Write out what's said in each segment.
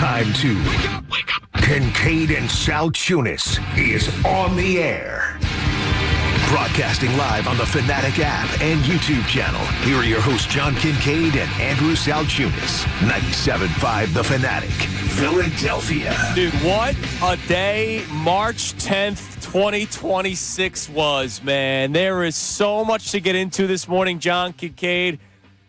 time to Kincade and Salciunas is on the air. Broadcasting live on the Fanatic app and YouTube channel. Here are your hosts, John Kincade and Andrew Salciunas. 97.5 The Fanatic, Philadelphia. Dude, what a day March 10th, 2026 was, man. There is so much to get into this morning, John Kincade,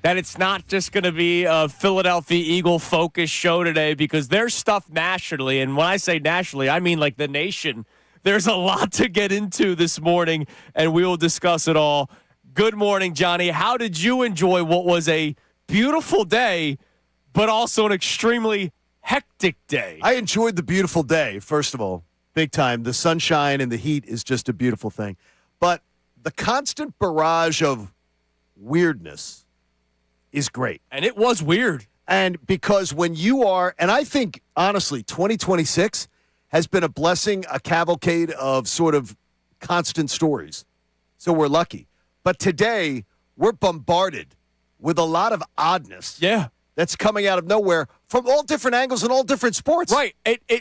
that it's not just going to be a Philadelphia Eagle-focused show today because there's stuff nationally, and when I say nationally, I mean like the nation. There's a lot to get into this morning, and we will discuss it all. Good morning, Johnny. How did you enjoy what was a beautiful day, but also an extremely hectic day? I enjoyed the beautiful day, first of all, big time. The sunshine and the heat is just a beautiful thing. But the constant barrage of weirdness is great. And it was weird. And because when you are, and I think, honestly, 2026 has been a blessing, a cavalcade of sort of constant stories. So we're lucky. But today, we're bombarded with a lot of oddness. Yeah. That's coming out of nowhere from all different angles and all different sports. Right.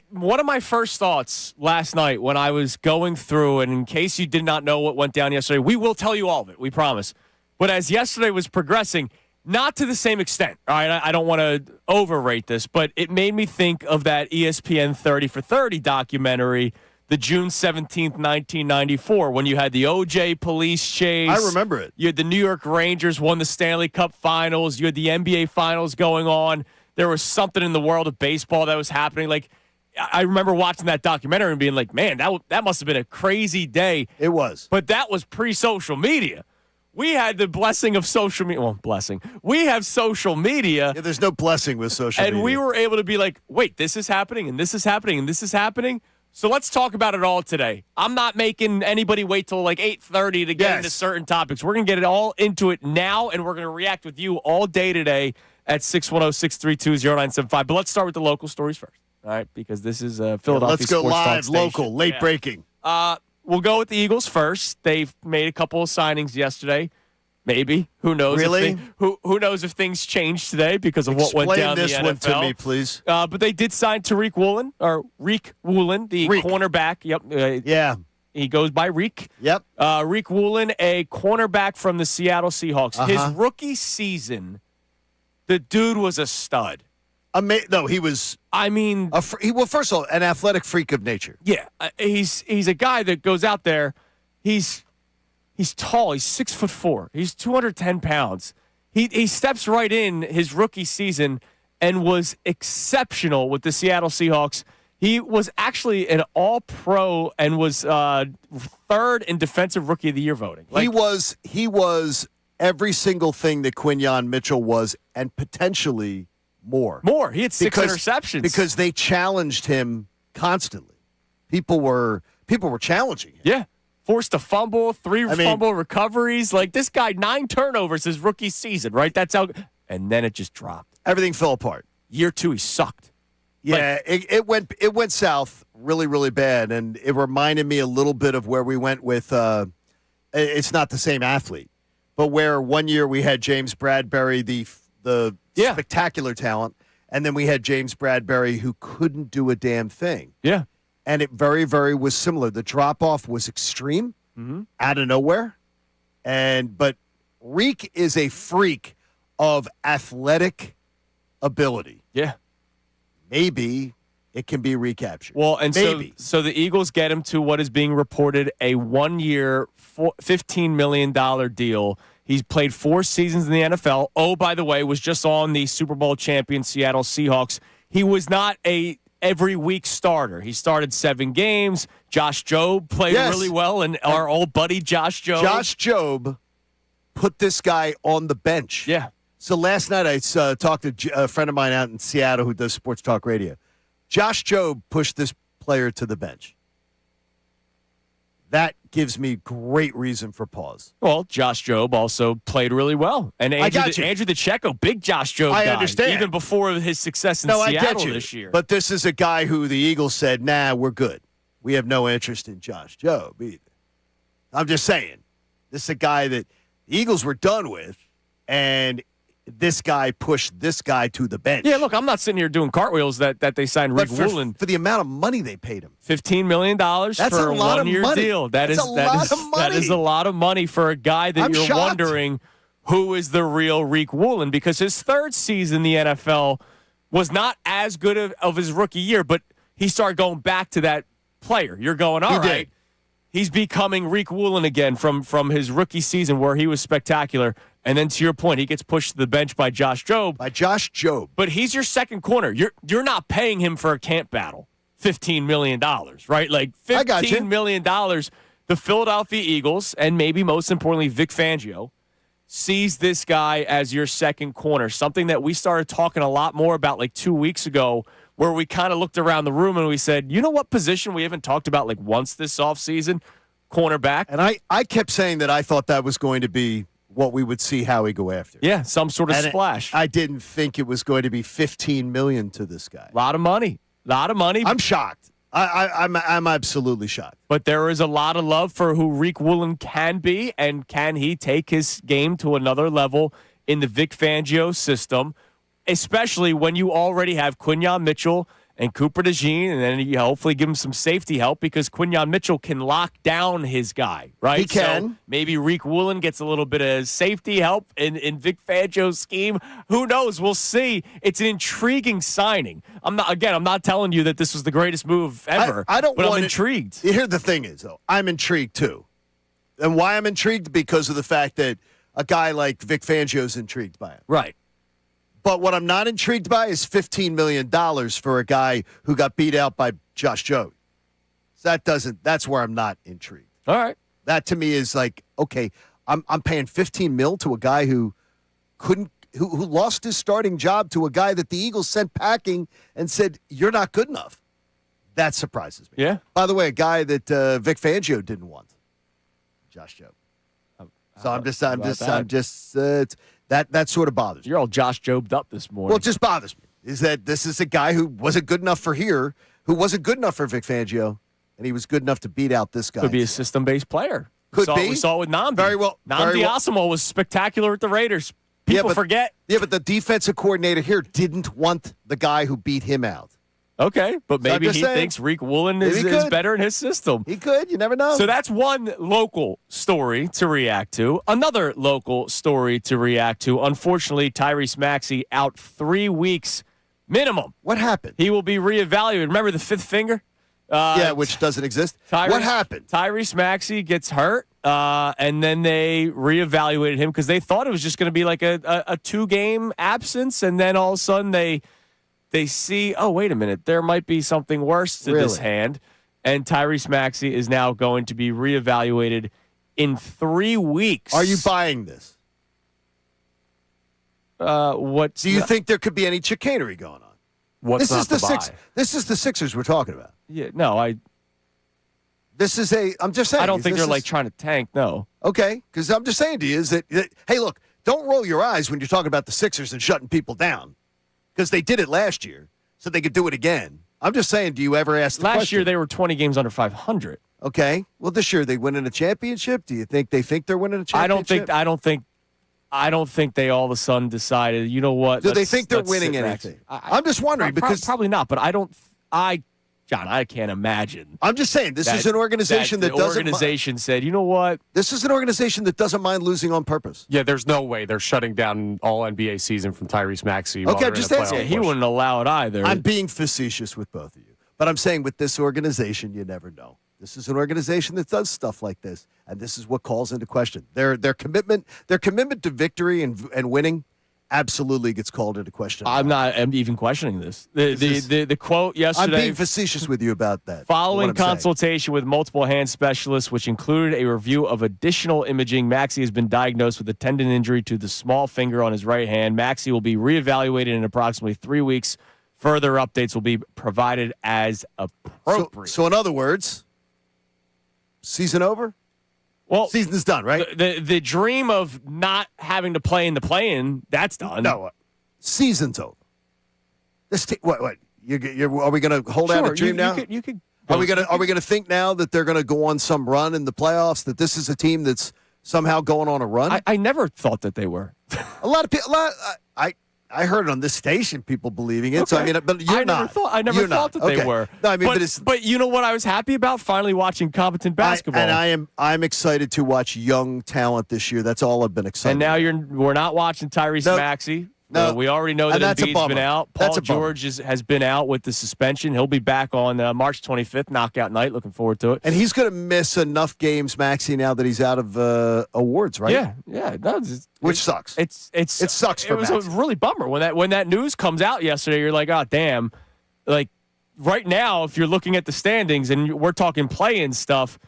One of my first thoughts last night when I was going through, and in case you did not know what went down yesterday, we will tell you all of it, we promise. But as yesterday was progressing, not to the same extent, all right? I don't want to overrate this, but it made me think of that ESPN 30 for 30 documentary, the June 17th, 1994, when you had the O.J. police chase. I remember it. You had the New York Rangers won the Stanley Cup Finals. You had the NBA Finals going on. There was something in the world of baseball that was happening. Like, I remember watching that documentary and being like, man, that must have been a crazy day. It was. But that was pre-social media. We had the blessing of social media. Well, blessing. We have social media. Yeah, there's no blessing with social media. And we were able to be like, wait, this is happening, and this is happening, and this is happening. So let's talk about it all today. I'm not making anybody wait till like 8:30 to get into certain topics. We're going to get it all into it now, and we're going to react with you all day today at 610-632-0975. But let's start with the local stories first, all right? Because this is Philadelphia Let's go Sports live, Talk local, Station. late breaking. We'll go with the Eagles first. They've made a couple of signings yesterday. Maybe. Who knows? Really? Who knows if things changed today because of what went down in the NFL. Explain this one to me, please. But they did sign to Reek Woolen, the cornerback. Yep. Yeah. He goes by Reek. Yep. Reek Woolen, a cornerback from the Seattle Seahawks. His rookie season, the dude was a stud. No, he was. I mean, well, first of all, an athletic freak of nature. Yeah, he's a guy that goes out there. He's tall. He's 6'4". He's 210 pounds. He steps right in his rookie season and was exceptional with the Seattle Seahawks. He was actually an All-Pro and was third in Defensive Rookie of the Year voting. He was every single thing that Quinyon Mitchell was, and potentially more. He had six interceptions because they challenged him constantly. People were challenging him. Yeah. Forced a fumble, fumble recoveries. Like, this guy, 9 turnovers his rookie season, right? That's how. And then it just dropped. Everything fell apart. Year 2, he sucked. Yeah, it went south really, really bad, and it reminded me a little bit of where we went with. It's not the same athlete, but where one year we had James Bradbury, the spectacular talent, and then we had James Bradbury who couldn't do a damn thing. Yeah. And it very, very was similar. The drop-off was extreme, out of nowhere. But Reek is a freak of athletic ability. Yeah. Maybe it can be recaptured. Well, and maybe. So the Eagles get him to what is being reported a 1-year, $15 million deal. He's played 4 seasons in the NFL. Oh, by the way, was just on the Super Bowl champion Seattle Seahawks. He was not a every week starter. He started 7 games. Josh Jobe played really well, and our old buddy Josh Jobe. Josh Jobe put this guy on the bench. Yeah. So last night I talked to a friend of mine out in Seattle who does sports talk radio. Josh Jobe pushed this player to the bench. That gives me great reason for pause. Well, Josh Jobe also played really well. And Andrew DeCecco, big Josh Jobe guy. I understand. Even before his success in Seattle this year. But this is a guy who the Eagles said, nah, we're good. We have no interest in Josh Jobe either. I'm just saying. This is a guy that the Eagles were done with, and this guy pushed this guy to the bench. Yeah, look, I'm not sitting here doing cartwheels that they signed Reek Woolen for the amount of money they paid him. $15 million for a one-year deal. That is a lot of money for a guy that you're wondering who is the real Reek Woolen, because his third season in the NFL was not as good of his rookie year, but he started going back to that player. You're going, all right. He's becoming Reek Woolen again from his rookie season where he was spectacular. And then to your point, he gets pushed to the bench by Josh Jobe. But he's your second corner. You're not paying him for a camp battle. $15 million, right? Like $15 million. The Philadelphia Eagles, and maybe most importantly, Vic Fangio, sees this guy as your second corner, something that we started talking a lot more about like 2 weeks ago, where we kind of looked around the room and we said, you know what position we haven't talked about like once this offseason? Cornerback. And I kept saying that I thought that was going to be what we would see Howie go after. Yeah, some sort of splash. I didn't think it was going to be $15 million to this guy. A lot of money. I'm shocked. I'm absolutely shocked. But there is a lot of love for who Reek Woolen can be, and can he take his game to another level in the Vic Fangio system, especially when you already have Quinyon Mitchell and Cooper DeJean, and then you hopefully give him some safety help because Quinyon Mitchell can lock down his guy, right? He can. So maybe Reek Woolen gets a little bit of safety help in Vic Fangio's scheme. Who knows? We'll see. It's an intriguing signing. I'm not telling you that this was the greatest move ever. I'm intrigued. Here's the thing is, though, I'm intrigued too. And why I'm intrigued? Because of the fact that a guy like Vic Fangio's intrigued by it. Right. But what I'm not intrigued by is $15 million for a guy who got beat out by Josh Jobe. That's where I'm not intrigued. All right. That to me is like, okay, I'm paying $15 million to a guy who lost his starting job to a guy that the Eagles sent packing and said, you're not good enough. That surprises me. Yeah. By the way, a guy that Vic Fangio didn't want, Josh Jobe. So that sort of bothers me. You're all Josh Jobed up this morning. Well, it just bothers me. Is that this is a guy who wasn't good enough for here, who wasn't good enough for Vic Fangio, and he was good enough to beat out this guy. Could be a system-based player. We saw it with Nnamdi. Very well. Nnamdi Asomugha was spectacular at the Raiders. People forget. Yeah, but the defensive coordinator here didn't want the guy who beat him out. Okay, but maybe he thinks Reek Woolen is better in his system. He could. You never know. So that's one local story to react to. Another local story to react to. Unfortunately, Tyrese Maxey out 3 weeks minimum. What happened? He will be reevaluated. Remember the fifth finger? Which doesn't exist. What happened? Tyrese Maxey gets hurt, and then they reevaluated him because they thought it was just going to be like a 2-game absence, and then all of a sudden they see, oh, wait a minute, there might be something worse to this hand, and Tyrese Maxey is now going to be reevaluated in 3 weeks. Are you buying this? What do you think there could be any chicanery going on? This is the Sixers we're talking about. Yeah, no, I'm just saying. I don't think they're like trying to tank, no. Okay, because I'm just saying to you is that, hey, look, don't roll your eyes when you're talking about the Sixers and shutting people down. Because they did it last year, so they could do it again. I'm just saying, do you ever ask the question? Last year, they were 20 games under 500. Okay. Well, this year, they winning a championship? Do you think they're winning a championship? I don't think they all of a sudden decided, you know what? Do they think they're winning anything? I'm just wondering because probably not, but John, I can't imagine. I'm just saying, this is an organization that doesn't. The organization said, you know what? This is an organization that doesn't mind losing on purpose. Yeah, there's no way they're shutting down all NBA season from Tyrese Maxey. Okay, I'm just asking. Yeah, he wouldn't allow it either. I'm being facetious with both of you. But I'm saying with this organization, you never know. This is an organization that does stuff like this, and this is what calls into question. Their commitment to victory and winning absolutely gets called into question. I'm even questioning this. The quote yesterday. I'm being facetious with you about that. Following consultation with multiple hand specialists, which included a review of additional imaging, Maxey has been diagnosed with a tendon injury to the small finger on his right hand. Maxey will be reevaluated in approximately 3 weeks. Further updates will be provided as appropriate. So in other words, season over? Well, season's done, right? The dream of not having to play in the play-in, that's done. No, season's over. What? Are we going to hold out a dream now? You could. Are we going to think now that they're going to go on some run in the playoffs? That this is a team that's somehow going on a run? I never thought that they were. A lot of people. I heard it on this station, people believing it. So I mean, but you're not. I never You're thought not. that they Okay. were. No, I mean, but you know what I was happy about? Finally watching competent basketball. I'm excited to watch young talent this year. That's all I've been excited. And now about. we're not watching Tyrese Maxey. No. We already know that And that's a Embiid's bummer. been out. That's Paul a bummer. George has been out with the suspension. He'll be back on March 25th, knockout night. Looking forward to it. And he's going to miss enough games, Maxey, now that he's out of awards, right? Yeah. No, Which sucks. It sucks for It was Maxey. a really bummer when that news comes out yesterday. You're like, oh damn! Like right now, if you're looking at the standings and we're talking play-in stuff,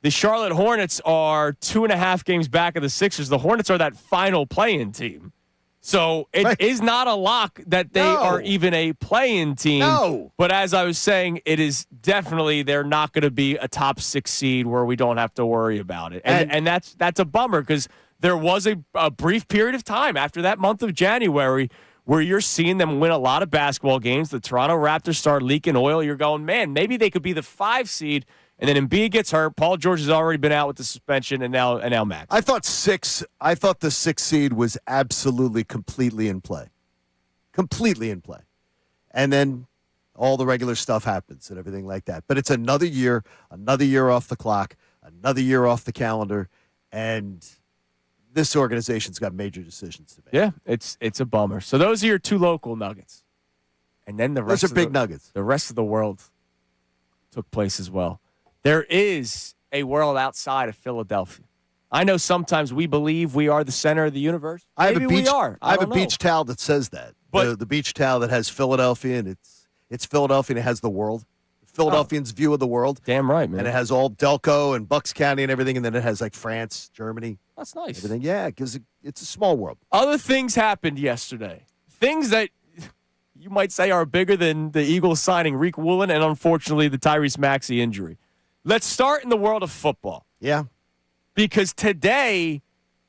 the Charlotte Hornets are 2.5 games back of the Sixers. The Hornets are that final play-in team. So it is not a lock that they are even a play-in team. No. But as I was saying, it is definitely they're not going to be a top 6 seed where we don't have to worry about it. And that's a bummer because there was a brief period of time after that month of January where you're seeing them win a lot of basketball games. The Toronto Raptors start leaking oil. You're going, man, maybe they could be the 5 seed. And then Embiid gets hurt. Paul George has already been out with the suspension, and now Max. I thought the 6th seed was absolutely completely in play. Completely in play. And then all the regular stuff happens and everything like that. But it's another year off the clock, another year off the calendar, and this organization's got major decisions to make. Yeah, it's a bummer. So those are your 2 local Nuggets. And then the rest Those are big nuggets. The rest of the world took place as well. There is a world outside of Philadelphia. I know sometimes we believe we are the center of the universe. Maybe we are. I have a don't know. beach towel that says that. But the beach towel that has Philadelphia, and it's Philadelphia, and it has the world. Philadelphians' view of the world. Damn right, man. And it has all Delco and Bucks County and everything, and then it has like France, Germany. That's nice. Everything. Yeah, because it's a small world. Other things happened yesterday. Things that you might say are bigger than the Eagles signing Reek Woolen and, unfortunately, the Tyrese Maxey injury. Let's start in the world of football. Yeah. Because today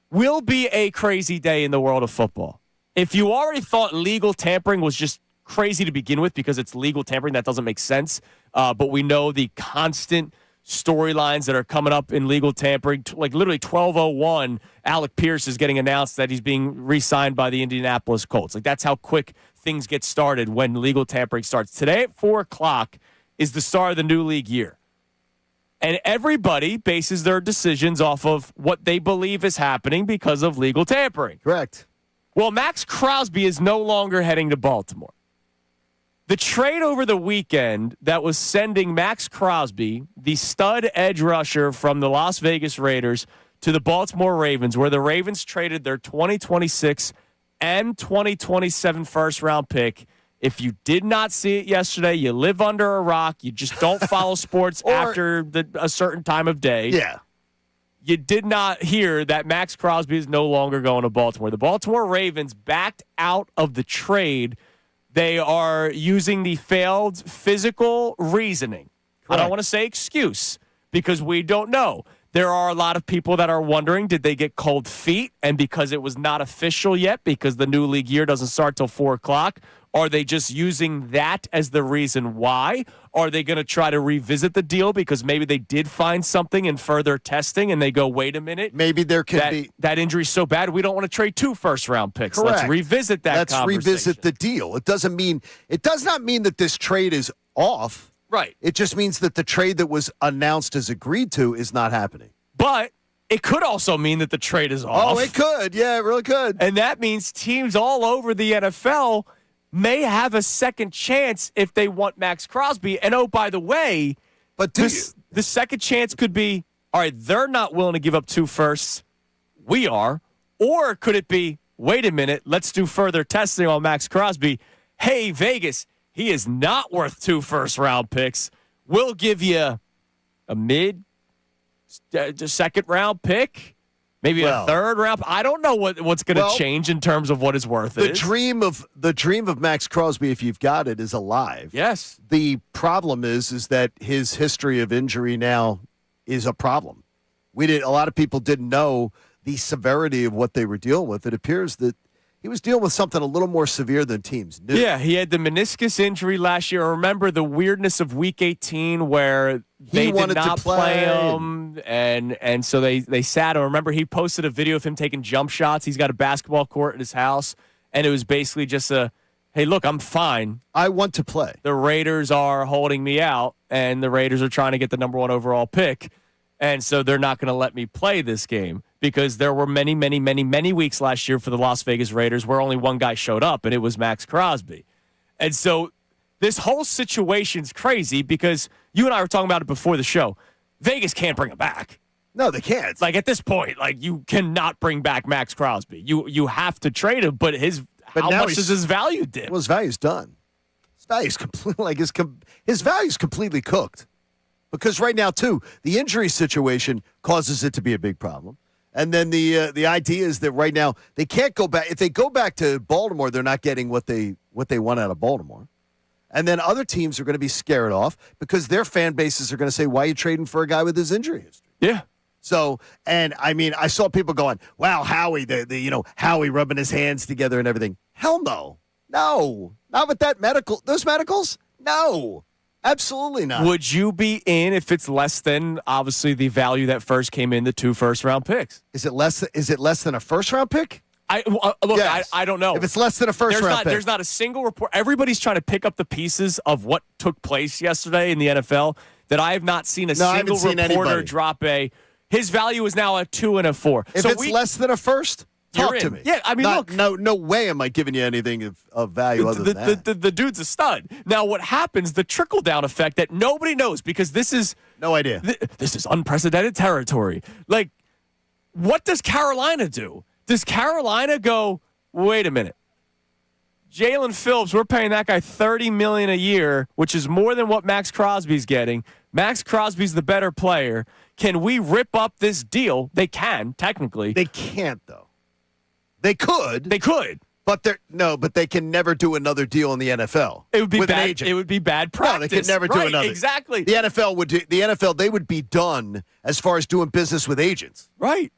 will be a crazy day in the world of football. If you already thought legal tampering was just crazy to begin with because it's legal tampering, that doesn't make sense. But we know the constant storylines that are coming up in legal tampering. Like literally 12:01, Alec Pierce is getting announced that he's being re-signed by the Indianapolis Colts. Like that's how quick things get started when legal tampering starts. Today at 4 o'clock is the start of the new league year. And everybody bases their decisions off of what they believe is happening because of legal tampering. Correct. Well, Max Crosby is no longer heading to Baltimore. The trade over the weekend that was sending Max Crosby, the stud edge rusher from the Las Vegas Raiders, to the Baltimore Ravens, where the Ravens traded their 2026 and 2027 first-round pick. If you did not see it yesterday, you live under a rock. You just don't follow sports after a certain time of day. Yeah. You did not hear that Max Crosby is no longer going to Baltimore. The Baltimore Ravens backed out of the trade. They are using the failed physical reasoning. Correct. I don't want to say excuse because we don't know. There are a lot of people that are wondering, did they get cold feet? And because it was not official yet, because the new league year doesn't start till 4 o'clock, are they just using that as the reason why? Are they going to try to revisit the deal because maybe they did find something in further testing and they go, wait a minute. Maybe there can be. That injury's so bad, we don't want to trade 2 first-round picks. Correct. Let's revisit that Let's conversation. revisit the deal. It does not mean that this trade is off. Right. It just means that the trade that was announced as agreed to is not happening. But it could also mean that the trade is off. Oh, it could. Yeah, it really could. And that means teams all over the NFL may have a second chance if they want Max Crosby. And, oh, by the way, but the second chance could be, all right, they're not willing to give up 2 firsts. We are. Or could it be, wait a minute, let's do further testing on Max Crosby. Hey, Vegas, he is not worth 2 first-round picks. We'll give you a second-round pick. Maybe a third round. I don't know what's going to change in terms of what is worth it. The dream of Max Crosby, if you've got it, is alive. Yes. The problem is that his history of injury now is a problem. A lot of people didn't know the severity of what they were dealing with. It appears that he was dealing with something a little more severe than teams knew. Yeah, he had the meniscus injury last year. Remember the weirdness of Week 18 where they did not play him, and so they sat him. Remember he posted a video of him taking jump shots. He's got a basketball court at his house, and it was basically just hey, look, I'm fine. I want to play. The Raiders are holding me out, and the Raiders are trying to get the number 1 overall pick, and so they're not going to let me play this game because there were many, many, many, many weeks last year for the Las Vegas Raiders where only one guy showed up, and it was Max Crosby. And so this whole situation's crazy because you and I were talking about it before the show. Vegas can't bring him back. No, they can't. Like, at this point, you cannot bring back Max Crosby. You have to trade him, but how much does his value dip? Well, his value's done. His value's completely his value's completely cooked. Because right now, too, the injury situation causes it to be a big problem. And then the idea is that right now they can't go back. If they go back to Baltimore, they're not getting what they want out of Baltimore. And then other teams are going to be scared off because their fan bases are going to say, "Why are you trading for a guy with his injury history?" Yeah. So, and I mean, I saw people going, "Wow, Howie, Howie rubbing his hands together and everything." Hell no, not with those medicals. No, absolutely not. Would you be in if it's less than obviously the value that first came in the 2 first-round picks? Is it less than a first-round pick? Look, Yes. I don't know. If it's less than a first-round pick. There's not a single report. Everybody's trying to pick up the pieces of what took place yesterday in the NFL that I have not seen single reporter drop his value is now a 2 and a 4. If it's less than a first, talk to me. Yeah, I mean, look. No way am I giving you anything of value other than that. The dude's a stud. Now, what happens, the trickle-down effect that nobody knows because this is... No idea. This is unprecedented territory. Like, what does Carolina do? Does Carolina go, wait a minute, Jalen Phillips, we're paying that guy $30 million a year, which is more than what Max Crosby's getting. Max Crosby's the better player. Can we rip up this deal? They can, technically. They can't, though. They could. They could. But they can never do another deal in the NFL. It would be with bad. An agent. It would be bad practice. No, they could never do another. Exactly. The NFL they would be done as far as doing business with agents. Right.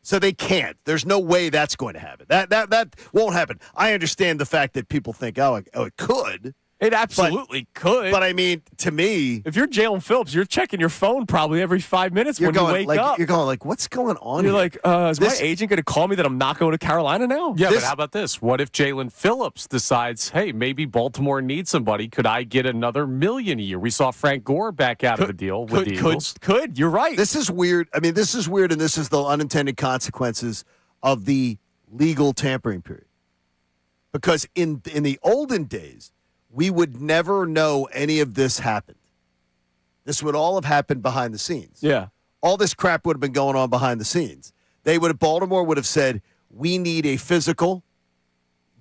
So they can't. There's no way that's going to happen. That won't happen. I understand the fact that people think, it could. It absolutely could. But I mean, to me, if you're Jalen Phillips, you're checking your phone probably every 5 minutes when you wake up. You're going like, what's going on? You're here? Like, is my agent going to call me that I'm not going to Carolina now? Yeah, but how about this? What if Jalen Phillips decides, hey, maybe Baltimore needs somebody? Could I get another $1 million a year? We saw Frank Gore back out of a deal with the Eagles. You're right. This is weird. I mean, this is weird, and this is the unintended consequences of the legal tampering period. Because in the olden days, we would never know any of this happened. This would all have happened behind the scenes. Yeah. All this crap would have been going on behind the scenes. Baltimore would have said, we need a physical.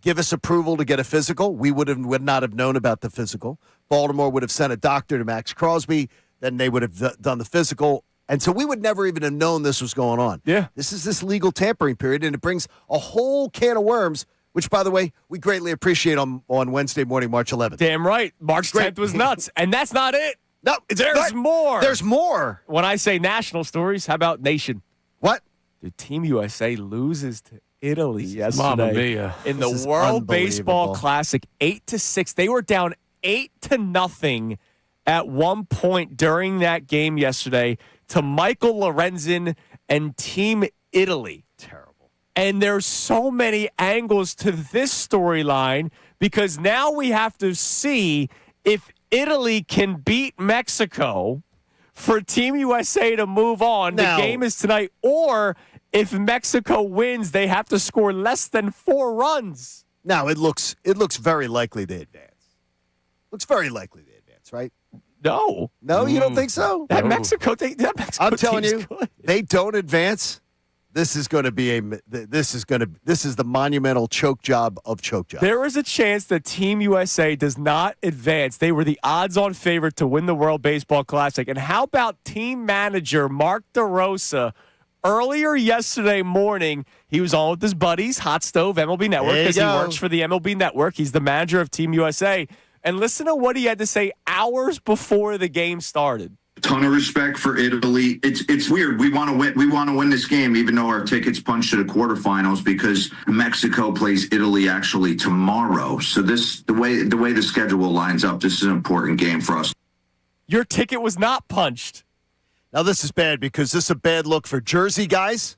Give us approval to get a physical. We would not have known about the physical. Baltimore would have sent a doctor to Max Crosby. Then they would have done the physical. And so we would never even have known this was going on. Yeah. This is this legal tampering period, and it brings a whole can of worms, which, by the way, we greatly appreciate on Wednesday morning, March 11th. Damn right. March 10th was nuts. And that's not it. No, there's more. There's more. When I say national stories, how about nation? What? The Team USA loses to Italy yesterday Mamma mia. in the This is World Baseball unbelievable. Classic, 8-6. They were down 8-0 at one point during that game yesterday to Michael Lorenzen and Team Italy. Terrible. And there's so many angles to this storyline because now we have to see if Italy can beat Mexico for Team USA to move on. Now, the game is tonight. Or if Mexico wins, they have to score less than 4 runs. Now, it looks very likely they advance. Looks very likely they advance, right? No. No, you don't think so? That No. Mexico I'm telling team's you, good. they don't advance. This is going to be this is the monumental choke job of choke jobs. There is a chance that Team USA does not advance. They were the odds-on favorite to win the World Baseball Classic. And how about team manager Mark DeRosa? Earlier yesterday morning, he was on with his buddies, Hot Stove, MLB Network, because he works for the MLB Network. He's the manager of Team USA. And listen to what he had to say hours before the game started. Ton of respect for Italy. It's weird. We want to win. We want to win this game, even though our ticket's punched to the quarterfinals because Mexico plays Italy actually tomorrow. So the way the schedule lines up, this is an important game for us. Your ticket was not punched. Now this is bad because this is a bad look for Jersey guys.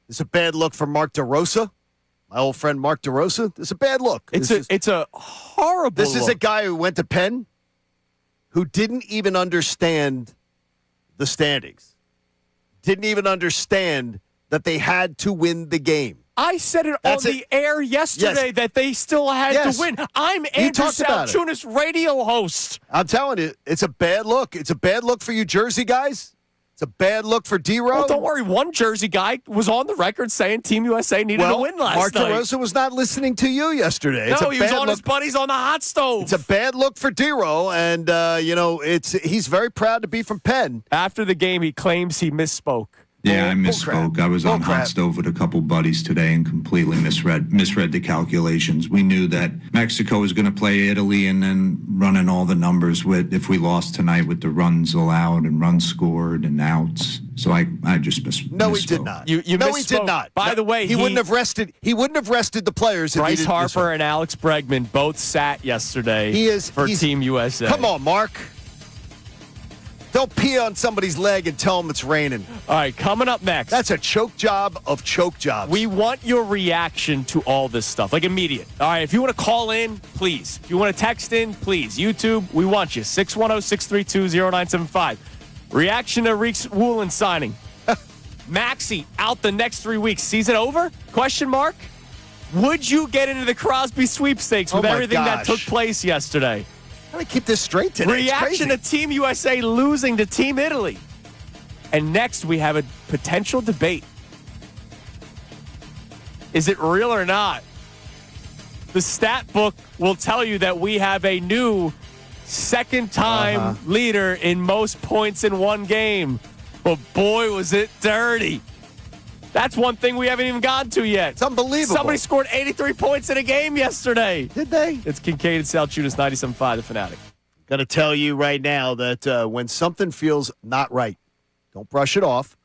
This is a bad look for Mark DeRosa. my old friend Mark DeRosa. It's a bad look. It's a horrible This is a look. guy who went to Penn who didn't even understand the standings. Didn't even understand that they had to win the game. I said it That's on the air yesterday that they still had Yes. to win. I'm Andrew talked about it. Salciunas, radio host. I'm telling you, it's a bad look. It's a bad look for you Jersey guys. It's a bad look for D-Row. Well, don't worry. One Jersey guy was on the record saying Team USA needed to win last Mark night. DeRosa was not listening to you yesterday. It's No, a he was bad on his look. buddies on the hot stove. It's a bad look for D-Row, and, he's very proud to be from Penn. After the game, he claims he misspoke. Yeah, I Bull misspoke. crap. I was on Bull crap. hot stove with a couple buddies today and completely misread the calculations. We knew that Mexico was going to play Italy and then running all the numbers with if we lost tonight with the runs allowed and runs scored and outs. So I just misspoke. No, he did not. You no, he misspoke. did not. By the way, he wouldn't have rested. He wouldn't have rested the players. If he Bryce didn't miss Harper it. and Alex Bregman both sat yesterday He's Team USA. Come on, Mark. Don't pee on somebody's leg and tell them it's raining. All right, coming up next. That's a choke job of choke jobs. We want your reaction to all this stuff, like immediate. All right, if you want to call in, please. If you want to text in, please. YouTube, we want you. 610-632-0975. Reaction to Reek Woolen signing. Maxey out the next 3 weeks. Season over? Question mark. Would you get into the Crosby sweepstakes with Oh, my everything that took gosh. place yesterday? How do I keep this straight today? It's Reaction crazy. to Team USA losing to Team Italy. And next, we have a potential debate. Is it real or not? The stat book will tell you that we have a new second-time leader in most points in one game. But boy, was it dirty. That's one thing we haven't even gotten to yet. It's unbelievable. Somebody scored 83 points in a game yesterday. Did they? It's Kincade Salciunas, 97.5, The Fanatic. Got to tell you right now that when something feels not right, don't brush it off.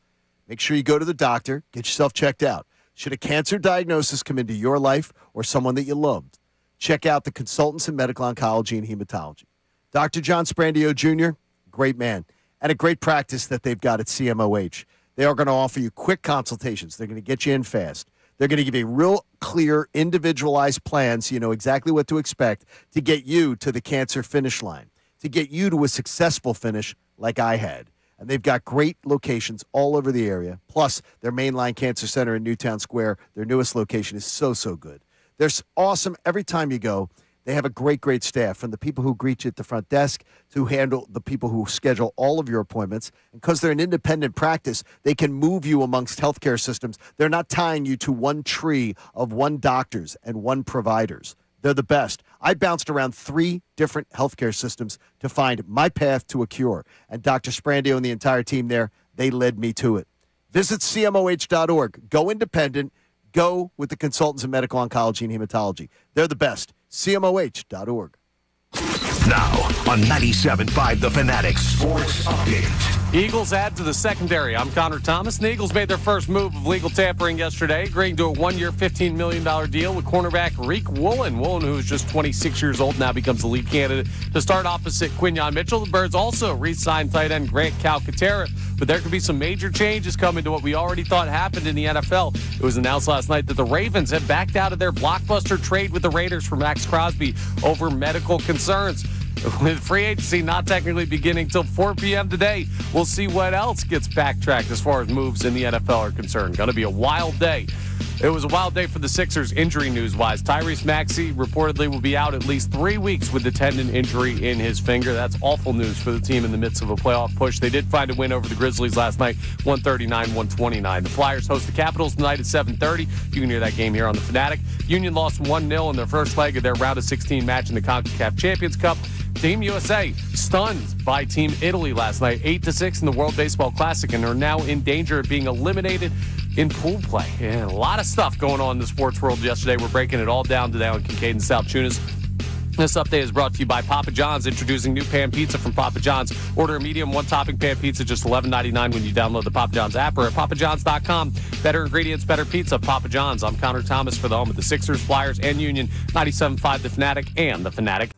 Make sure you go to the doctor. Get yourself checked out. Should a cancer diagnosis come into your life or someone that you loved, check out the consultants in medical oncology and hematology. Dr. John Sprandio Jr., great man, and a great practice that they've got at CMOH. They are going to offer you quick consultations. They're going to get you in fast. They're going to give you real clear, individualized plans so you know exactly what to expect to get you to the cancer finish line, to get you to a successful finish like I had. And they've got great locations all over the area. Plus, their mainline cancer center in Newtown Square, their newest location, is so good. They're awesome every time you go. They have a great staff, from the people who greet you at the front desk to handle the people who schedule all of your appointments. And because they're an independent practice, they can move you amongst healthcare systems. They're not tying you to one tree of one doctors and one providers. They're the best. I bounced around 3 different healthcare systems to find my path to a cure. And Dr. Sprandio and the entire team there, they led me to it. Visit CMOH.org. Go independent. Go with the consultants in medical oncology and hematology. They're the best. CMOH.org. Now on 97.5 The Fanatic Sports Update. Eagles add to the secondary. I'm Connor Thomas. The Eagles made their first move of legal tampering yesterday, agreeing to a 1-year, $15 million deal with cornerback Reek Woolen. Woolen, who is just 26 years old, now becomes the lead candidate to start opposite Quinyon Mitchell. The Birds also re-signed tight end Grant Calcaterra, but there could be some major changes coming to what we already thought happened in the NFL. It was announced last night that the Ravens have backed out of their blockbuster trade with the Raiders for Max Crosby over medical concerns. With free agency not technically beginning till 4 p.m. today, we'll see what else gets backtracked as far as moves in the NFL are concerned. Going to be a wild day. It was a wild day for the Sixers injury news-wise. Tyrese Maxey reportedly will be out at least 3 weeks with the tendon injury in his finger. That's awful news for the team in the midst of a playoff push. They did find a win over the Grizzlies last night, 139-129. The Flyers host the Capitals tonight at 7:30. You can hear that game here on The Fanatic. Union lost 1-0 in their first leg of their round of 16 match in the CONCACAF Champions Cup. Team USA stunned by Team Italy last night, 8-6 in the World Baseball Classic, and are now in danger of being eliminated in pool play. And a lot of stuff going on in the sports world yesterday. We're breaking it all down today on Kincade and Salciunas. This update is brought to you by Papa John's, introducing new pan pizza from Papa John's. Order a medium one-topping pan pizza, just $11.99 when you download the Papa John's app or at papajohns.com. Better ingredients, better pizza, Papa John's. I'm Connor Thomas for the home of the Sixers, Flyers, and Union, 97.5 The Fanatic and The Fanatic.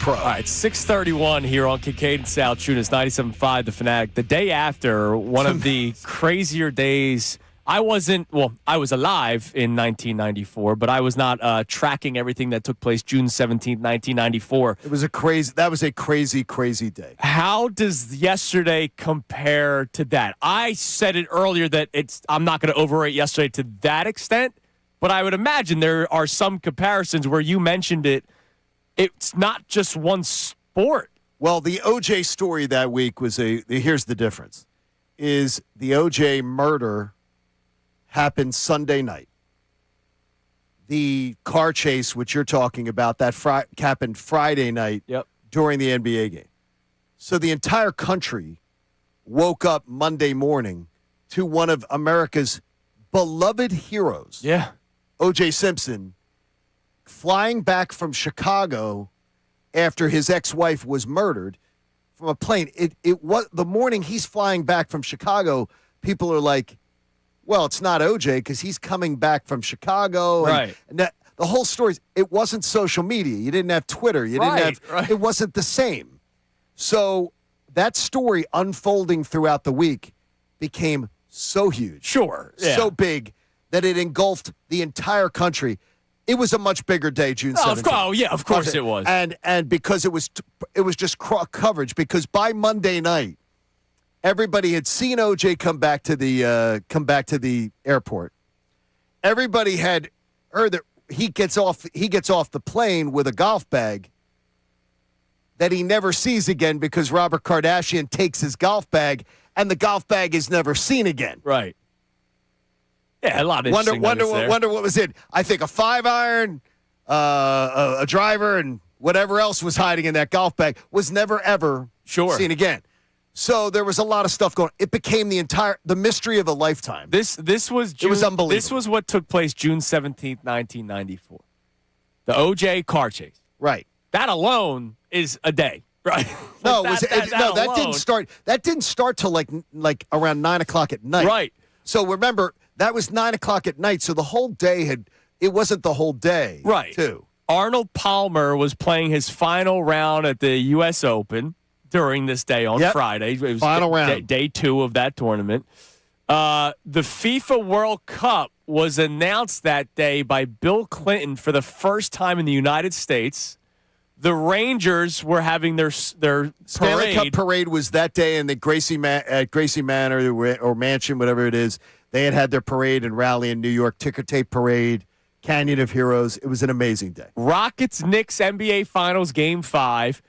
pro. All right, 6:31 here on Kincade Salciunas, 97.5 The Fanatic. The day after, one of the crazier days. I was alive in 1994, but I was not tracking everything that took place June 17th, 1994. That was a crazy, crazy day. How does yesterday compare to that? I said it earlier that I'm not going to overrate yesterday to that extent, but I would imagine there are some comparisons where you mentioned it. It's not just one sport. Well, the OJ story that week was here's the difference, is the OJ murder happened Sunday night. The car chase, which you're talking about, that happened Friday night during the NBA game. So the entire country woke up Monday morning to one of America's beloved heroes, O.J. Simpson, flying back from Chicago after his ex-wife was murdered from a plane. It was the morning he's flying back from Chicago. People are like, well, it's not OJ because he's coming back from Chicago. Right. And the whole story, it wasn't social media. You didn't have Twitter. It wasn't the same. So that story unfolding throughout the week became so huge. Sure. Yeah. So big that it engulfed the entire country. It was a much bigger day, June 17th. Of course it was. And because it was just coverage, because by Monday night, everybody had seen OJ come back to the airport. Everybody had heard that he gets off the plane with a golf bag that he never sees again because Robert Kardashian takes his golf bag and the golf bag is never seen again. Right. Yeah, a lot of wonder what was in. I think a 5-iron, a driver, and whatever else was hiding in that golf bag was never ever seen again. So there was a lot of stuff going on. It became the mystery of a lifetime. This was June, it was unbelievable. This was what took place June 17th, 1994. The OJ car chase. Right. That alone is a day. Right. No, that didn't start. That didn't start till like around 9:00 at night. Right. So remember, that was 9:00 at night. So the whole day it wasn't the whole day. Right. Too. Arnold Palmer was playing his final round at the US Open during this day on Friday. It was final round. Day 2 of that tournament. The FIFA World Cup was announced that day by Bill Clinton for the first time in the United States. The Rangers were having their Stanley Cup parade was that day in the Gracie Manor or Mansion, whatever it is. They had their parade and rally in New York, ticker tape parade, Canyon of Heroes. It was an amazing day. Rockets-Knicks NBA Finals Game 5,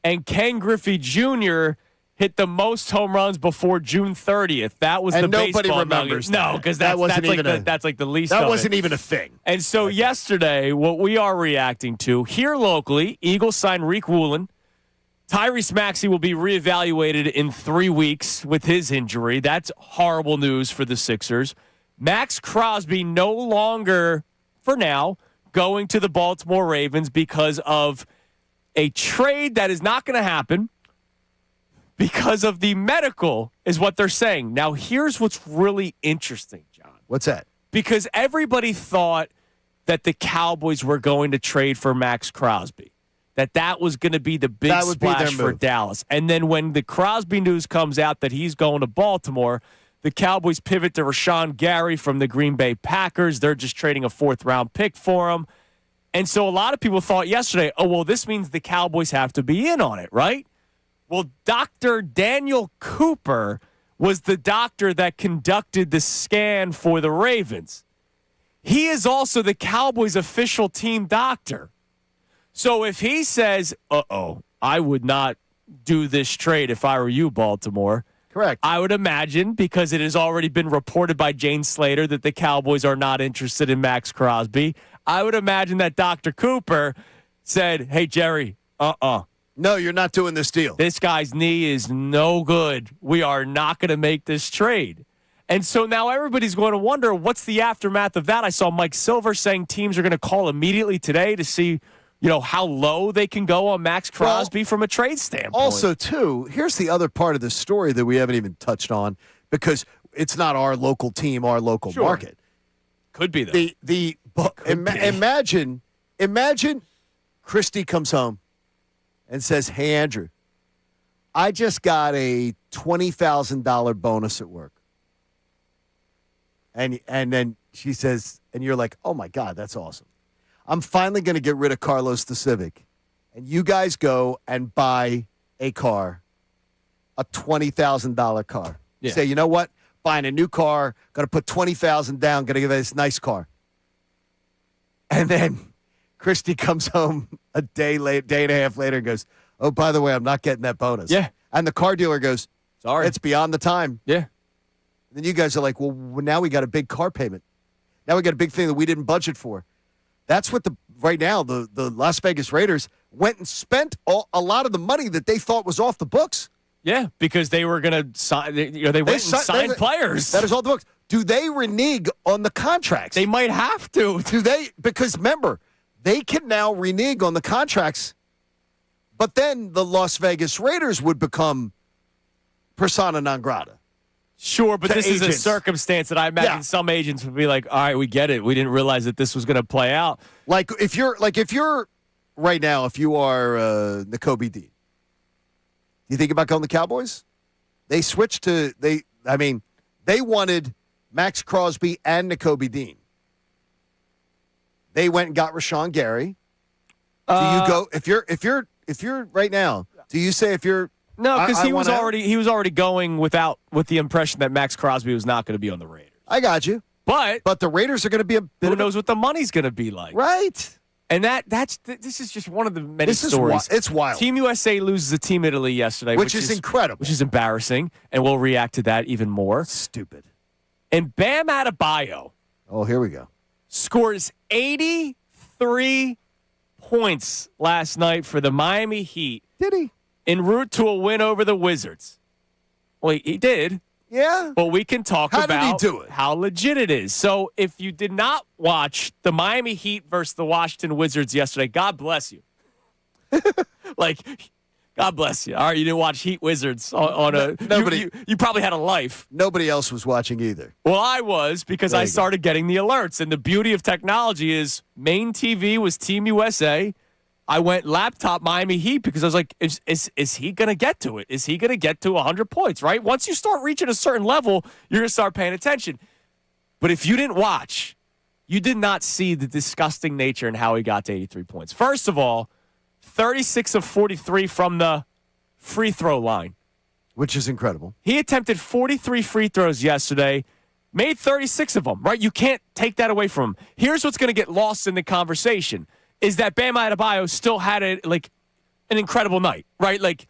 and Ken Griffey Jr. hit the most home runs before June 30th. That was the baseball nobody remembers nugget. No, because that's like the least. That wasn't even a thing. And so yesterday, what we are reacting to here locally, Eagles signed Reek Woolen. Tyrese Maxey will be reevaluated in 3 weeks with his injury. That's horrible news for the Sixers. Max Crosby no longer, for now, going to the Baltimore Ravens because of a trade that is not going to happen because of the medical, is what they're saying. Now, here's what's really interesting, John. What's that? Because everybody thought that the Cowboys were going to trade for Max Crosby, that was going to be the big splash for Dallas. And then when the Crosby news comes out that he's going to Baltimore, the Cowboys pivot to Rashawn Gary from the Green Bay Packers. They're just trading a 4th-round pick for him. And so a lot of people thought yesterday, oh, well, this means the Cowboys have to be in on it, right? Well, Dr. Daniel Cooper was the doctor that conducted the scan for the Ravens. He is also the Cowboys' official team doctor. So if he says, I would not do this trade if I were you, Baltimore. Correct. I would imagine, because it has already been reported by Jane Slater that the Cowboys are not interested in Max Crosby. I would imagine that Dr. Cooper said, hey, Jerry, no, you're not doing this deal. This guy's knee is no good. We are not going to make this trade. And so now everybody's going to wonder, what's the aftermath of that? I saw Mike Silver saying teams are going to call immediately today to see, how low they can go on Max Crosby from a trade standpoint. Also, too, here's the other part of the story that we haven't even touched on, because it's not our local team, our local market. Could be, though. Imagine Christie comes home, and says, "Hey, Andrew, I just got a $20,000 bonus at work." And then she says, and you're like, "Oh, my God, that's awesome. I'm finally going to get rid of Carlos the Civic." And you guys go and buy a car, a $20,000 car. Yeah. Say, you know what? Buying a new car, going to put $20,000 down, going to get this nice car. And then Christy comes home a day and a half later and goes, "Oh, by the way, I'm not getting that bonus." Yeah. And the car dealer goes, Sorry. "It's beyond the time." Yeah. And then you guys are like, well, now we got a big car payment. Now we got a big thing that we didn't budget for. That's what right now the Las Vegas Raiders went and spent a lot of the money that they thought was off the books. Yeah, because they were going to sign. They went and signed players. That is all the books. Do they renege on the contracts? They might have to. Do they? Because remember, they can now renege on the contracts, but then the Las Vegas Raiders would become persona non grata. Sure, but this is a agents. circumstance that I imagine some agents would be like, "All right, we get it. We didn't realize that this was going to play out." Like if you're right now, if you are Nakobe Dean, you think about going to the Cowboys? They switched to they wanted Max Crosby and Nakobe Dean. They went and got Rashawn Gary. Do you go if you're right now? Do you say if you're No, because he was wanna- already going with the impression that Max Crosby was not going to be on the Raiders. I got you. But the Raiders are going to be a bit who of knows what the money's going to be like? right. And this is just one of the many stories. It's wild. Team USA loses to Team Italy yesterday, Which is incredible. which is embarrassing, and we'll react to that even more. Stupid. And Bam Adebayo Oh, here we go. scores 83 points last night for the Miami Heat Did he? en route to a win over the Wizards. Well, he did. Yeah. But we can talk How did he about do it? how legit it is. So if you did not watch the Miami Heat versus the Washington Wizards yesterday, God bless you. God bless you. All right, you didn't watch Heat Wizards on a nobody. You probably had a life. Nobody else was watching either. Well, I was because There I you go. started getting the alerts. And the beauty of technology is main TV was Team USA. I went laptop Miami Heat because I was like, is he going to get to it? Is he going to get to 100 points, right? Once you start reaching a certain level, you're going to start paying attention. But if you didn't watch, you did not see the disgusting nature and how he got to 83 points. First of all, 36 of 43 from the free throw line. Which is incredible. He attempted 43 free throws yesterday, made 36 of them, right? You can't take that away from him. Here's what's going to get lost in the conversation is that Bam Adebayo still had an incredible night, right? Like,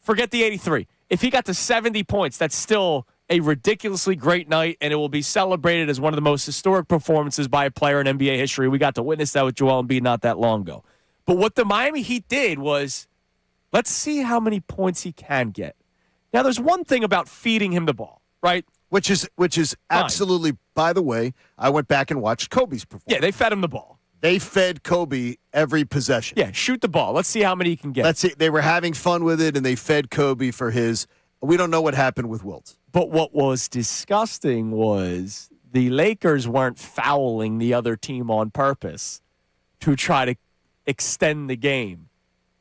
forget the 83. If he got to 70 points, that's still a ridiculously great night, and it will be celebrated as one of the most historic performances by a player in NBA history. We got to witness that with Joel Embiid not that long ago. But what the Miami Heat did was, let's see how many points he can get. Now, there's one thing about feeding him the ball, right? Which is absolutely, by the way, I went back and watched Kobe's performance. Yeah, they fed him the ball. They fed Kobe every possession. Yeah, shoot the ball. Let's see how many he can get. That's it. They were having fun with it, and they fed Kobe for his. We don't know what happened with Wilt. But what was disgusting was the Lakers weren't fouling the other team on purpose to try to extend the game.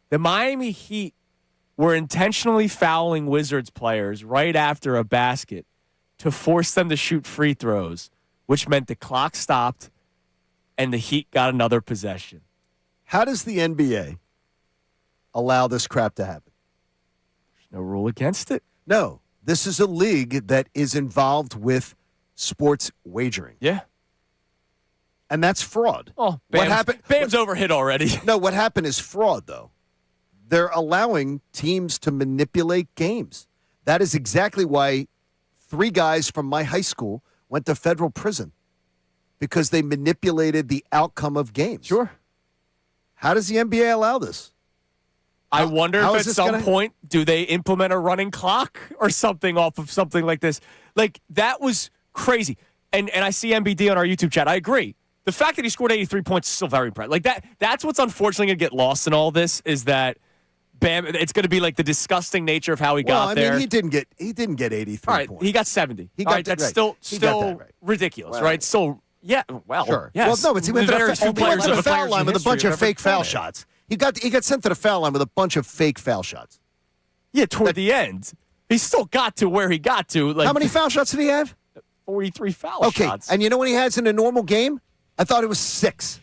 The Miami Heat were intentionally fouling Wizards players right after a basket to force them to shoot free throws, which meant the clock stopped and the Heat got another possession. How does the NBA allow this crap to happen? There's no rule against it. No. This is a league that is involved with sports wagering. Yeah. And that's fraud. Oh, what happened? Bam's overhit already. No, what happened is fraud, though. They're allowing teams to manipulate games. That is exactly why 3 guys from my high school went to federal prison, because they manipulated the outcome of games. Sure. How does the NBA allow this? I wonder how if is at this some gonna- point do they implement a running clock or something off of something like this. Like, that was crazy. And I see MBD on our YouTube chat. I agree. The fact that he scored 83 points is still very impressive. Like, that's what's unfortunately going to get lost in all this is that Bam, it's going to be like the disgusting nature of how he got there. I mean, he didn't get 83 All right, points. he got 70. He All got right, that that's right. still He got that right. ridiculous, Well, right? So, yeah, well, Sure. yes. Well, no, but he went to Very few the players foul in line with a history bunch have of ever fake foul done it. shots. He got sent to the foul line with a bunch of fake foul shots. Yeah, toward the end. He still got to where he got to. Like, How many foul shots did he have? 43 foul shots. And you know when he has in a normal game? I thought it was 6.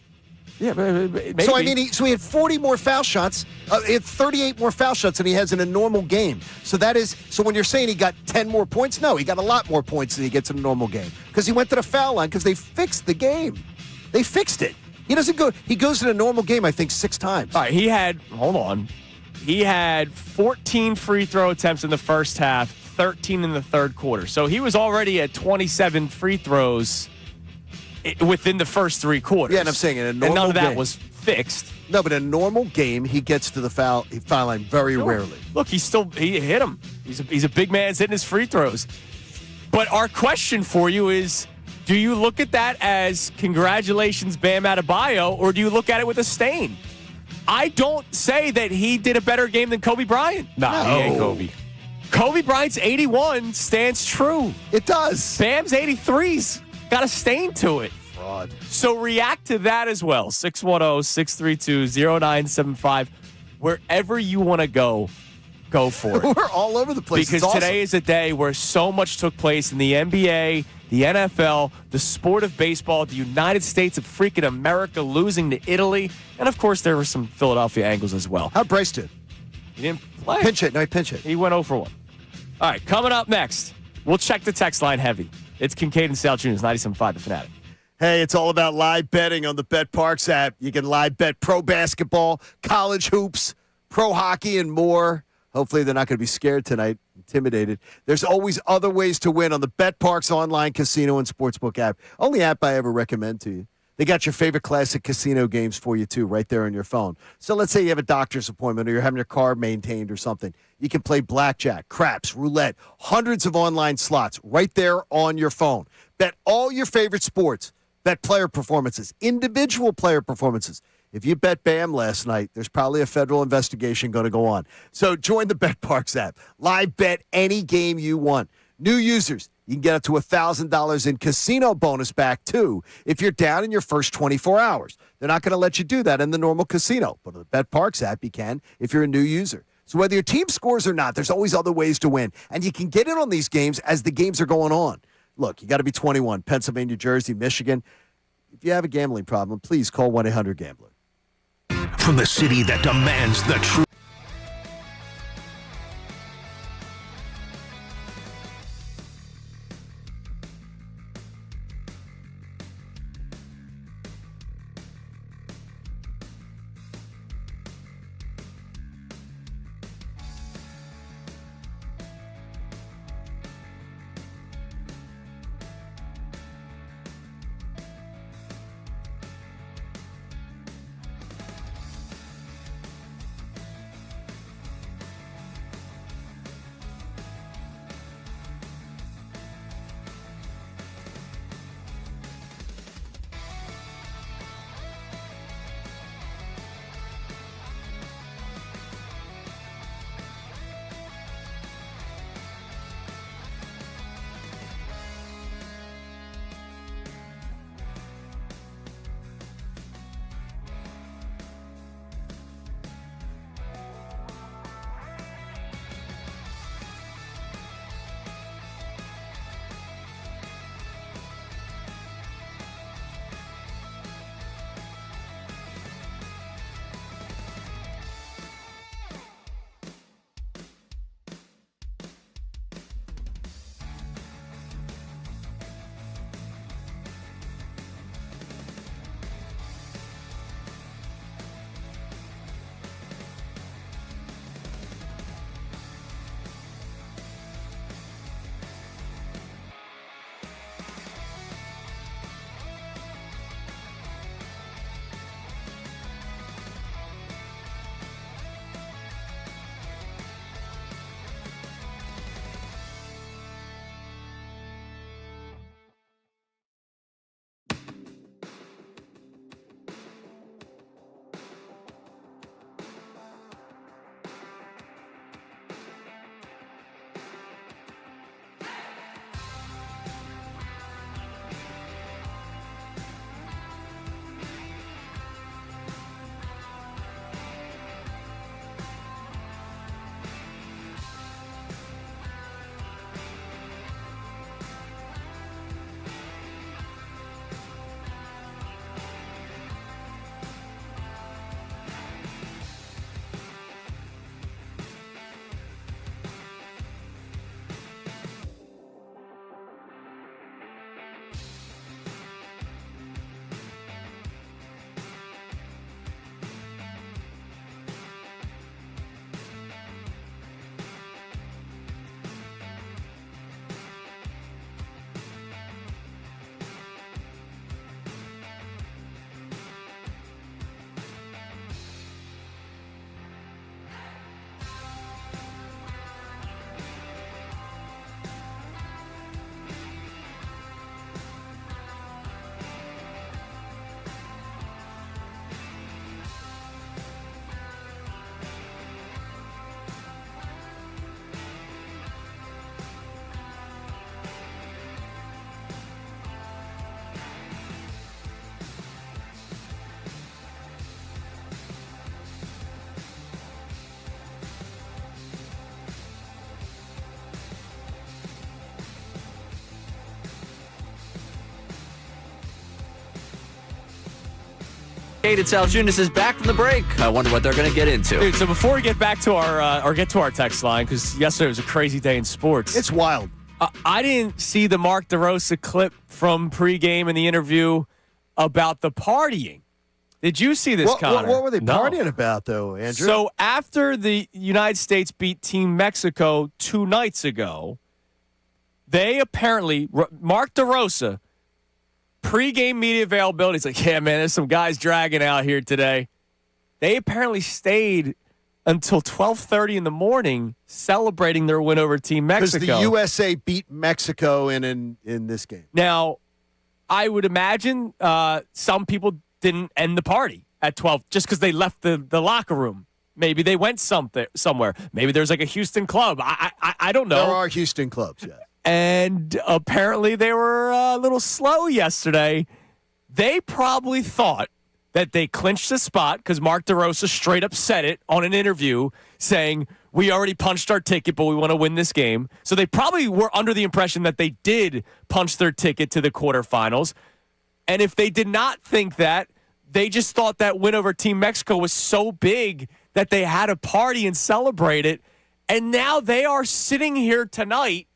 Yeah, maybe. So, I mean, he had 40 more foul shots. He had 38 more foul shots than he has in a normal game. So when you're saying he got 10 more points, no, he got a lot more points than he gets in a normal game. Because he went to the foul line because they fixed the game. They fixed it. He goes in a normal game, I think, 6 times. All right, he had 14 free throw attempts in the first half, 13 in the third quarter. So he was already at 27 free throws within the first 3 quarters. Yeah, and I'm saying in a normal and none of that game was fixed. No, but in a normal game, he gets to the foul line very rarely. Look, he hit him. He's a big man hitting his free throws. But our question for you is, do you look at that as congratulations, Bam Adebayo, or do you look at it with a stain? I don't say that he did a better game than Kobe Bryant. Nah, he ain't Kobe. Kobe Bryant's 81 stands true. It does. Bam's 83's got a stain to it. Fraud. So react to that as well. 610-632-0975. Wherever you want to go for it. We're all over the place. Because today is a day where so much took place in the NBA, the NFL, the sport of baseball, the United States of freaking America losing to Italy. And, of course, there were some Philadelphia angles as well. How'd Bryce do? He didn't play. Pinch it. No, he pinch it. He went 0 for 1. All right, coming up next, we'll check the text line heavy. It's Kincade and Salciunas, 97.5 The Fanatic. Hey, it's all about live betting on the BetParks app. You can live bet pro basketball, college hoops, pro hockey, and more. Hopefully they're not going to be scared tonight, intimidated. There's always other ways to win on the BetParks online casino and sportsbook app. Only app I ever recommend to you. They got your favorite classic casino games for you, too, right there on your phone. So let's say you have a doctor's appointment or you're having your car maintained or something. You can play blackjack, craps, roulette, hundreds of online slots right there on your phone. Bet all your favorite sports. Bet player performances, individual player performances. If you bet Bam last night, there's probably a federal investigation going to go on. So join the BetParks app. Live bet any game you want. New users, you can get up to $1,000 in casino bonus back, too, if you're down in your first 24 hours. They're not going to let you do that in the normal casino. But on the BetParks app, you can if you're a new user. So whether your team scores or not, there's always other ways to win. And you can get in on these games as the games are going on. Look, you got to be 21, Pennsylvania, Jersey, Michigan. If you have a gambling problem, please call 1-800-GAMBLER. From the city that demands the truth. Kincade Salciunas is back from the break. I wonder what they're going to get into. Dude, so before we get back to our text line, because yesterday was a crazy day in sports. It's wild. I didn't see the Mark DeRosa clip from pregame in the interview about the partying. Did you see this, Connor? What were they partying about, though, Andrew? So after the United States beat Team Mexico 2 nights ago, they apparently, Mark DeRosa, pregame media availability, he's like, yeah, man, there's some guys dragging out here today. They apparently stayed until 12:30 in the morning celebrating their win over Team Mexico. Because the USA beat Mexico in this game. Now, I would imagine some people didn't end the party at 12 just because they left the locker room. Maybe they went somewhere. Maybe there's like a Houston club. I don't know. There are Houston clubs, yes. And apparently they were a little slow yesterday. They probably thought that they clinched the spot because Mark DeRosa straight up said it on an interview saying, we already punched our ticket, but we want to win this game. So they probably were under the impression that they did punch their ticket to the quarterfinals. And if they did not think that, they just thought that win over Team Mexico was so big that they had a party and celebrate it. And now they are sitting here tonight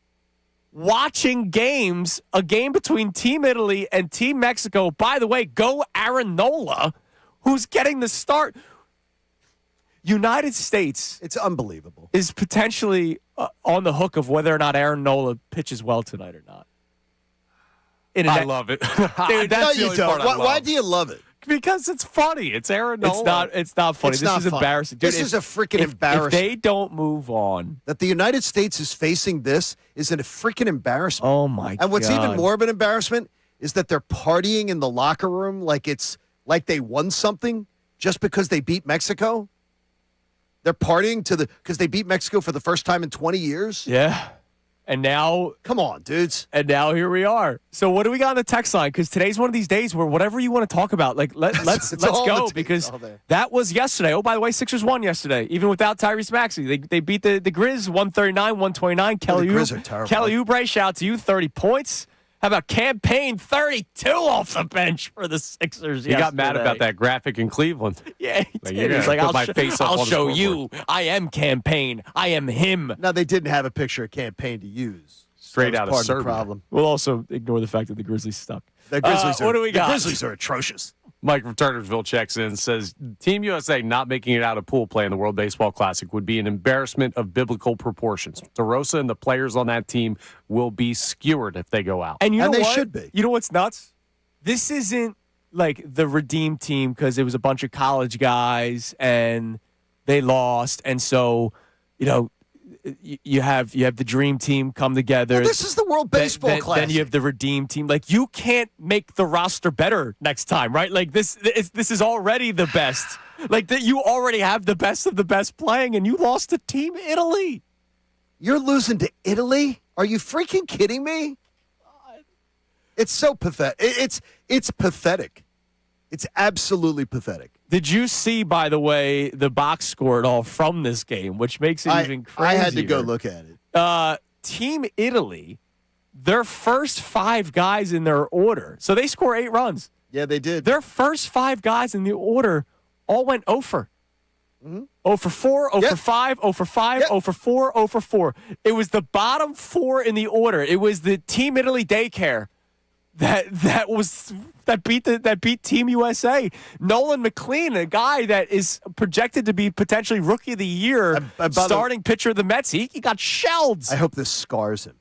watching games, a game between Team Italy and Team Mexico. By the way, go Aaron Nola, who's getting the start. United States, it's unbelievable, is potentially on the hook of whether or not Aaron Nola pitches well tonight or not. I love it. Dude, that's the only part I love. Why do you love it? Because it's funny. It's Aaron Nola. It's not funny. This is embarrassing. Dude, this is a freaking embarrassment. If they don't move on. That the United States is facing this is a freaking embarrassment. Oh, my God. And what's even more of an embarrassment is that they're partying in the locker room like it's like they won something just because they beat Mexico. They're partying because they beat Mexico for the first time in 20 years. Yeah. And now, come on, dudes. And now here we are. So what do we got on the text line? Because today's one of these days where whatever you want to talk about, like let's go, because that was yesterday. Oh, by the way, Sixers won yesterday, even without Tyrese Maxey. They beat the Grizz 139-129. The Grizz are terrible. Kelly Oubre, shout out to you, 30 points. How about Campaign 32 off the bench for the Sixers? He got mad about that graphic in Cleveland. Yeah, he did. He's like, I'll show you. I am Campaign. I am him. Now, they didn't have a picture of Campaign to use. Straight out of Serbia. The problem. We'll also ignore the fact that the Grizzlies stuck. The Grizzlies what do we got? The Grizzlies are atrocious. Mike from Turnersville checks in and says, Team USA not making it out of pool play in the World Baseball Classic would be an embarrassment of biblical proportions. DeRosa and the players on that team will be skewered if they go out. And they should be. You know what's nuts? This isn't like the redeemed team because it was a bunch of college guys and they lost. And so, you know, you have the dream team come together. Well, this is the World Baseball Classic. Then you have the redeemed team. Like, you can't make the roster better next time, right? Like, this is already the best. Like, that you already have the best of the best playing, and you lost to Team Italy. You're losing to Italy? Are you freaking kidding me? It's so pathetic. It's pathetic. It's absolutely pathetic. Did you see, by the way, the box score at all from this game, which makes it even crazier? I had to go look at it. Team Italy, their first 5 guys in their order. So they score 8 runs. Yeah, they did. Their first 5 guys in the order all went 0 for. 0 for 4, 0 for 5, 0 for 5, 0 for 4, 0 for 4. It was the bottom 4 in the order. It was the Team Italy daycare that beat Team USA. Nolan McLean, a guy that is projected to be potentially Rookie of the Year, starting pitcher of the Mets, he got shelled. I hope this scars him.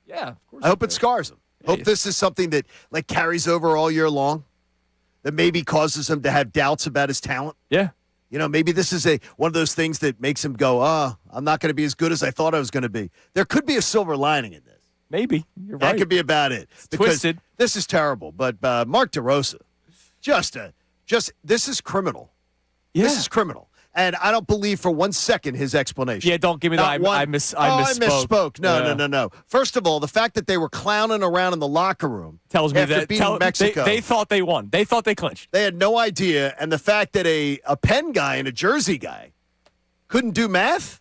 Yeah, of course. I hope it scars him. Hope this is something that like carries over all year long, that maybe causes him to have doubts about his talent. Yeah. You know, maybe this is one of those things that makes him go, I'm not going to be as good as I thought I was going to be. There could be a silver lining in this. Maybe. You're right. That could be about it. Because twisted. This is terrible. But Mark DeRosa, this is criminal. Yeah. This is criminal. And I don't believe for 1 second his explanation. Yeah, don't give me that. I misspoke. No. First of all, the fact that they were clowning around in the locker room tells me that beating Mexico. They thought they won. They thought they clinched. They had no idea. And the fact that a Penn guy and a Jersey guy couldn't do math,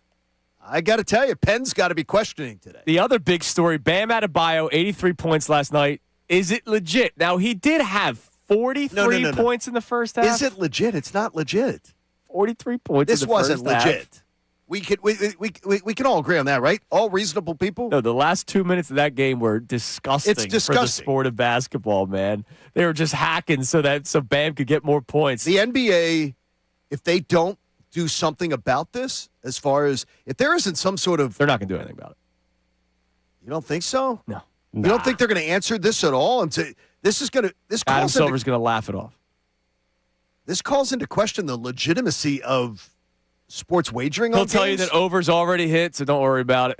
I got to tell you, Penn's got to be questioning today. The other big story, Bam Adebayo, 83 points last night. Is it legit? Now, he did have 43 No. points in the first half. Is it legit? It's not legit. 43 points This in the wasn't first half. legit. We can all agree on that, right? All reasonable people. No, the last 2 minutes of that game were disgusting. It's for the disgusting. sport of basketball, man. They were just hacking so Bam could get more points. The NBA, if they don't do something about this, as far as if there isn't some sort of, They're not going to do anything about it. you don't think so? No. You don't think they're going to answer this at all? And this is going to Adam Silver's going to laugh it off. This calls into question the legitimacy of sports wagering. He'll tell you that over's already hit, so don't worry about it.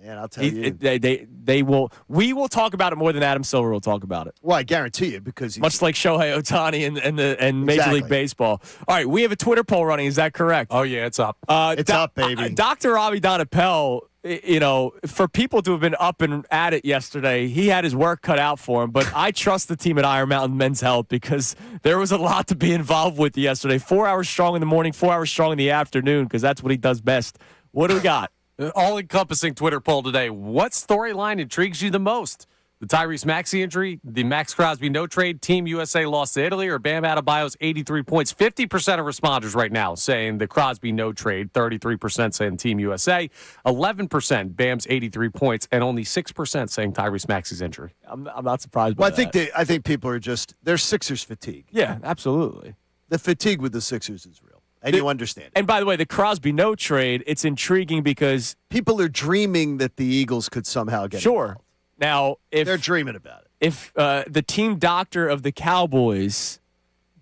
Man, I'll tell you. They will. We will talk about it more than Adam Silver will talk about it. Well, I guarantee you, because Much like Shohei Ohtani and Major Exactly. League Baseball. All right, we have a Twitter poll running. Is that correct? Oh, yeah, it's up. It's up, baby. Dr. Robbie Donapel, for people to have been up and at it yesterday, he had his work cut out for him. But I trust the team at Iron Mountain Men's Health because there was a lot to be involved with yesterday. 4 hours strong in the morning, 4 hours strong in the afternoon, because that's what he does best. What do we got? All-encompassing Twitter poll today. What storyline intrigues you the most? The Tyrese Maxey injury, the Max Crosby no-trade, Team USA lost to Italy, or Bam Adebayo's 83 points? 50% of responders right now saying the Crosby no-trade, 33% saying Team USA, 11% Bam's 83 points, and only 6% saying Tyrese Maxey's injury. I'm not surprised by well, that. I think people are they're Sixers fatigue. Yeah, absolutely. The fatigue with the Sixers is real, and you understand it. And by the way, the Crosby no trade, it's intriguing because People are dreaming that the Eagles could somehow get sure. involved. Now, if They're dreaming about it. if the team doctor of the Cowboys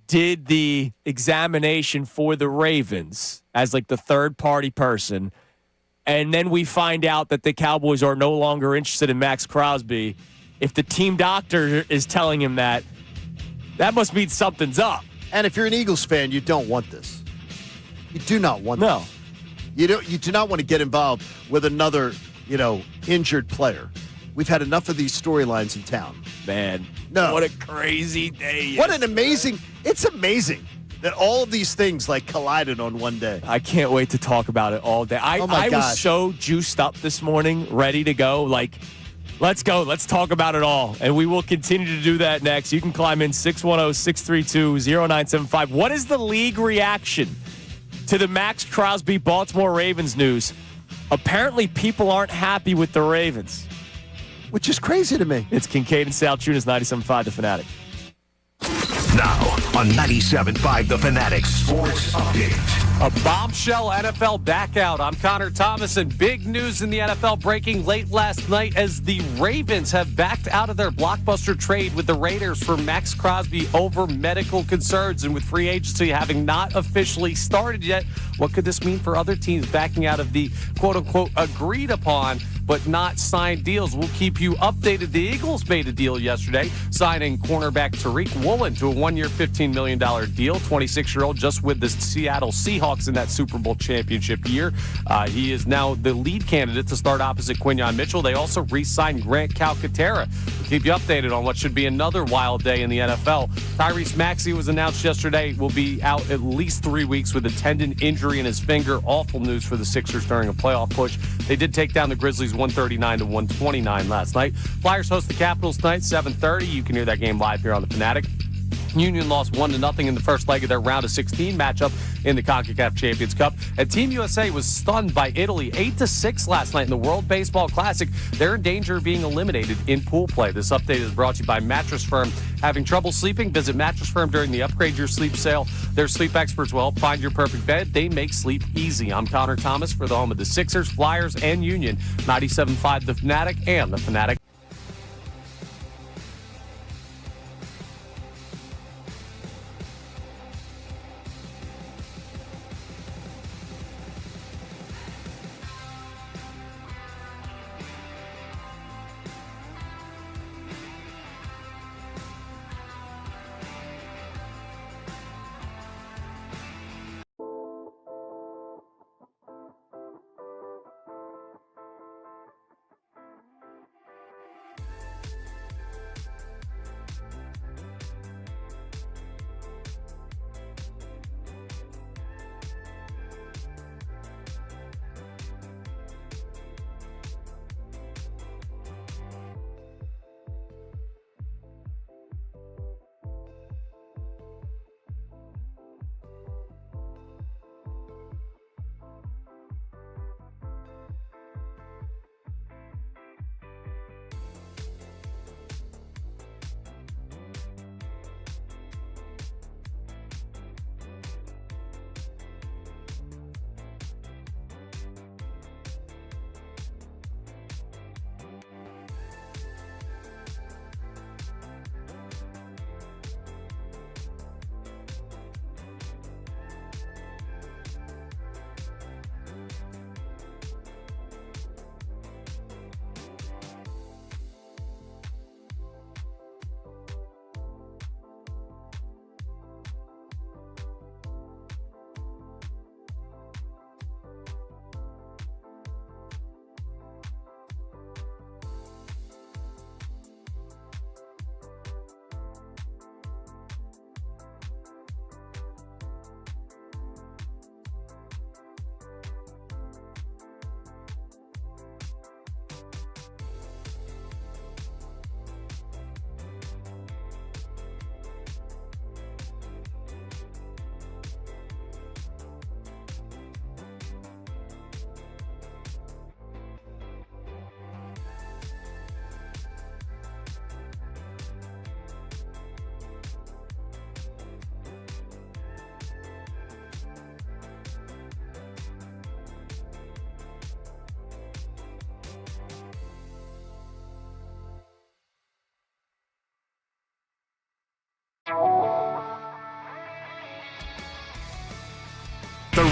did the examination for the Ravens as like the third party person, and then we find out that the Cowboys are no longer interested in Max Crosby, if the team doctor is telling him that must mean something's up. And if you're an Eagles fan, you don't want this. You do not want No. this. You do not want to get involved with another, injured player. We've had enough of these storylines in town. Man, No. what a crazy day. What an amazing, it's amazing that all of these things like collided on one day. I can't wait to talk about it all day. Oh my I was gosh. so juiced up this morning, ready to go. Like, let's go. Let's talk about it all. And we will continue to do that next. You can climb in 610-632-0975. What is the league reaction to the Max Crosby Baltimore Ravens news? Apparently, people aren't happy with the Ravens. Which is crazy to me. It's Kincade and Salciunas, 97.5 The Fanatic. Now on 97.5 The Fanatic Sports Update. A bombshell NFL back out. I'm Connor Thomas, and big news in the NFL breaking late last night as the Ravens have backed out of their blockbuster trade with the Raiders for Max Crosby over medical concerns. And with free agency having not officially started yet, what could this mean for other teams backing out of the quote-unquote agreed upon but not signed deals? We'll keep you updated. The Eagles made a deal yesterday, signing cornerback Reek Woolen to a one-year, $15 million deal. 26-year-old, just with the Seattle Seahawks in that Super Bowl championship year. He is now the lead candidate to start opposite Quinyon Mitchell. They also re-signed Grant Calcaterra. We'll keep you updated on what should be another wild day in the NFL. Tyrese Maxey was announced yesterday will be out at least 3 weeks with a tendon injury in his finger. Awful news for the Sixers during a playoff push. They did take down the Grizzlies 139-129 last night. Flyers host the Capitals tonight, 7:30. You can hear that game live here on the Fanatic. Union lost 1-0 in the first leg of their round of 16 matchup in the CONCACAF Champions Cup. And Team USA was stunned by Italy 8-6 last night in the World Baseball Classic. They're in danger of being eliminated in pool play. This update is brought to you by Mattress Firm. Having trouble sleeping? Visit Mattress Firm during the Upgrade Your Sleep sale. Their sleep experts will help find your perfect bed. They make sleep easy. I'm Connor Thomas for the home of the Sixers, Flyers, and Union. 97.5 The Fanatic and The Fanatic.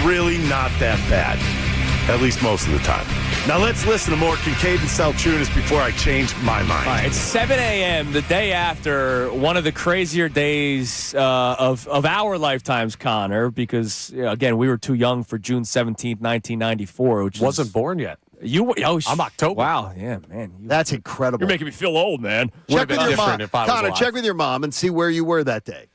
really not that bad, at least most of the time. Now let's listen to more Kincade and Salciunas before I change my mind. All right, it's 7 a.m. the day after one of the crazier days of our lifetimes, Connor, because, again, we were too young for June 17th, 1994. Which Wasn't born yet. I'm October. Wow, yeah, man. That's incredible. You're making me feel old, man. Check with your mom. if I was Connor, alive. check with your mom and see where you were that day.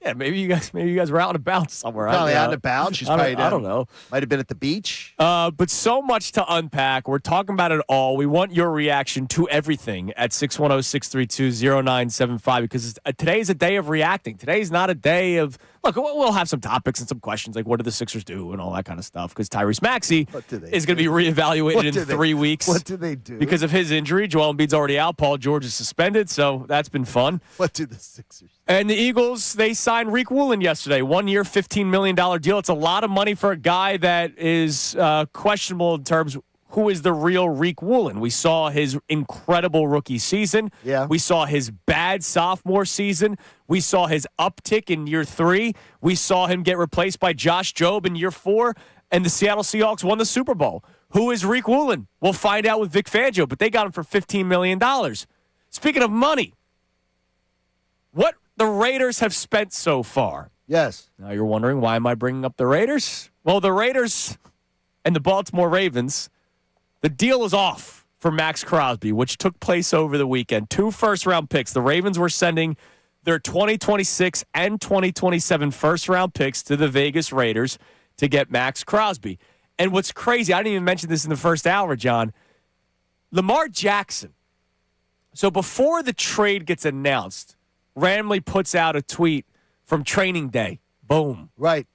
Yeah, maybe you guys were out and about somewhere. Probably out and about. She's probably I don't know. Might have been at the beach. But so much to unpack. We're talking about it all. We want your reaction to everything at 610-632-0975 because today is a day of reacting. Today's not a day of, look, we'll have some topics and some questions like what do the Sixers do and all that kind of stuff because Tyrese Maxey is going to be reevaluated in 3 weeks. What do they do? Because of his injury. Joel Embiid's already out. Paul George is suspended, so that's been fun. What do the Sixers? And the Eagles, they signed Reek Woolen yesterday. 1 year, $15 million deal. It's a lot of money for a guy that is questionable in terms of who is the real Reek Woolen. We saw his incredible rookie season. Yeah. We saw his bad sophomore season. We saw his uptick in year 3. We saw him get replaced by Josh Jobe in year 4. And the Seattle Seahawks won the Super Bowl. Who is Reek Woolen? We'll find out with Vic Fangio, but they got him for $15 million. Speaking of money, what the Raiders have spent so far. Yes. Now you're wondering, why am I bringing up the Raiders? Well, the Raiders and the Baltimore Ravens, the deal is off for Max Crosby, which took place over the weekend. 2 first-round picks. The Ravens were sending their 2026 and 2027 first-round picks to the Vegas Raiders to get Max Crosby. And what's crazy, I didn't even mention this in the first hour, John, Lamar Jackson. So before the trade gets announced, randomly puts out a tweet from training day. Boom. Right.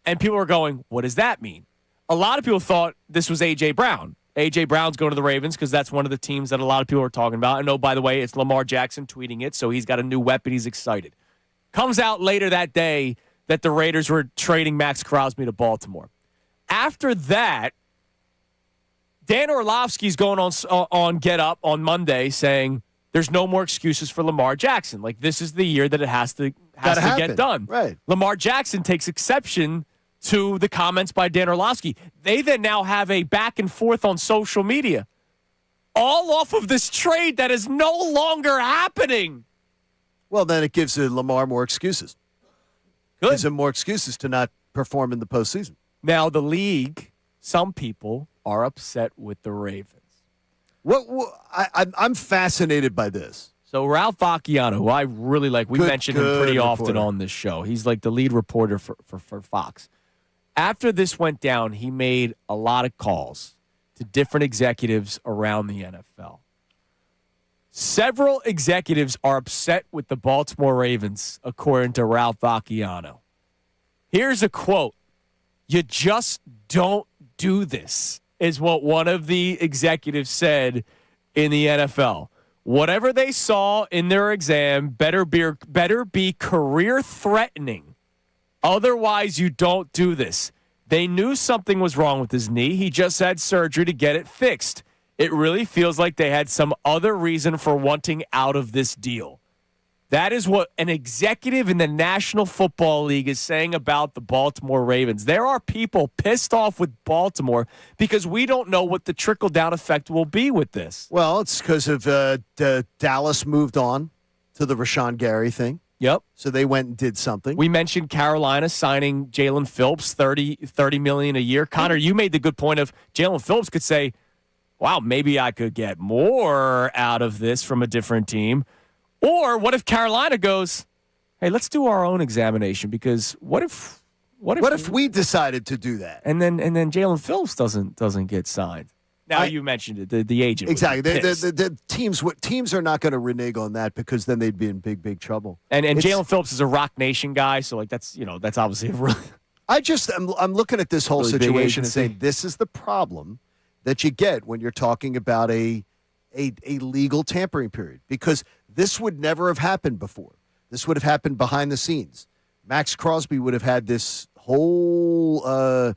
And people are going, what does that mean? A lot of people thought this was A.J. Brown. A.J. Brown's going to the Ravens because that's one of the teams that a lot of people are talking about. And oh, by the way, it's Lamar Jackson tweeting it, so he's got a new weapon. He's excited. Comes out later that day that the Raiders were trading Max Crosby to Baltimore. After that, Dan Orlovsky's going on Get Up on Monday saying, there's no more excuses for Lamar Jackson. Like, this is the year that it has to get done. Right. Lamar Jackson takes exception to the comments by Dan Orlovsky. They then now have a back and forth on social media, all off of this trade that is no longer happening. Well, then it gives Lamar more excuses. Good. Gives him more excuses to not perform in the postseason. Now, the league, some people are upset with the Ravens. I'm fascinated by this. So Ralph Acciano, who I really like, we mention him pretty often on this show. He's like the lead reporter for Fox. After this went down, he made a lot of calls to different executives around the NFL. Several executives are upset with the Baltimore Ravens, according to Ralph Acciano. Here's a quote. You just don't do this, is what one of the executives said in the NFL. Whatever they saw in their exam better be career-threatening. Otherwise, you don't do this. They knew something was wrong with his knee. He just had surgery to get it fixed. It really feels like they had some other reason for wanting out of this deal. That is what an executive in the National Football League is saying about the Baltimore Ravens. There are people pissed off with Baltimore because we don't know what the trickle-down effect will be with this. Well, it's because of Dallas moved on to the Rashawn Gary thing. Yep. So they went and did something. We mentioned Carolina signing Jalen Phillips, $30 million a year. Connor, you made the good point of Jalen Phillips could say, wow, maybe I could get more out of this from a different team. Or what if Carolina goes, hey, let's do our own examination because what if we decided to do that? And then Jalen Phillips doesn't get signed. Now you mentioned it, the agent. Exactly. The teams are not going to renege on that because then they'd be in big trouble. And Jalen Phillips is a Rock Nation guy, so like that's obviously a really I'm looking at this whole really situation and saying this is the problem that you get when you're talking about a legal tampering period because this would never have happened before. This would have happened behind the scenes. Max Crosby would have had this whole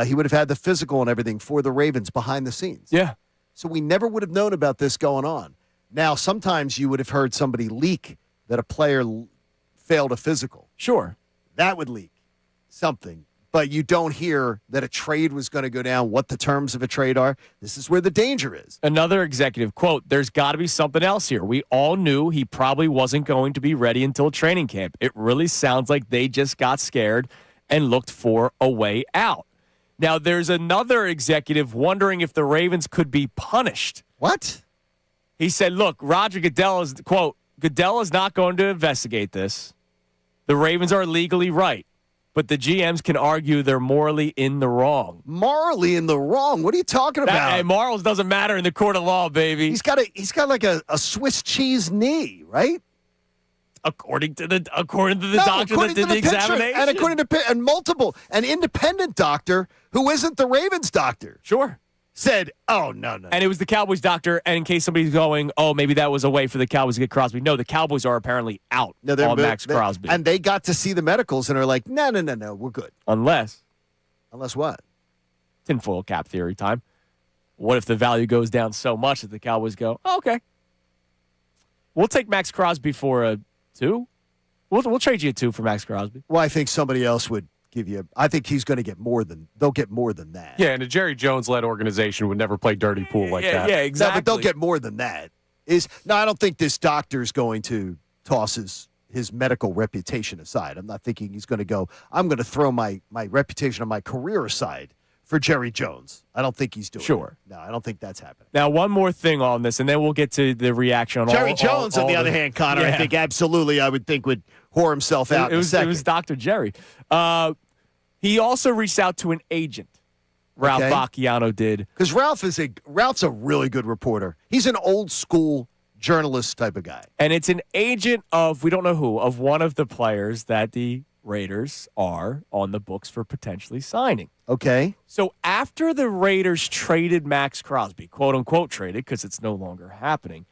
he would have had the physical and everything for the Ravens behind the scenes. Yeah. So we never would have known about this going on. Now, sometimes you would have heard somebody leak that a player failed a physical. Sure. That would leak something. but you don't hear that a trade was going to go down, what the terms of a trade are. This is where the danger is. Another executive quote, there's got to be something else here. We all knew he probably wasn't going to be ready until training camp. It really sounds like they just got scared and looked for a way out. Now, there's another executive wondering if the Ravens could be punished. What? He said, look, Roger Goodell is, quote, Goodell is not going to investigate this. The Ravens are legally right, but the GMs can argue they're morally in the wrong. Morally in the wrong? What are you talking about? Hey, morals doesn't matter in the court of law, baby. He's got like a Swiss cheese knee, right? According to the doctor that did the examination. And according to an independent doctor who isn't the Ravens doctor. Sure. Said, oh, no. And it was the Cowboys doctor, and in case somebody's going, oh, maybe that was a way for the Cowboys to get Crosby. No, the Cowboys are apparently out on Max Crosby. And they got to see the medicals and are like, no, we're good. Unless what? tinfoil cap theory time. What if the value goes down so much that the Cowboys go, oh, okay, we'll take Max Crosby for a 2. We'll trade you a 2 for Max Crosby. Well, I think somebody else would give you. I think he's going to get more than they'll get more than that. Yeah, and a Jerry Jones-led organization would never play dirty pool like that. Yeah, exactly. No, but they'll get more than that. I don't think this doctor's going to toss his medical reputation aside. I'm not thinking he's going to go, I'm going to throw my reputation and my career aside for Jerry Jones. I don't think he's doing it. No, I don't think that's happening. Now, one more thing on this, and then we'll get to the reaction on Jerry Jones, on the other hand, Connor, I think absolutely, I would think would whore himself out in a second. It was Dr. Jerry. He also reached out to an agent. Ralph Vacchiano did. Because Ralph's a really good reporter. He's an old school journalist type of guy. And it's an agent of, we don't know who, of one of the players that the Raiders are on the books for potentially signing. Okay. So after the Raiders traded Max Crosby, quote unquote traded because it's no longer happening,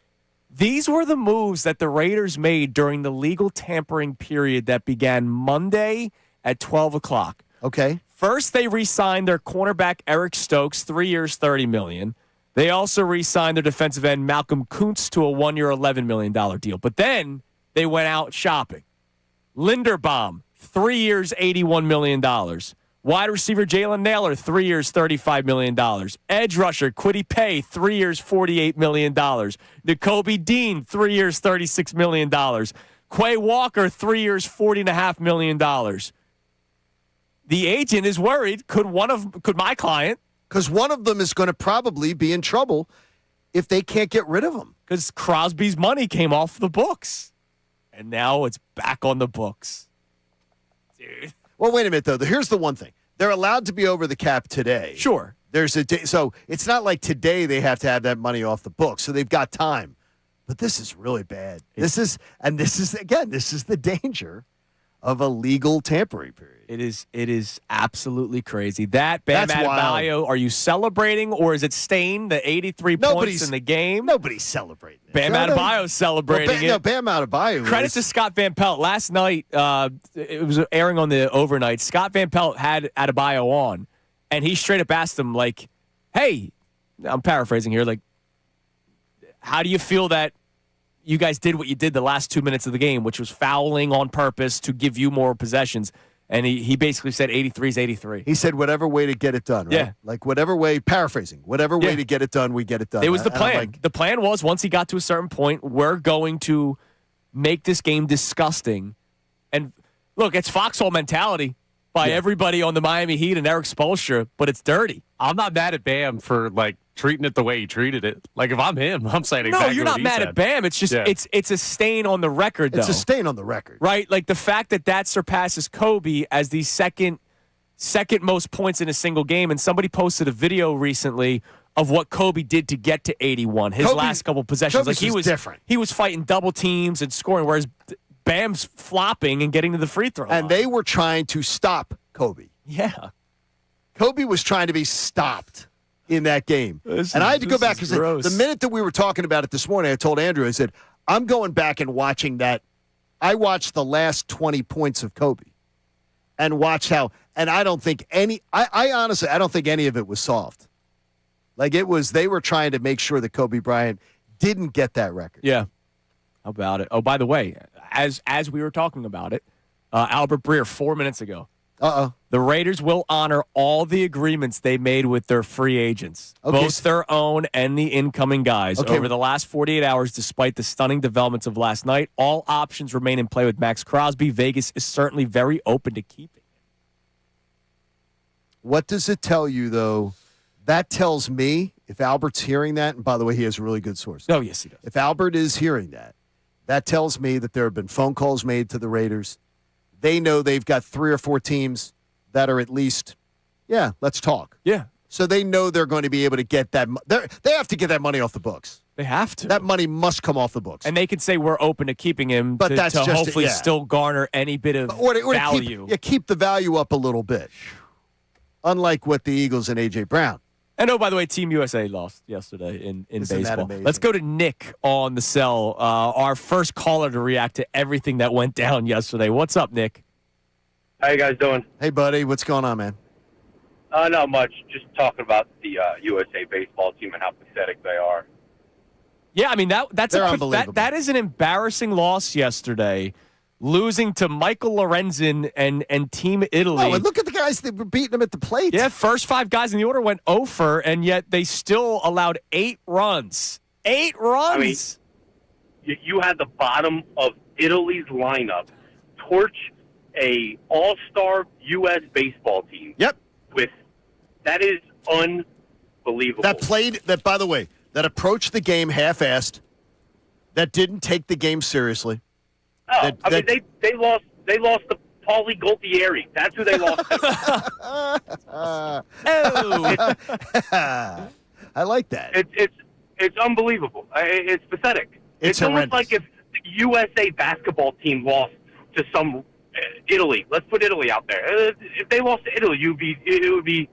these were the moves that the Raiders made during the legal tampering period that began Monday at 12 o'clock. Okay. First, they re-signed their cornerback Eric Stokes, 3 years, $30 million. They also re-signed their defensive end Malcolm Kuntz to a 1 year, $11 million deal. But then they went out shopping. Linderbaum, 3 years, $81 million. Wide receiver Jalen Naylor, 3 years, $35 million. Edge rusher Kwity Paye, 3 years, $48 million. Nakobe Dean, 3 years, $36 million. Quay Walker, 3 years, $40.5 million. The agent is worried. Could my client? Because one of them is going to probably be in trouble if they can't get rid of him. Because Crosby's money came off the books. And now it's back on the books. Dude. Well, wait a minute, though. Here's the one thing. They're allowed to be over the cap today. Sure. So it's not like today they have to have that money off the books. So they've got time. But this is really bad. This is the danger of a legal tampering period. It is absolutely crazy. Bam Adebayo, wild. are you celebrating or is it staying the 83 points in the game? Nobody's celebrating it. Bam Adebayo's celebrating it. No, Bam Adebayo. Credit to Scott Van Pelt. Last night, it was airing on the overnight. Scott Van Pelt had Adebayo on, and he straight up asked him, like, hey, I'm paraphrasing here, like, how do you feel that you guys did what you did the last 2 minutes of the game, which was fouling on purpose to give you more possessions? And he basically said 83 is 83. He said whatever way to get it done, right? Yeah. Like whatever way, paraphrasing, whatever way to get it done, we get it done. It was the plan. The plan was once he got to a certain point, we're going to make this game disgusting. And look, it's foxhole mentality by everybody on the Miami Heat and Eric Spoelstra, but it's dirty. I'm not mad at Bam for, like, treating it the way he treated it. Like, if I'm him, I'm saying exactly what he said. No, you're not mad at Bam. It's just, it's a stain on the record, though. It's a stain on the record. Right? Like, the fact that surpasses Kobe as the second most points in a single game. And somebody posted a video recently of what Kobe did to get to 81, his last couple possessions. Kobe's like, was different. He was fighting double teams and scoring, whereas Bam's flopping and getting to the free throw line. And they were trying to stop Kobe. Yeah. Kobe was trying to be stopped in that game. And I had to go back because the minute that we were talking about it this morning, I told Andrew, I said, I'm going back and watching that. I watched the last 20 points of Kobe and watched how, and I don't think I honestly, I don't think any of it was soft. Like they were trying to make sure that Kobe Bryant didn't get that record. Yeah. How about it? Oh, by the way, as we were talking about it, Albert Breer 4 minutes ago The Raiders will honor all the agreements they made with their free agents, both their own and the incoming guys. Over the last 48 hours, despite the stunning developments of last night, all options remain in play with Max Crosby. Vegas is certainly very open to keeping him. What does it tell you, though? That tells me, if Albert's hearing that, and by the way, he has a really good source. Oh, yes, he does. If Albert is hearing that, that tells me that there have been phone calls made to the Raiders. They know they've got 3 or 4 teams that are at least, let's talk. Yeah. So they know they're going to be able to get that. They have to get that money off the books. They have to. That money must come off the books. And they can say we're open to keeping him but that's to just hopefully still garner any bit of value. Keep the value up a little bit. Unlike what the Eagles and A.J. Brown. And oh, by the way, Team USA lost yesterday in Isn't that baseball. amazing? Let's go to Nick on the cell, our first caller to react to everything that went down yesterday. What's up, Nick? How you guys doing? Hey, buddy. What's going on, man? Not much. Just talking about the USA baseball team and how pathetic they are. Yeah, I mean, that's unbelievable. That is an embarrassing loss yesterday. Losing to Michael Lorenzen and Team Italy. Oh, and look at the guys that were beating him at the plate. Yeah, first 5 guys in the order went 0 for, and yet they still allowed 8 runs. 8 runs! I mean, you had the bottom of Italy's lineup torch a all-star U.S. baseball team. Yep. That is unbelievable. That, by the way, that approached the game half-assed, that didn't take the game seriously. Oh, they lost to Paulie Gualtieri. That's who they lost to. I like that. It's unbelievable. It's pathetic. It's almost like if the USA basketball team lost to some Italy. Let's put Italy out there. If they lost to Italy, it would be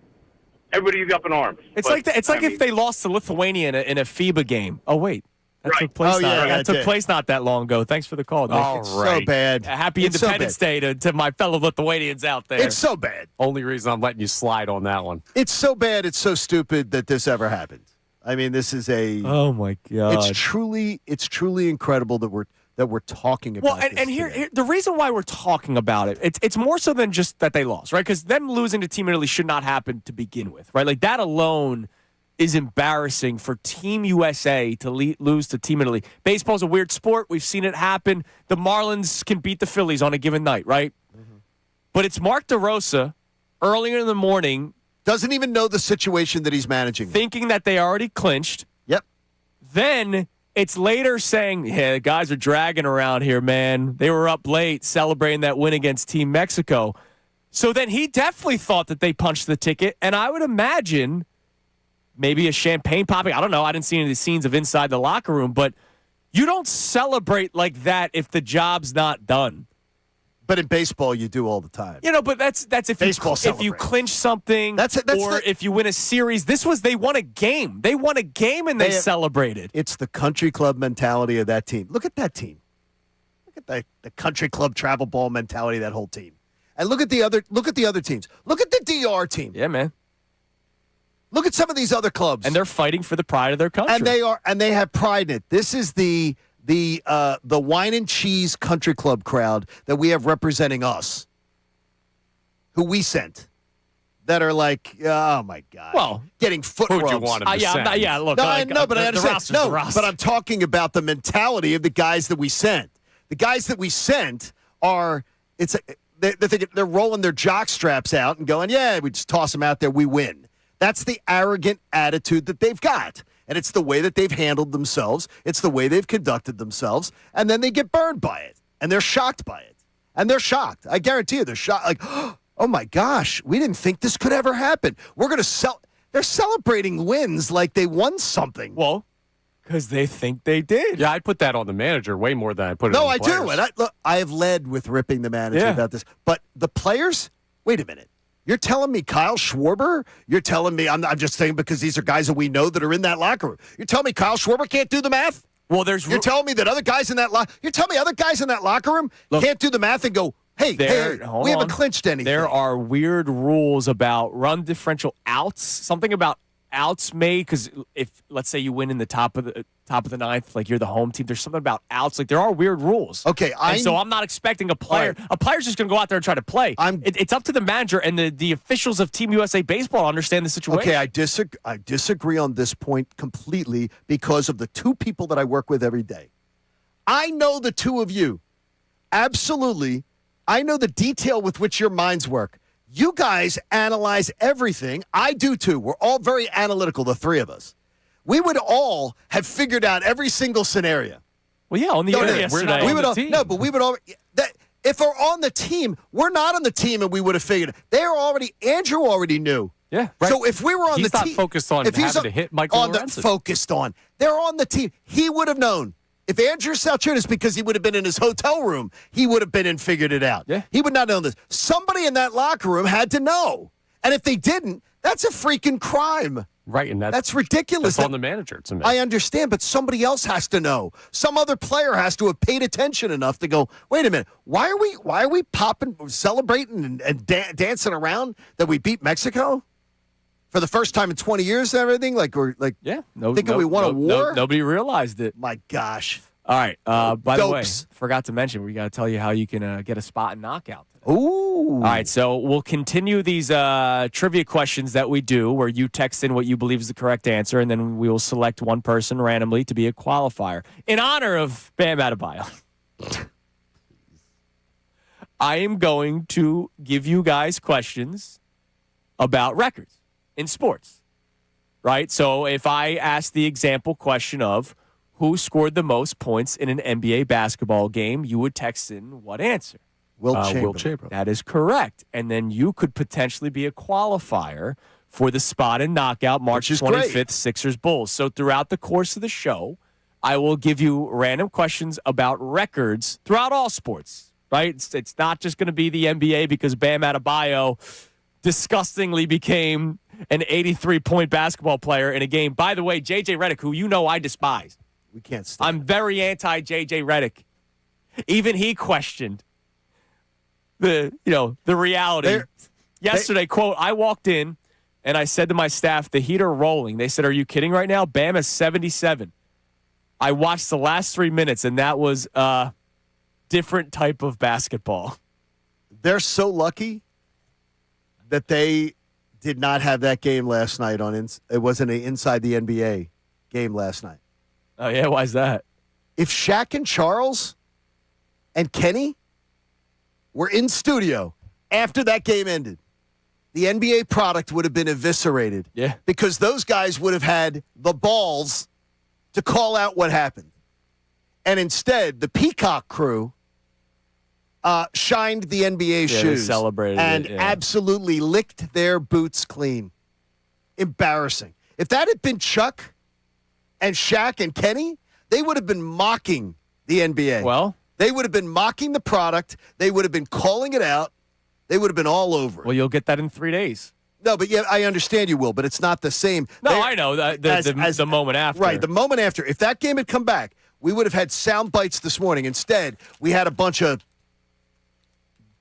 everybody would be up in arms. It's like if they lost to Lithuania in a FIBA game. Oh wait. That took place that took place not that long ago. Thanks for the call, Nick. It's so bad. Happy Independence Day to my fellow Lithuanians out there. It's so bad. Only reason I'm letting you slide on that one. It's so bad. It's so stupid that this ever happened. I mean, this is oh my God. It's truly incredible that we're talking about. Well, and here the reason why we're talking about it's more so than just that they lost, right? Because them losing to Team Italy should not happen to begin with, right? Like that alone is embarrassing for Team USA to lose to Team Italy. Baseball's a weird sport. We've seen it happen. The Marlins can beat the Phillies on a given night, right? Mm-hmm. But it's Mark DeRosa earlier in the morning. Doesn't even know the situation that he's managing. Thinking that they already clinched. Yep. Then it's later saying, the guys are dragging around here, man. They were up late celebrating that win against Team Mexico. So then he definitely thought that they punched the ticket. And I would imagine maybe a champagne popping. I don't know. I didn't see any of the scenes of inside the locker room, but you don't celebrate like that if the job's not done. But in baseball, you do all the time. But that's if you clinch something if you win a series. They won a game. They won a game and they celebrated. It's the country club mentality of that team. Look at that team. Look at the country club travel ball mentality of that whole team. And look at the other teams. Look at the DR team. Yeah, man. Look at some of these other clubs. And they're fighting for the pride of their country. And they have pride in it. This is the wine and cheese country club crowd that we have representing us, who we sent, that are like, oh my God, getting foot rubs. Who'd you want him to send? Look, no, I understand. But I'm talking about the mentality of the guys that we sent. The guys that we sent are they're rolling their jock straps out and going, yeah, we just toss them out there, we win. That's the arrogant attitude that they've got. And it's the way that they've handled themselves. It's the way they've conducted themselves. And then they get burned by it. And they're shocked by it. And they're shocked. I guarantee you they're shocked. Like, oh, my gosh, we didn't think this could ever happen. We're going to They're celebrating wins like they won something. Well, because they think they did. Yeah, I put that on the manager way more than I put it on the players. No, I do. And I have led with ripping the manager about this. But the players, wait a minute. You're telling me Kyle Schwarber? You're telling me, I'm just saying because these are guys that we know that are in that locker room. You're telling me Kyle Schwarber can't do the math? Well, you're telling me that other guys in that locker room can't do the math and go, hey, we haven't clinched anything. There are weird rules about run differential outs, something about outs made? Because if let's say you win in the top of the ninth, like you're the home team, there's something about outs. Like there are weird rules. Okay, so I'm not expecting a player. Right. A player's just going to go out there and try to play. It's up to the manager and the officials of Team USA Baseball to understand the situation. Okay, I disagree on this point completely because of the two people that I work with every day. I know the two of you. Absolutely. I know the detail with which your minds work. You guys analyze everything. I do too. We're all very analytical, the three of us. We would all have figured out every single scenario. Well, yeah, on the air yesterday. We would all, no, but we would all. If they're on the team, we're not on the team, and we would have figured it. Andrew already knew. Yeah, right. So if we were on the team. He's not focused on having to hit Michael Lorenzen. They're on the team. He would have known. If Andrew Salciunas, because he would have been in his hotel room, he would have been and figured it out. Yeah. He would not know this. Somebody in that locker room had to know. And if they didn't, that's a freaking crime. Right, and that's ridiculous. That's on the manager to make. I understand, but somebody else has to know. Some other player has to have paid attention enough to go, wait a minute, why are we popping, celebrating, and dancing around that we beat Mexico? For the first time in 20 years and everything? Thinking we won a war? Nobody realized it. My gosh. All right. By the way, forgot to mention, we got to tell you how you can get a spot and knockout today. Ooh. All right. So we'll continue these trivia questions that we do where you text in what you believe is the correct answer, and then we will select one person randomly to be a qualifier. In honor of Bam Adebayo, I am going to give you guys questions about records in sports, right? So if I ask the example question of who scored the most points in an NBA basketball game, you would text in what answer? Will Chamberlain. That is correct. And then you could potentially be a qualifier for the spot and knockout March 25th, great. Sixers Bulls. So throughout the course of the show, I will give you random questions about records throughout all sports, right? It's not just going to be the NBA because Bam Adebayo disgustingly became an 83-point basketball player in a game. By the way, J.J. Redick, who you know I despise. We can't stand I'm very anti-J.J. Redick. Even he questioned the reality. Yesterday, quote, I walked in and I said to my staff, the Heat are rolling. They said, are you kidding right now? Bam is 77. I watched the last 3 minutes, and that was a different type of basketball. They're so lucky that they did not have that game last night it wasn't an Inside the NBA game last night. Oh, yeah? Why is that? If Shaq and Charles and Kenny were in studio after that game ended, the NBA product would have been eviscerated. Yeah. Because those guys would have had the balls to call out what happened. And instead, the Peacock crew shined the NBA shoes. Celebrated and absolutely licked their boots clean. Embarrassing. If that had been Chuck and Shaq and Kenny, they would have been mocking the NBA. Well, they would have been mocking the product. They would have been calling it out. They would have been all over it. Well, you'll get that in 3 days. No, but yeah, I understand you will, but it's not the same. I know the moment after. Right, the moment after. If that game had come back, we would have had sound bites this morning. Instead, we had a bunch of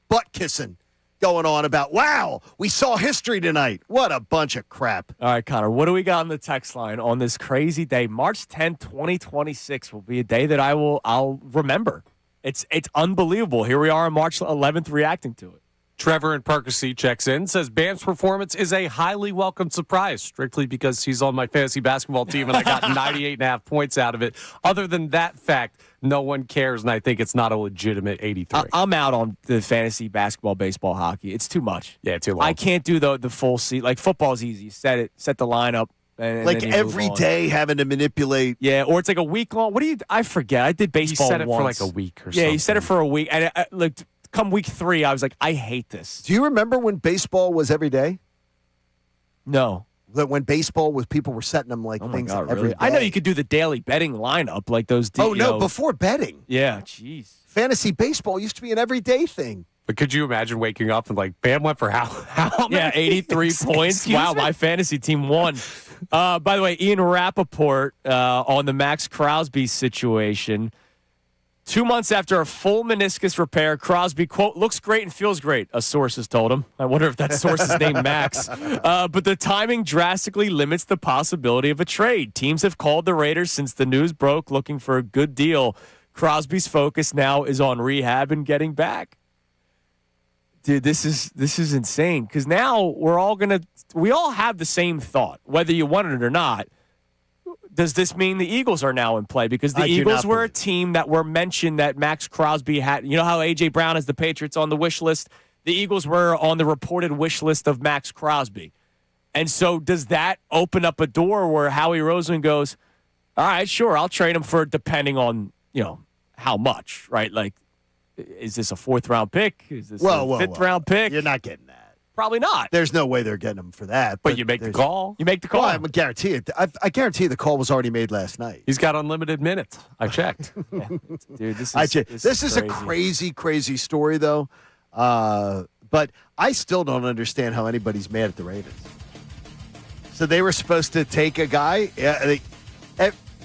butt kissing going on about, wow, we saw history tonight. What a bunch of crap. All right, Connor, what do we got on the text line on this crazy day? March 10th, 2026 will be a day that I'll remember. It's unbelievable. Here we are on March 11th reacting to it. Trevor in Percy checks in, says Bam's performance is a highly welcome surprise, strictly because he's on my fantasy basketball team and I got 98.5 points out of it. Other than that fact, no one cares, and I think it's not a legitimate 83. I'm out on the fantasy basketball, baseball, hockey. It's too much. Yeah, too long. I can't do the full seat. Like football's easy. Set the lineup. And like every day having to manipulate. Yeah, or it's like a week long. I forget. I did baseball You set it once. for like a week or something. Yeah, you set it for a week. And come week 3, I was like, I hate this. Do you remember when baseball was every day? No. That when baseball was, people were setting them like things God, every really? day. I know you could do the daily betting lineup, like those. Before betting. Yeah, jeez. Fantasy baseball used to be an everyday thing. But could you imagine waking up and like Bam went for how many? Yeah, 83 points. Wow, my fantasy team won. By the way, Ian Rappaport on the Max Crosby situation 2 months after a full meniscus repair, Crosby, quote, looks great and feels great, a source has told him. I wonder if that source is named Max. But the timing drastically limits the possibility of a trade. Teams have called the Raiders since the news broke looking for a good deal. Crosby's focus now is on rehab and getting back. Dude, this is insane because now we all have the same thought, whether you want it or not. Does this mean the Eagles are now in play? Because the Eagles were a team that were mentioned that Max Crosby had. You know how A.J. Brown has the Patriots on the wish list? The Eagles were on the reported wish list of Max Crosby. And so does that open up a door where Howie Roseman goes, all right, sure, I'll trade him for depending on, how much, right? Like, is this a 4th-round pick? Is this a 5th-round pick? You're not getting that. Probably not. There's no way they're getting him for that. But you make the call. You make the call. Well, I guarantee it. I guarantee the call was already made last night. He's got unlimited minutes. I checked. Yeah. Dude, this is a crazy, crazy story, though. But I still don't understand how anybody's mad at the Ravens. So they were supposed to take a guy.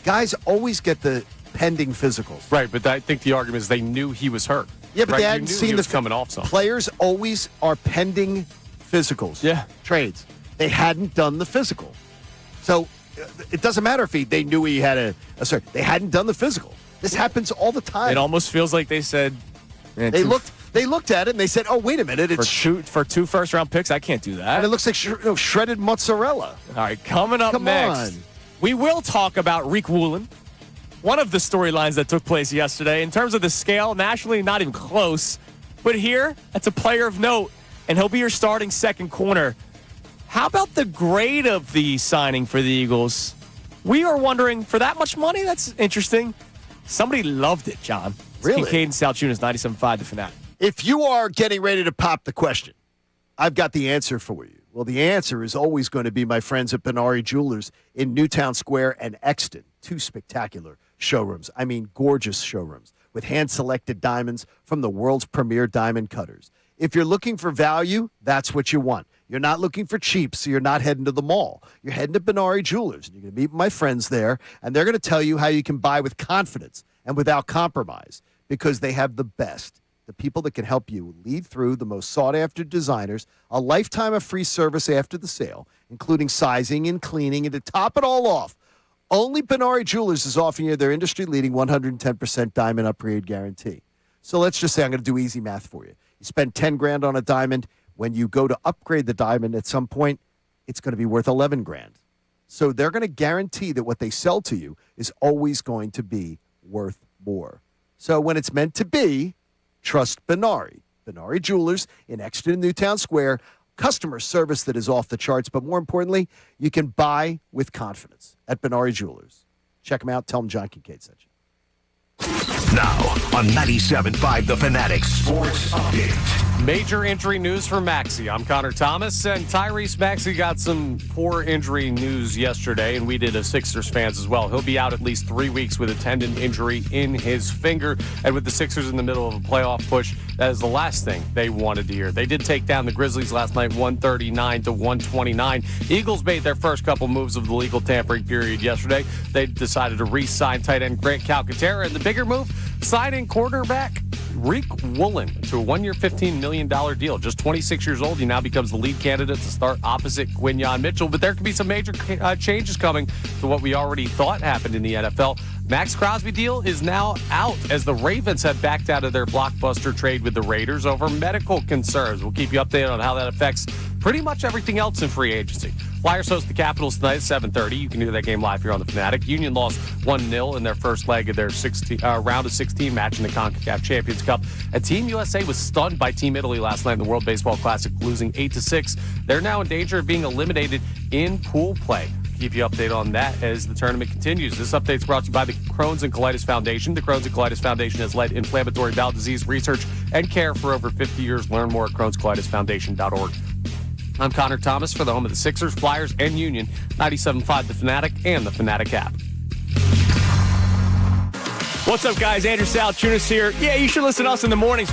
Guys always get the pending physicals. Right, but I think the argument is they knew he was hurt. Yeah, but right? they hadn't seen coming off something. Players always are pending physicals. Yeah. Trades. They hadn't done the physical. So it doesn't matter if they knew he had a certain. They hadn't done the physical. This happens all the time. It almost feels like they said. They looked at it and they said, "Oh, wait a minute! It's for 2 first-round picks. I can't do that." And it looks like shredded mozzarella. All right, coming up next, we will talk about Reek Woolen, one of the storylines that took place yesterday. In terms of the scale, nationally, not even close. But here, that's a player of note, and he'll be your starting second corner. How about the grade of the signing for the Eagles? We are wondering, for that much money? That's interesting. Somebody loved it, John. It's really? Kincade Salciunas, 97.5 The Fanatic. If you are getting ready to pop the question, I've got the answer for you. Well, the answer is always going to be my friends at Benari Jewelers in Newtown Square and Exton. 2 spectacular showrooms. I mean, gorgeous showrooms with hand-selected diamonds from the world's premier diamond cutters. If you're looking for value, that's what you want. You're not looking for cheap, so you're not heading to the mall. You're heading to Benari Jewelers, and you're going to meet my friends there, and they're going to tell you how you can buy with confidence and without compromise because they have the best. The people that can help you lead through the most sought-after designers, a lifetime of free service after the sale, including sizing and cleaning, and to top it all off, only Benari Jewelers is offering you their industry-leading 110% diamond upgrade guarantee. So let's just say I'm going to do easy math for you. You spend $10,000 on a diamond. When you go to upgrade the diamond at some point, it's going to be worth $11,000. So they're going to guarantee that what they sell to you is always going to be worth more. So when it's meant to be, trust Benari. Benari Jewelers in Exton and Newtown Square. Customer service that is off the charts, but more importantly, you can buy with confidence at Benari Jewelers. Check them out. Tell them John Kincade sent you. Now on 97.5 The Fanatic Sports Update. Major injury news for Maxey. I'm Connor Thomas, and Tyrese Maxey got some poor injury news yesterday, and we did as Sixers fans as well. He'll be out at least 3 weeks with a tendon injury in his finger, and with the Sixers in the middle of a playoff push, that is the last thing they wanted to hear. They did take down the Grizzlies last night, 139-129. Eagles made their first couple moves of the legal tampering period yesterday. They decided to re-sign tight end Grant Calcaterra, and the bigger move, signing quarterback Reek Woolen to a 1-year, $15 million deal. Just 26 years old, he now becomes the lead candidate to start opposite Quinyon Mitchell. But there could be some major changes coming to what we already thought happened in the NFL. Max Crosby deal is now out as the Ravens have backed out of their blockbuster trade with the Raiders over medical concerns. We'll keep you updated on how that affects pretty much everything else in free agency. Flyers host the Capitals tonight at 7:30. You can hear that game live here on the Fanatic. Union lost 1-0 in their first leg of their round of 16 match in the CONCACAF Champions Cup. And Team USA was stunned by Team Italy last night in the World Baseball Classic, losing 8-6. They're now in danger of being eliminated in pool play. Keep you updated on that as the tournament continues. This update is brought to you by the Crohn's and Colitis Foundation. The Crohn's and Colitis Foundation has led inflammatory bowel disease research and care for over 50 years. Learn more at Crohn'sColitisFoundation.org. I'm Connor Thomas for the home of the Sixers, Flyers, and Union, 97.5 The Fanatic and the Fanatic app. What's up, guys? Andrew Salciunas here. Yeah, you should listen to us in the mornings.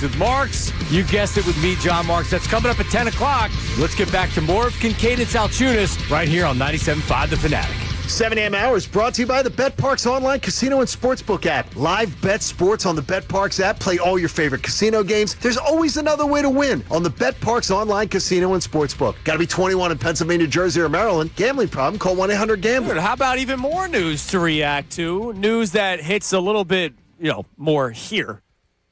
with Marks. You guessed it with me, John Marks. That's coming up at 10 o'clock. Let's get back to more of Kincade and Salciunas right here on 97.5 The Fanatic. 7 a.m. hours brought to you by the BetParks online casino and sportsbook app. Live bet sports on the BetParks app. Play all your favorite casino games. There's always another way to win on the BetParks online casino and sportsbook. Got to be 21 in Pennsylvania, Jersey, or Maryland. Gambling problem? Call 1-800-GAMBLER. How about even more news to react to? News that hits a little bit, more here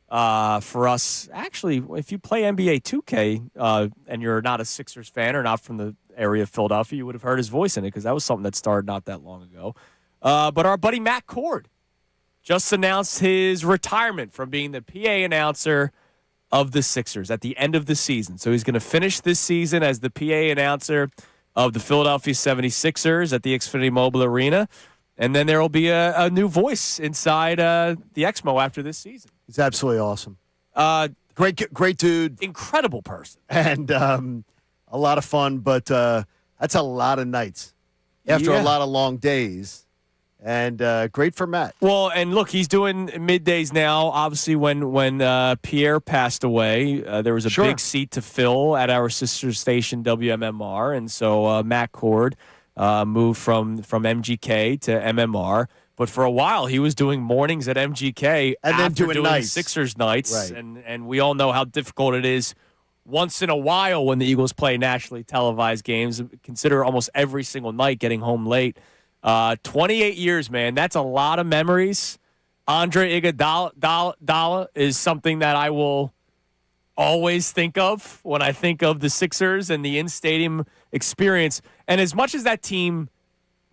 for us. Actually, if you play NBA 2K and you're not a Sixers fan or not from the area of Philadelphia, you would have heard his voice in it because that was something that started not that long ago. But our buddy Matt Cord just announced his retirement from being the PA announcer of the Sixers at the end of the season. So he's going to finish this season as the PA announcer of the Philadelphia 76ers at the Xfinity Mobile Arena. And then there will be a new voice inside the Exmo after this season. He's absolutely awesome. Great dude. Incredible person. And a lot of fun, but that's a lot of nights after a lot of long days. And great for Matt. Well, and look, he's doing middays now. Obviously, when Pierre passed away, there was a big seat to fill at our sister station, WMMR. And so Matt Cord moved from MGK to MMR. But for a while, he was doing mornings at MGK and then doing nights. Sixers nights. Right. And we all know how difficult it is once in a while when the Eagles play nationally televised games. Consider almost every single night getting home late. 28 years, man. That's a lot of memories. Andre Iguodala is something that I will always think of when I think of the Sixers and the in-stadium experience. And as much as that team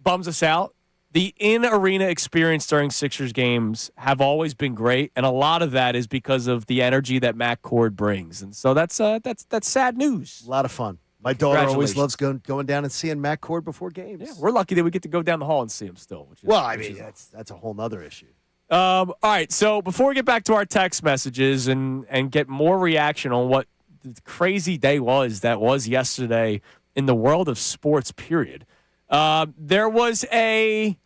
bums us out, the in-arena experience during Sixers games have always been great, and a lot of that is because of the energy that Matt Cord brings. And so that's sad news. A lot of fun. My daughter always loves going down and seeing Matt Cord before games. Yeah, we're lucky that we get to go down the hall and see him still. That's a whole nother issue. All right, so before we get back to our text messages and get more reaction on what the crazy day was that was yesterday in the world of sports, period, there was a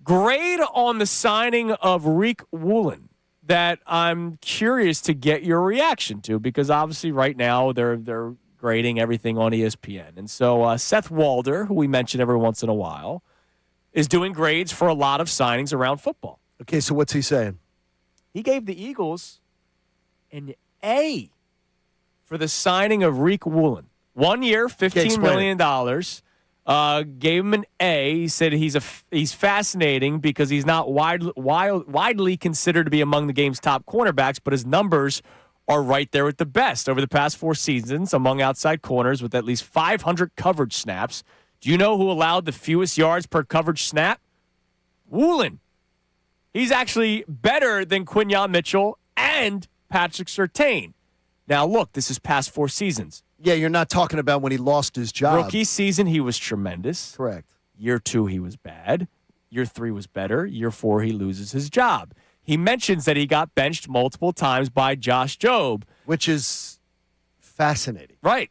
grade on the signing of Reek Woolen that I'm curious to get your reaction to, because obviously right now they're grading everything on ESPN. And so Seth Walder, who we mention every once in a while, is doing grades for a lot of signings around football. Okay, so what's he saying? He gave the Eagles an A for the signing of Reek Woolen. 1 year, $15 million. Gave him an A. He said he's fascinating because he's not widely considered to be among the game's top cornerbacks, but his numbers are right there with the best over the past 4 seasons among outside corners with at least 500 coverage snaps. Do you know who allowed the fewest yards per coverage snap? Woolen. He's actually better than Quinyon Mitchell and Patrick Surtain. Now, look, this is past 4 seasons. Yeah, you're not talking about when he lost his job. Rookie season, he was tremendous. Correct. Year 2, he was bad. Year 3 was better. Year 4, he loses his job. He mentions that he got benched multiple times by Josh Jobe. Which is fascinating. Right.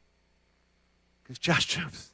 Because Josh Jobe,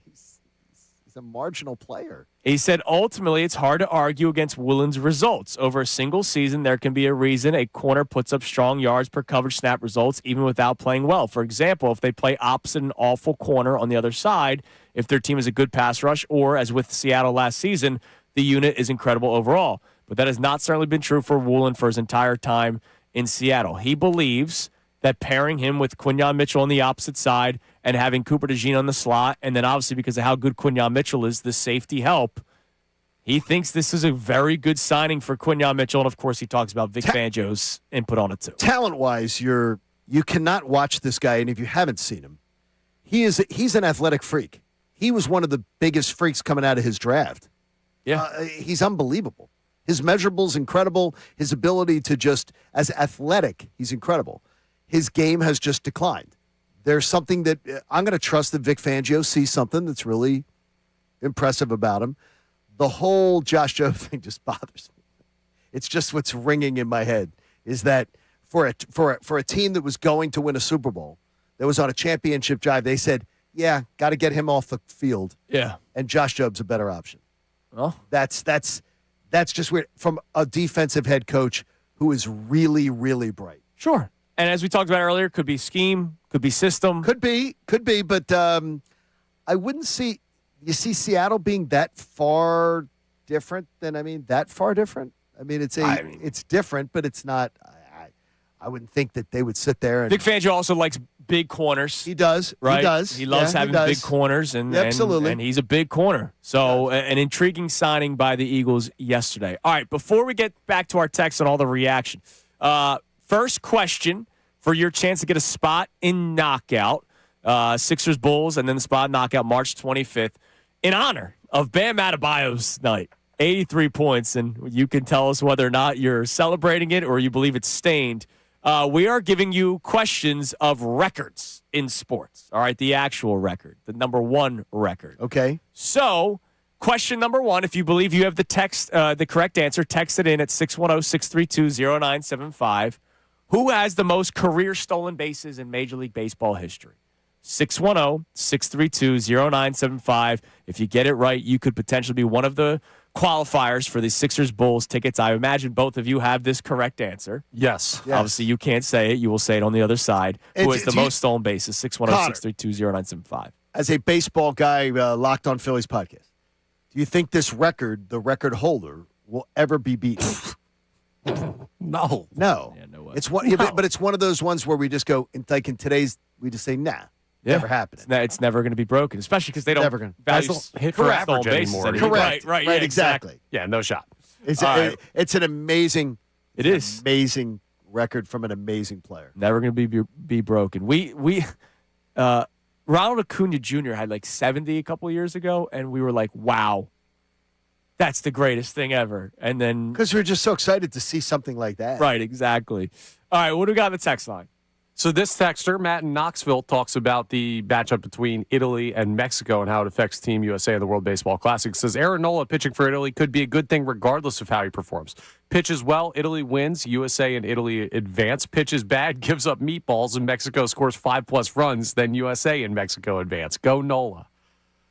he's a marginal player. He said, ultimately, it's hard to argue against Woolen's results. Over a single season, there can be a reason a corner puts up strong yards per coverage snap results even without playing well. For example, if they play opposite an awful corner on the other side, if their team is a good pass rush, or as with Seattle last season, the unit is incredible overall. But that has not certainly been true for Woolen for his entire time in Seattle. He believes that pairing him with Quinyon Mitchell on the opposite side and having Cooper DeJean on the slot, and then obviously because of how good Quinyon Mitchell is, the safety help, he thinks this is a very good signing for Quinyon Mitchell. And, of course, he talks about Vic Fangio's input on it, too. Talent-wise, you cannot watch this guy, and if you haven't seen him, he's an athletic freak. He was one of the biggest freaks coming out of his draft. Yeah. He's unbelievable. His measurable's incredible. His ability to just, as athletic, he's incredible. His game has just declined. There's something that I'm going to trust that Vic Fangio sees something that's really impressive about him. The whole Josh Jobe thing just bothers me. It's just what's ringing in my head is that for a team that was going to win a Super Bowl, that was on a championship drive, they said, yeah, got to get him off the field. Yeah. And Josh Jobe's a better option. Well, that's just weird from a defensive head coach who is really, really bright. Sure. And as we talked about earlier, could be scheme, could be system. Could be, but I wouldn't see. You see Seattle being that far different that far different. It's different, but it's not. I wouldn't think that they would sit there. And Vic Fangio also likes big corners. He does, right? He does. He loves having big corners, and absolutely, and he's a big corner. So an intriguing signing by the Eagles yesterday. All right, before we get back to our text and all the reaction, first question for your chance to get a spot in Knockout, Sixers Bulls, and then the spot in Knockout March 25th, in honor of Bam Adebayo's night. 83 points, and you can tell us whether or not you're celebrating it or you believe it's stained. We are giving you questions of records in sports. All right, the actual record, the number one record. Okay. So, question number one, if you believe you have the correct answer, text it in at 610-632-0975. Who has the most career stolen bases in Major League Baseball history? 610-632-0975. If you get it right, you could potentially be one of the qualifiers for the Sixers Bulls tickets. I imagine both of you have this correct answer. Yes. Obviously, you can't say it. You will say it on the other side. Who has the most stolen bases? 610-632-0975. As a baseball guy, Locked on Phillies podcast, do you think this record, the record holder, will ever be beaten? No. No. Yeah, no way. It's one, but it's one of those ones where we just go, like in today's, we just say, nah. Never happening. It's never going to be broken, especially because they don't value hit for stolen average bases anymore. Correct. Right. Yeah, exactly. Yeah, no shot. It's an amazing. It is amazing record from an amazing player. Never going to be broken. We Ronald Acuna Jr. had like 70 a couple of years ago, and we were like, wow, that's the greatest thing ever. And then because we were just so excited to see something like that. Right. Exactly. All right. What do we got on the text line? So this texter, Matt in Knoxville, talks about the matchup between Italy and Mexico and how it affects Team USA in the World Baseball Classic. Says Aaron Nola pitching for Italy could be a good thing regardless of how he performs. Pitches well, Italy wins, USA and Italy advance. Pitches bad, gives up meatballs, and Mexico scores 5+ runs, then USA and Mexico advance. Go Nola.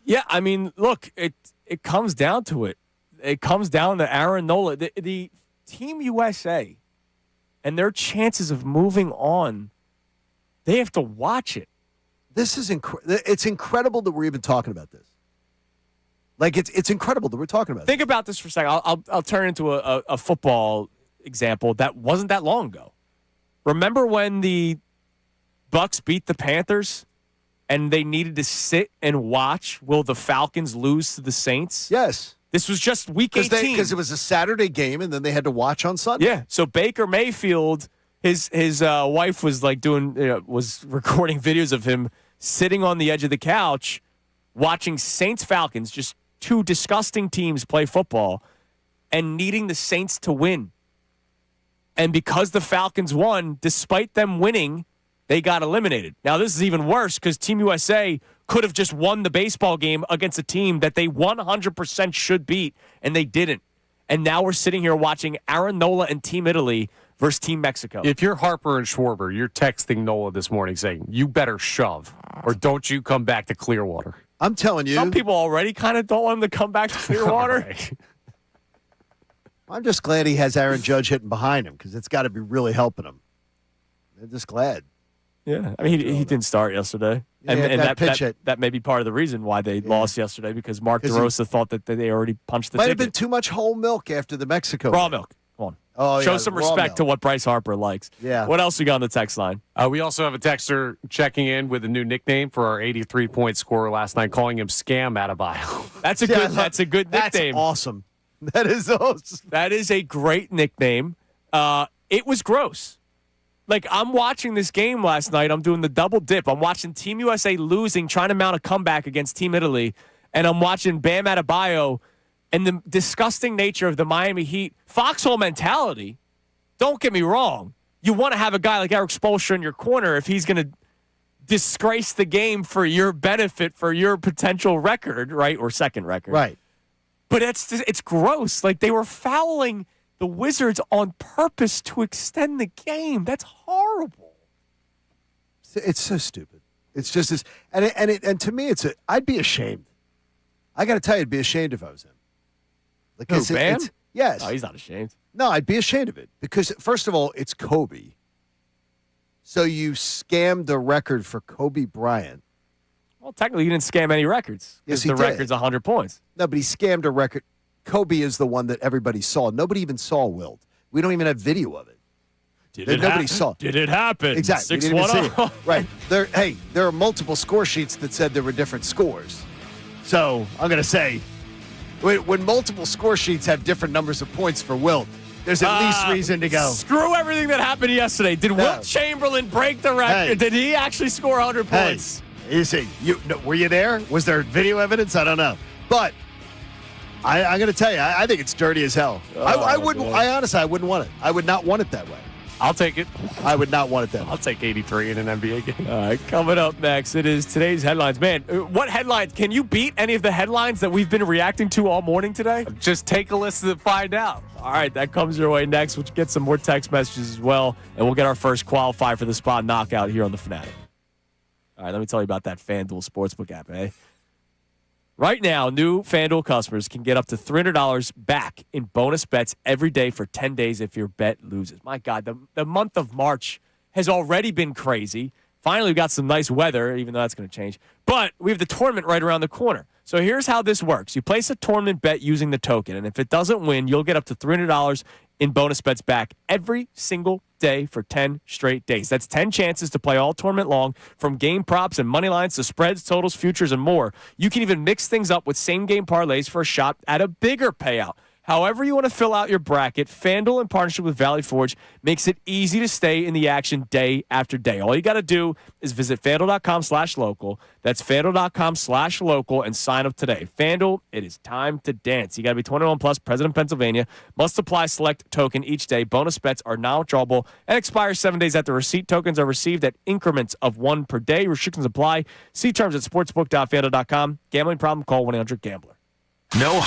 Yeah, I mean, look, it comes down to it. It comes down to Aaron Nola. The Team USA and their chances of moving on, they have to watch it. This is it's incredible that we're even talking about this. Like it's incredible that we're talking about. Think about this for a second. I'll turn into a football example that wasn't that long ago. Remember when the Bucs beat the Panthers and they needed to sit and watch will the Falcons lose to the Saints? Yes. This was just week 18. Because it was a Saturday game and then they had to watch on Sunday. Yeah. So Baker Mayfield, his wife was like was recording videos of him sitting on the edge of the couch watching Saints Falcons, just two disgusting teams play football, and needing the Saints to win. And because the Falcons won, despite them winning, they got eliminated. Now, this is even worse because Team USA could have just won the baseball game against a team that they 100% should beat, and they didn't. And now we're sitting here watching Aaron Nola and Team Italy versus Team Mexico. If you're Harper and Schwarber, you're texting Nola this morning saying, you better shove, or don't you come back to Clearwater. I'm telling you. Some people already kind of don't want him to come back to Clearwater. Right. I'm just glad he has Aaron Judge hitting behind him because it's got to be really helping him. I'm just glad. Yeah, I mean, he didn't start yesterday. Yeah, and that pitch hit. That may be part of the reason why they lost yesterday because Mark DeRosa thought that they already punched the might ticket. have been too much whole milk after the Mexico Raw game. milk. Come on. Oh, Show yeah, some raw respect milk. to what Bryce Harper likes. Yeah. What else we got on the text line? We also have a texter checking in with a new nickname for our 83-point scorer last night, calling him Scam Adebayo. That's a good nickname. That's awesome. That is awesome. That is a great nickname. It was gross. Like, I'm watching this game last night. I'm doing the double dip. I'm watching Team USA losing, trying to mount a comeback against Team Italy. And I'm watching Bam Adebayo and the disgusting nature of the Miami Heat. Foxhole mentality. Don't get me wrong. You want to have a guy like Eric Spoelstra in your corner if he's going to disgrace the game for your benefit, for your potential record, right? Or second record. Right. But it's gross. Like, they were fouling the Wizards on purpose to extend the game. That's horrible. It's so stupid. It's just this, and to me, I'd be ashamed. I got to tell you, I'd be ashamed if I was him. Like, Who, Bam? Yes. No, he's not ashamed. No, I'd be ashamed of it because, first of all, it's Kobe. So you scammed the record for Kobe Bryant. Well, technically, you didn't scam any records. Yes, he the did. record's 100 points. No, but he scammed a record. Kobe is the one that everybody saw. Nobody even saw Wilt. We don't even have video of it. Nobody saw. Did it happen? Exactly. We didn't even see it. Right. There are multiple score sheets that said there were different scores. So I'm going to say, when multiple score sheets have different numbers of points for Wilt, there's at least reason to go. Screw everything that happened yesterday. Did Wilt Chamberlain break the record? Hey. Did he actually score 100 points? You see, were you there? Was there video evidence? I don't know. But I'm going to tell you, I think it's dirty as hell. I wouldn't. boy. I honestly, I wouldn't want it. I would not want it that way. I'll take it. I would not want it that way. I'll take 83 in an NBA game. All right, coming up next, it is today's headlines. Man, what headlines? Can you beat any of the headlines that we've been reacting to all morning today? Just take a listen and find out. All right, that comes your way next. We'll get some more text messages as well, and we'll get our first qualifier for the spot knockout here on the Fanatic. All right, let me tell you about that FanDuel Sportsbook app, eh? Right now, new FanDuel customers can get up to $300 back in bonus bets every day for 10 days if your bet loses. My God, the month of March has already been crazy. Finally, we got some nice weather, even though that's going to change. But we have the tournament right around the corner. So here's how this works. You place a tournament bet using the token, and if it doesn't win, you'll get up to $300 in bonus bets back every single day for 10 straight days. That's 10 chances to play all tournament long, from game props and money lines to spreads, totals, futures, and more. You can even mix things up with same-game parlays for a shot at a bigger payout. However you want to fill out your bracket, FanDuel in partnership with Valley Forge makes it easy to stay in the action day after day. All you got to do is visit FanDuel.com/local. That's FanDuel.com/local and sign up today. FanDuel, it is time to dance. You got to be 21 plus, present in Pennsylvania. Must apply select token each day. Bonus bets are now withdrawable and expire 7 days after receipt. Tokens are received at increments of 1 per day. Restrictions apply. See terms at sportsbook.fanduel.com. Gambling problem? Call 1-800-GAMBLER. No.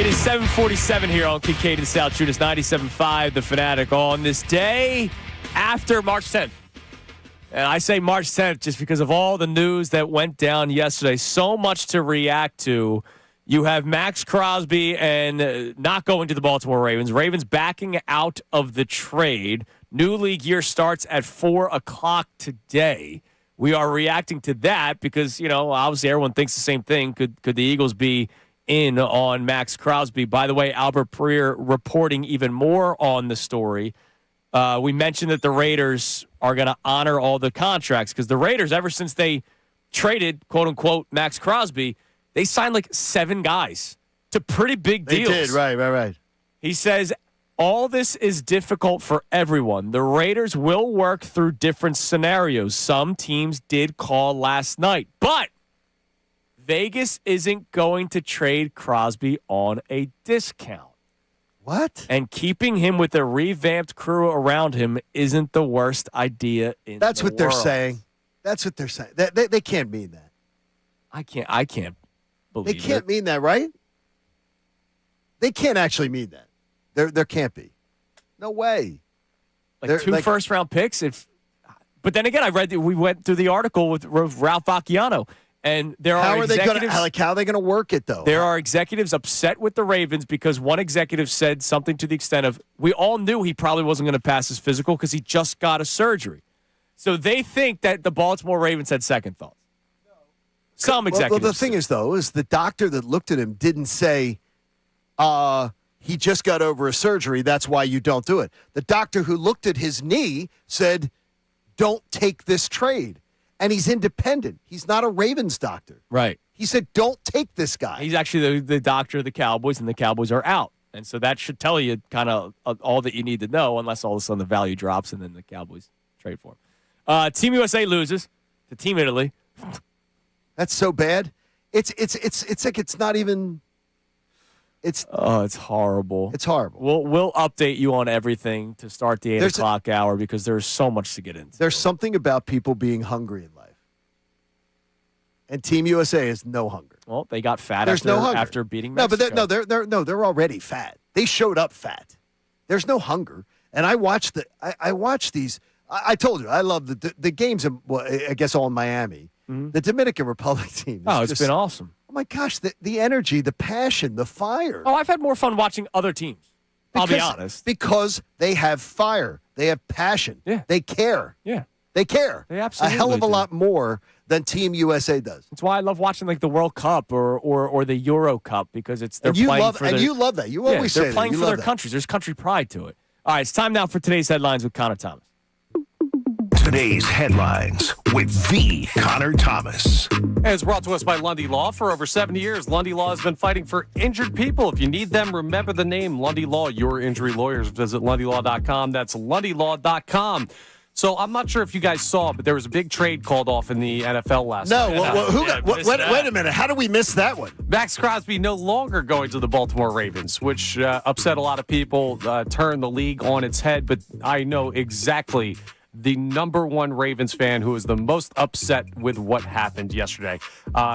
It is 7:47 here on Kincade and Salciunas, 97.5 The Fanatic on this day after March 10th. And I say March 10th just because of all the news that went down yesterday. So much to react to. You have Max Crosby and not going to the Baltimore Ravens. Ravens backing out of the trade. New league year starts at 4 o'clock today. We are reacting to that because, obviously everyone thinks the same thing. Could the Eagles be in on Max Crosby? By the way, Albert Breer reporting even more on the story. We mentioned that the Raiders are going to honor all the contracts because the Raiders, ever since they traded, quote-unquote, Max Crosby, they signed like 7 guys to pretty big deals. They did, right. He says, all this is difficult for everyone. The Raiders will work through different scenarios. Some teams did call last night, but Vegas isn't going to trade Crosby on a discount. What? And keeping him with a revamped crew around him isn't the worst idea in That's the what they're world. saying. That's what they're saying. They can't mean that. I can't believe They can't mean that, right? They can't actually mean that. There can't be. No way. Like 2 first-round picks. But then again, we went through the article with Ralph Vacchiano, and how are they going to work it though? There are executives upset with the Ravens because one executive said something to the extent of, "We all knew he probably wasn't going to pass his physical because he just got a surgery." So they think that the Baltimore Ravens had second thoughts. Some executives. Well, the thing is the doctor that looked at him didn't say, he just got over a surgery, that's why you don't do it. The doctor who looked at his knee said, don't take this trade. And he's independent. He's not a Ravens doctor. Right. He said, don't take this guy. He's actually the doctor of the Cowboys, and the Cowboys are out. And so that should tell you kind of all that you need to know, unless all of a sudden the value drops and then the Cowboys trade for him. Team USA loses to Team Italy. That's so bad. It's like it's not even. It's horrible. It's horrible. We'll update you on everything to start the 8 o'clock hour because there's so much to get into. There's something about people being hungry in life, and Team USA has no hunger. Well, they got fat. There's no hunger after beating Mexico. No, but they're already fat. They showed up fat. There's no hunger, and I watched these. I told you I love the games. I guess all in Miami. Mm-hmm. The Dominican Republic team. It's been awesome. Oh, my gosh, the energy, the passion, the fire. Oh, I've had more fun watching other teams. I'll be honest. Because they have fire. They have passion. Yeah. They care. Yeah. They care. They absolutely a hell of a do. lot more than Team USA does. That's why I love watching like the World Cup or the Euro Cup because they're playing for you love that. You always say they're playing for their that. countries. There's country pride to it. All right, it's time now for today's headlines with Connor Thomas. Today's headlines with the Connor Thomas. It's brought to us by Lundy Law. For over 70 years, Lundy Law has been fighting for injured people. If you need them, remember the name Lundy Law, your injury lawyers. Visit LundyLaw.com. That's LundyLaw.com. So I'm not sure if you guys saw, but there was a big trade called off in the NFL last night. Wait a minute. How did we miss that one? Max Crosby no longer going to the Baltimore Ravens, which upset a lot of people, turned the league on its head. But I know exactly the number one Ravens fan who is the most upset with what happened yesterday.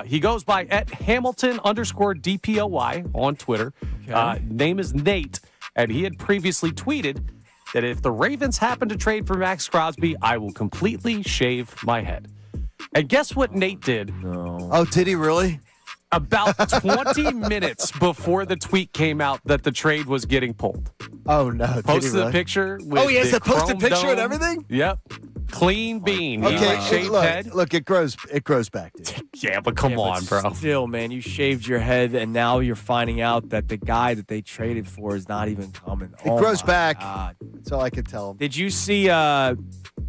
He goes by @Hamilton_DPOY on Twitter. Okay. Name is Nate, and he had previously tweeted that if the Ravens happen to trade for Max Crosby, I will completely shave my head. And guess what Nate did? No. Oh, did he really? About 20 minutes before the tweet came out that the trade was getting pulled. Oh, no. Posted a picture with he has the a posted chrome picture and dome. everything? Yep. Clean bean. Okay, Shaved head. Look, it grows back, dude. Yeah, but come on, bro. Still, man, you shaved your head, and now you're finding out that the guy that they traded for is not even coming. It grows my back. God. That's all I can tell him. Did you see the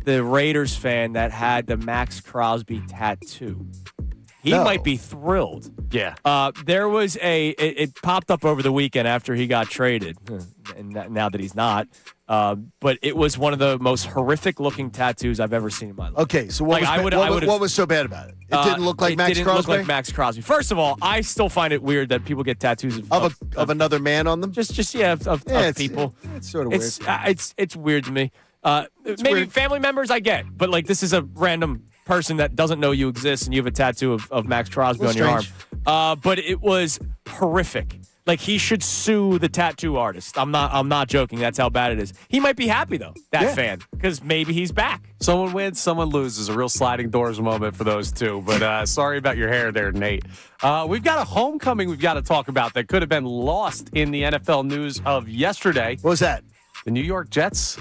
Raiders fan that had the Max Crosby tattoo? He might be thrilled. Yeah. There was it popped up over the weekend after he got traded, and now that he's not. But it was one of the most horrific looking tattoos I've ever seen in my life. Okay, so what was so bad about it? It didn't look like Max Crosby? It didn't look like Max Crosby. First of all, I still find it weird that people get tattoos of another man on them? Of people. It's sort of weird. It's weird to me. Maybe weird. family members I get, but like this is a random person that doesn't know you exist and you have a tattoo of Max Crosby on your arm. But it was horrific. Like, he should sue the tattoo artist. I'm not joking. That's how bad it is. He might be happy, though, that fan, because maybe he's back. Someone wins, someone loses. A real sliding doors moment for those two. But sorry about your hair there, Nate. We've got a homecoming we've got to talk about that could have been lost in the NFL news of yesterday. What was that? The New York Jets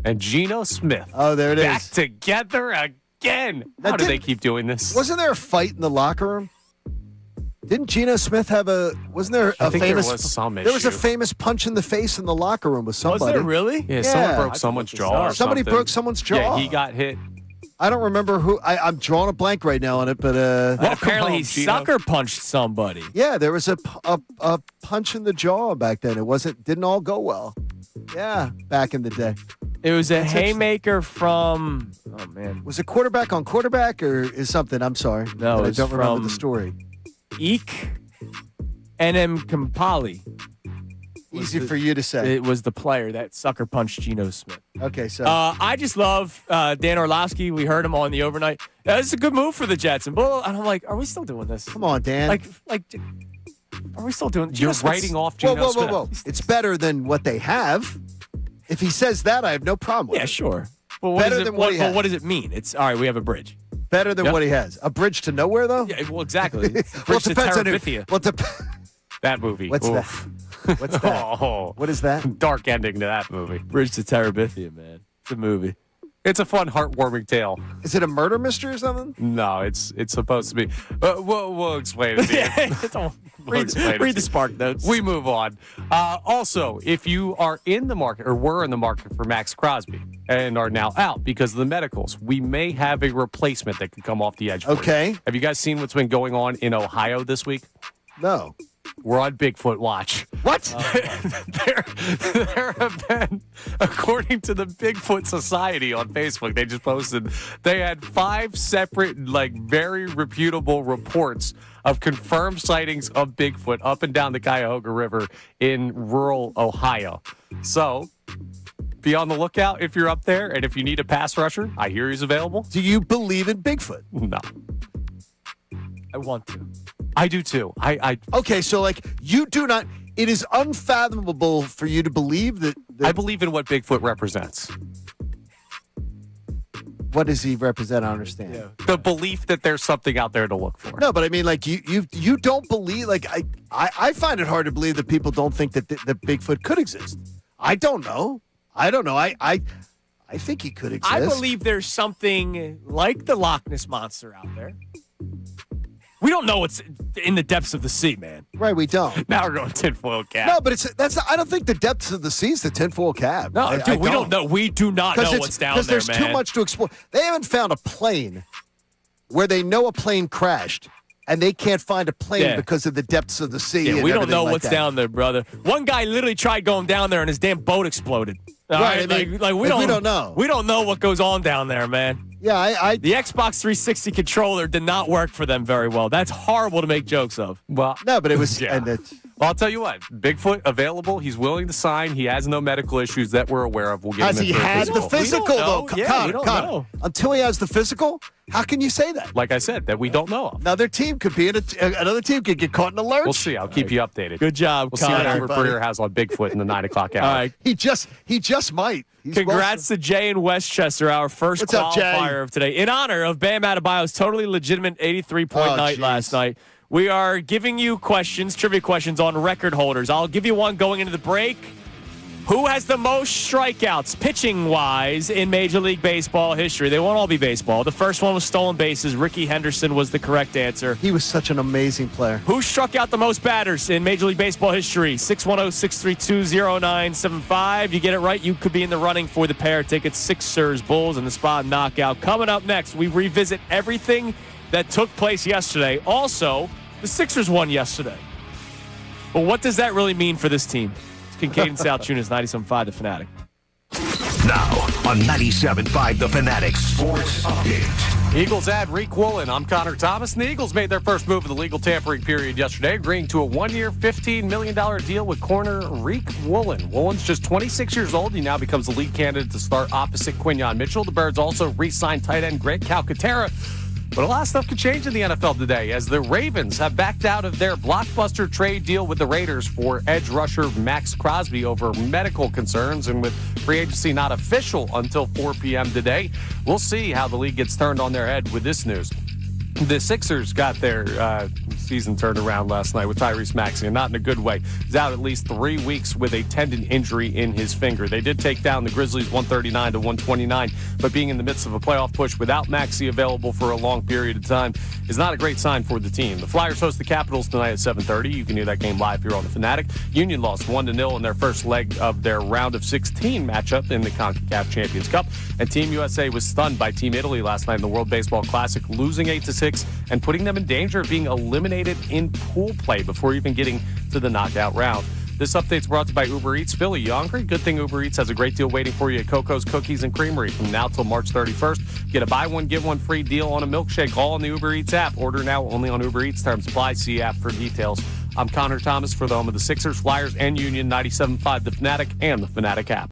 and Geno Smith. Oh, there it is. Back together again. How do they keep doing this? Wasn't there a fight in the locker room? Didn't Geno Smith have wasn't there a famous? There was some issue. There was a famous punch in the face in the locker room with somebody. Was there really? Yeah, someone broke someone's jaw. Or somebody something. broke someone's jaw. Yeah, he got hit. I don't remember who. I'm drawing a blank right now on it, but well, apparently he sucker punched somebody. Yeah, there was a punch in the jaw back then. Didn't all go well. Yeah, back in the day. It was a haymaker from. Oh man, was it quarterback on quarterback or is something? I'm sorry. No, I don't remember the story. Eek N.M. Kampali. Easy for you to say. It was the player that sucker punched Geno Smith. Okay, so I just love Dan Orlovsky. We heard him on the overnight. It's a good move for the Jets, and I'm like, are we still doing this? Come on, Dan. Like, are we still doing? You're writing off Geno Smith. Whoa! It's better than what they have. If he says that, I have no problem with it. Yeah, sure. Well, better than what he has. What does it mean? It's all right. We have a bridge. Better than what he has. A bridge to nowhere, though? Yeah, well, exactly. Bridge to Terabithia. That movie. What's that? What's that? Oh, what is that? Dark ending to that movie. Bridge to Terabithia, man. It's a movie. It's a fun, heartwarming tale. Is it a murder mystery or something? No, it's supposed to be. We'll explain it to you. Read the Spark Notes. We move on. Also, if you are in the market or were in the market for Max Crosby and are now out because of the medicals, we may have a replacement that could come off the edge. Okay. Have you guys seen what's been going on in Ohio this week? No. We're on Bigfoot watch. What? There have been, according to the Bigfoot Society on Facebook, they just posted, they had 5 separate, very reputable reports of confirmed sightings of Bigfoot up and down the Cuyahoga River in rural Ohio. So, be on the lookout if you're up there, and if you need a pass rusher, I hear he's available. Do you believe in Bigfoot? No. I want to. I do too. Okay, so you do not. It is unfathomable for you to believe that. I believe in what Bigfoot represents. What does he represent? I don't understand. Yeah. The belief that there's something out there to look for. No, but I mean, you don't believe. I find it hard to believe that people don't think that Bigfoot could exist. I don't know. I think he could exist. I believe there's something like the Loch Ness Monster out there. We don't know what's in the depths of the sea, man. Right, we don't. Now we're going tinfoil cap. No, but I don't think the depths of the sea is the tinfoil cap. No, dude, we don't know. We do not know what's down there, man. Because there's too much to explore. They haven't found a plane where they know a plane crashed, and they can't find a plane because of the depths of the sea. Yeah, and we don't know like what's that. Down there, brother. One guy literally tried going down there, and his damn boat exploded. Right, we don't know. We don't know what goes on down there, man. Yeah, the Xbox 360 controller did not work for them very well. That's horrible to make jokes of. Well, no, but it was. Yeah. Well, I'll tell you what. Bigfoot available. He's willing to sign. He has no medical issues that we're aware of. We'll get Has him he had the physical though? Yeah, Connor, until he has the physical, how can you say that? Like I said, that we don't know of. Another team could be another team could get caught in a lurch. We'll see. I'll keep you updated. Good job, We'll Connor. see what Albert Breer has on Bigfoot in the 9 o'clock hour. All right. He just might. Congrats to Jay in Westchester, our first qualifier of today. In honor of Bam Adebayo's totally legitimate 83-point night last night, we are giving you trivia questions on record holders. I'll give you one going into the break. Who has the most strikeouts, pitching-wise, in Major League Baseball history? They won't all be baseball. The first one was stolen bases. Ricky Hendrickson was the correct answer. He was such an amazing player. Who struck out the most batters in Major League Baseball history? 610-632-0975. You get it right, you could be in the running for the pair tickets. Sixers, Bulls, and the Spot Knockout. Coming up next, we revisit everything that took place yesterday. Also, the Sixers won yesterday. But what does that really mean for this team? Kincade Salciunas, 97.5 The Fanatic. Now on 97.5 The Fanatic Sports Update. Eagles add Reek Woolen. I'm Connor Thomas. And the Eagles made their first move of the legal tampering period yesterday, agreeing to a 1-year, $15 million deal with corner Reek Woolen. Woolen's just 26 years old. He now becomes the lead candidate to start opposite Quinyon Mitchell. The Birds also re-signed tight end Greg Calcaterra. But a lot of stuff could change in the NFL today as the Ravens have backed out of their blockbuster trade deal with the Raiders for edge rusher Max Crosby over medical concerns. And with free agency not official until 4 p.m. today, we'll see how the league gets turned on their head with this news. The Sixers got their season turned around last night with Tyrese Maxey, and not in a good way. He's out at least 3 weeks with a tendon injury in his finger. They did take down the Grizzlies 139-129, but being in the midst of a playoff push without Maxey available for a long period of time is not a great sign for the team. The Flyers host the Capitals tonight at 7:30. You can hear that game live here on the Fanatic. Union lost 1-0 in their first leg of their round of 16 matchup in the CONCACAF Champions Cup, and Team USA was stunned by Team Italy last night in the World Baseball Classic, losing 8-6 and putting them in danger of being eliminated in pool play before even getting to the knockout round. This update's brought to you by Uber Eats. Philly, you hungry? Good thing Uber Eats has a great deal waiting for you at Coco's Cookies and Creamery from now till March 31st. Get a buy one, get one free deal on a milkshake all on the Uber Eats app. Order now only on Uber Eats. Terms apply. See app for details. I'm Connor Thomas for the home of the Sixers, Flyers, and Union, 97.5 The Fanatic and the Fanatic app.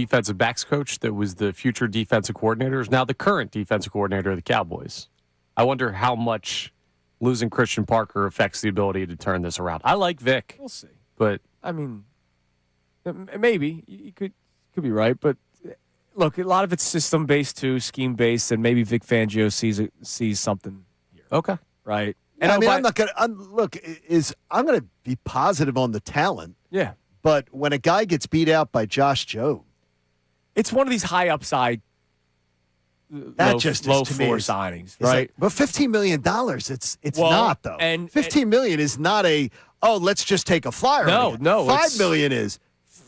defensive backs coach that was the future defensive coordinator, is now the current defensive coordinator of the Cowboys. I wonder how much losing Christian Parker affects the ability to turn this around. I like Vic. We'll see. But I mean, maybe you could be right, but look, a lot of it's system based too, scheme based, and maybe Vic Fangio sees something here. Okay, right. And I'm not going to I'm going to be positive on the talent. Yeah, but when a guy gets beat out by Josh Jobe, it's one of these high upside, low floor signings, right? But $15 million, it's not though. And $15 million is not let's just take a flyer. No. $5 million is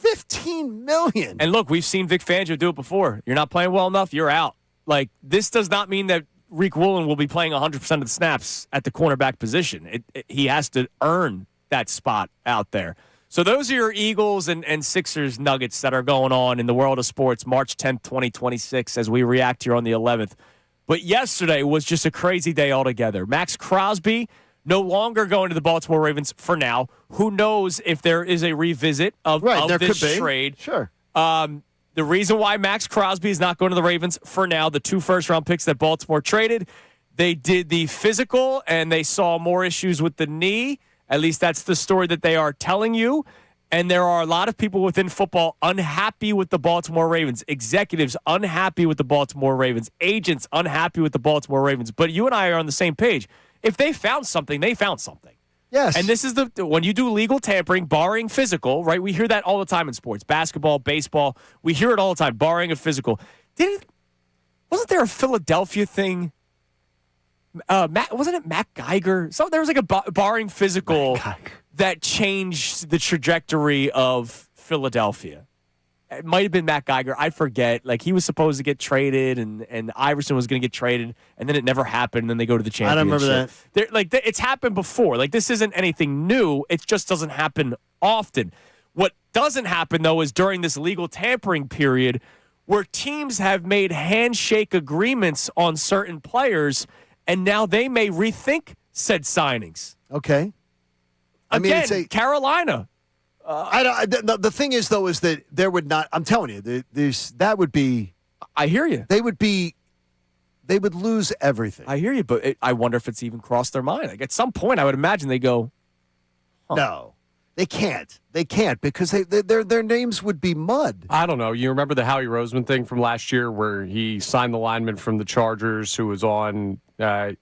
$15 million. And look, we've seen Vic Fangio do it before. You're not playing well enough, you're out. Like, this does not mean that Reek Woolen will be playing 100% of the snaps at the cornerback position. He has to earn that spot out there. So those are your Eagles and Sixers nuggets that are going on in the world of sports March 10th, 2026, as we react here on the 11th. But yesterday was just a crazy day altogether. Max Crosby no longer going to the Baltimore Ravens for now. Who knows if there is a revisit of this trade. Sure. The reason why Max Crosby is not going to the Ravens for now, the 2 first-round picks that Baltimore traded, they did the physical and they saw more issues with the knee. At least that's the story that they are telling you. And there are a lot of people within football unhappy with the Baltimore Ravens, executives unhappy with the Baltimore Ravens, agents unhappy with the Baltimore Ravens. But you and I are on the same page. If they found something, they found something. Yes. And this is when you do legal tampering, barring physical, right? We hear that all the time in sports, basketball, baseball. We hear it all the time, barring a physical. Wasn't there a Philadelphia thing? Wasn't it Matt Geiger? So there was like a barring physical that changed the trajectory of Philadelphia. It might have been Matt Geiger. I forget. Like, he was supposed to get traded, and Iverson was going to get traded, and then it never happened, and then they go to the championship. I don't remember that. It's happened before. Like, this isn't anything new. It just doesn't happen often. What doesn't happen, though, is during this legal tampering period where teams have made handshake agreements on certain players, and now they may rethink said signings. Okay. Again, Carolina. The thing is, though, is that there would not. I'm telling you, that would be. I hear you. They would lose everything. I hear you, but I wonder if it's even crossed their mind. Like, at some point, I would imagine they go. No, they can't. They can't because their names would be mud. I don't know. You remember the Howie Roseman thing from last year where he signed the lineman from the Chargers who was on